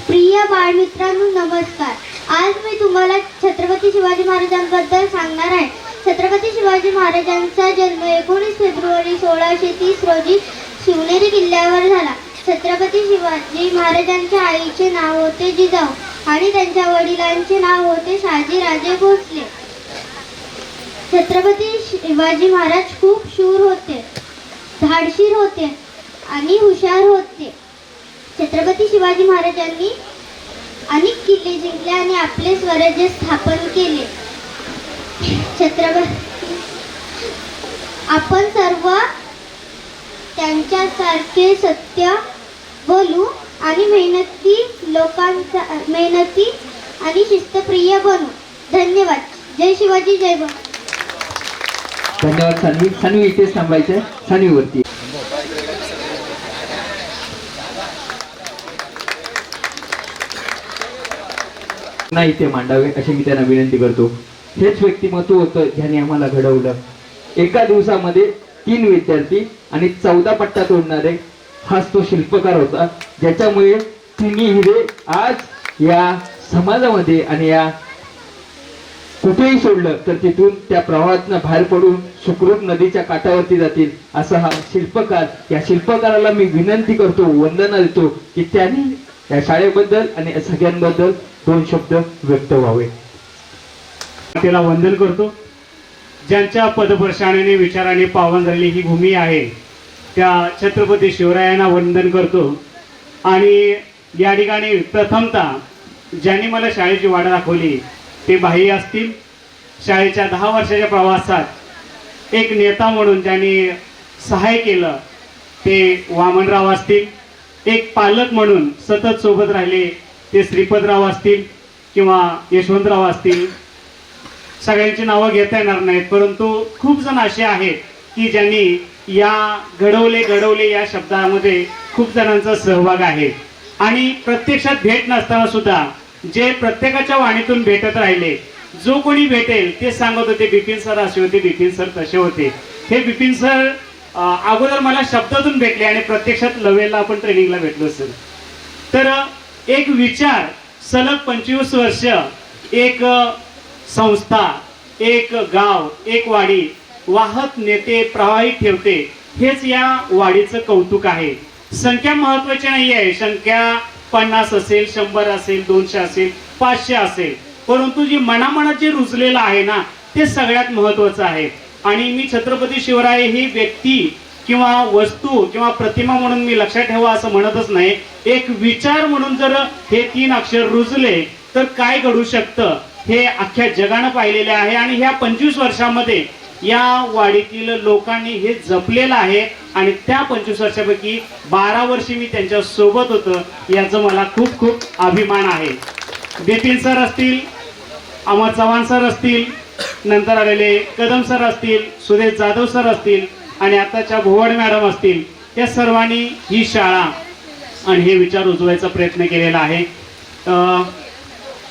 प्रिय बाळमित्रांनो नमस्कार. आज मी तुम्हाला छत्रपती शिवाजी महाराजांबद्दल सांगणार आहे. छत्रपती शिवाजी महाराजांचा जन्म 19 फेब्रुवारी 1630 रोजी शिवनेरी किल्ल्यावर झाला. छत्रपती शिवाजी महाराजांच्या आईचे नाव होते जिजाऊ आणि त्यांच्या वडिलांचे नाव होते शहाजीराजे भोसले. छत्रपती शिवाजी महाराज खूप शूर होते, धाडशीर होते आणि हुशार होते. छत्रपती शिवाजी महाराजांनी अनेक किल्ले जिंकले आणि आपले स्वराज्य स्थापन केले. आपण सर्व त्यांच्यासारखे सत्य बोलू आणि मेहनती आणि शिस्तप्रिय बनू. धन्यवाद. जय शिवाजी, जय भवानी. धन्यवाद सानवी. सानवी इथेच थांबायचं. सानवीवरती नाही इथे मांडावे अशी मी त्यांना विनंती करतो. हेच व्यक्तिमत्व होतं ज्याने आम्हाला घडवलं. एका दिवसामध्ये 3 विद्यार्थी आणि 14 पट्टा तोडणारे हाच तो शिल्पकार होता, ज्याच्यामुळे तिन्ही हिरे आज या समाजामध्ये आणि या कुठेही सोडलं तर तिथून त्या प्रवाहातनं बाहेर पडून सुखरूप नदीच्या काठावरती जातील. असा हा शिल्पकार. या शिल्पकाराला मी विनंती करतो, वंदना देतो की त्यांनी या शाळेबद्दल आणि या सगळ्यांबद्दल 2 शब्द व्यक्त व्हावे. त्याला वंदन करतो. ज्यांच्या पदप्रशाने विचाराने पावन झालेली ही भूमी आहे त्या छत्रपती शिवरायांना वंदन करतो. आणि या ठिकाणी प्रथमतः ज्यांनी मला शाळेची वाट दाखवली ते बाई असतील. शाळेच्या 10 वर्षाच्या प्रवासात एक नेता म्हणून ज्यांनी सहाय्य केलं ते वामनराव असतील. एक पालक म्हणून सतत सोबत राहिले ते श्रीपतराव असतील किंवा यशवंतराव असतील. सगळ्यांची नावं घेता येणार नाहीत, परंतु खूप जण असे आहेत की ज्यांनी या घडवले या शब्दामध्ये खूप जणांचा सहभाग आहे. आणि प्रत्यक्षात भेट नसताना सुद्धा जे प्रत्येकाच्या वाणीतून भेटत राहिले, जो कोणी भेटेल ते सांगत होते बिपिन सर असे होते, बिपिन सर तसे होते. हे बिपिन सर अगोदर मला शब्दातून भेटले आणि प्रत्यक्षात लवेलला आपण ट्रेनिंगला भेटलो सर. तर एक विचार सलग 25 वर्ष एक संस्था, एक गाव, एक वाडी वाहत नेते, प्रवाहित ठेवते. हेच या वाडीचं कौतुक आहे. संख्या महत्वाची नाही आहे. संख्या 50 असेल, 100 असेल, 200 असेल, 500 असेल, परंतु जी मनामनात जे रुजलेलं आहे ना ते सगळ्यात महत्वाचं आहे. आणि मी छत्रपती शिवराय ही व्यक्ती किंवा वस्तू किंवा प्रतिमा म्हणून मी लक्षात ठेवा असं म्हणतच नाही. एक विचार म्हणून जर हे 3 अक्षर रुजले तर काय घडू शकतं हे अख्ख्या जगानं पाहिलेले आहे. आणि ह्या 25 वर्षामध्ये या वाडीतील लोकांनी हे जपलेलं आहे. आणि त्या 25 वर्षापैकी 12 वर्षी मी त्यांच्या सोबत होतो, याचं मला खूप खूप अभिमान आहे. बिपिन सर असतील, अमर चव्हाण सर असतील, नंतर आलेले कदम सर असतील, सुरेश जाधव सर असतील आणि आताच्या भोवड मॅडम असतील, या सर्वांनी ही शाळा आणि हे विचार रुजवायचा प्रयत्न केलेला आहे.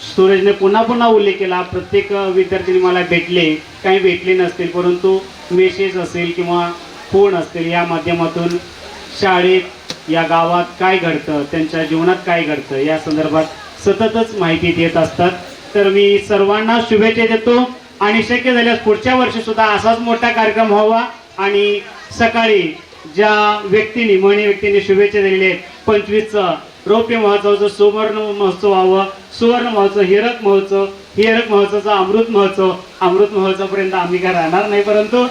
सूरजने पुन्हा उल्लेख केला, प्रत्येक विद्यार्थ्यांनी मला भेटले, काही भेटले नसतील, परंतु मेसेज असेल किंवा फोन असतील या माध्यमातून शाळेत या गावात काय घडतं, त्यांच्या जीवनात काय घडतं या संदर्भात सततच माहिती देत असतात. तर मी सर्वांना शुभेच्छा देतो आणि शक्य झाल्यास पुढच्या वर्षी सुद्धा असाच मोठा कार्यक्रम व्हावा. आणि सकाळी ज्या व्यक्तींनी शुभेच्छा दिलेल्या आहेत, 25चं रौप्य महोत्सवाचं सुवर्ण महोत्सव व्हावं, सुवर्ण महोत्सव, हीरक महोत्सवाचा अमृत महोत्सवापर्यंत आम्ही काय राहणार नाही, परंतु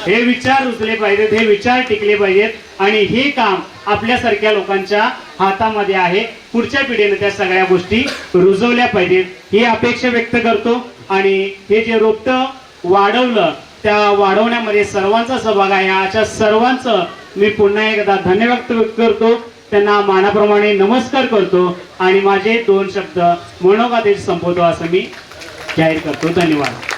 हे विचार रुजले पाहिजेत, हे विचार टिकले पाहिजेत आणि हे काम आपल्यासारख्या लोकांच्या हातामध्ये आहे. पुढच्या पिढीने त्या सगळ्या गोष्टी रुजवल्या पाहिजेत ही अपेक्षा व्यक्त करतो. आणि हे जे रोपटं वाढवलं त्या वाढवण्यामध्ये सर्वांचा सहभाग आहे. अशा सर्वांचं मी पुन्हा एकदा धन्यवाद व्यक्त करतो, त्यांना मानाप्रमाणे नमस्कार करतो आणि माझे 2 शब्द मनोगत संपवतो असं मी जाहीर करतो. धन्यवाद.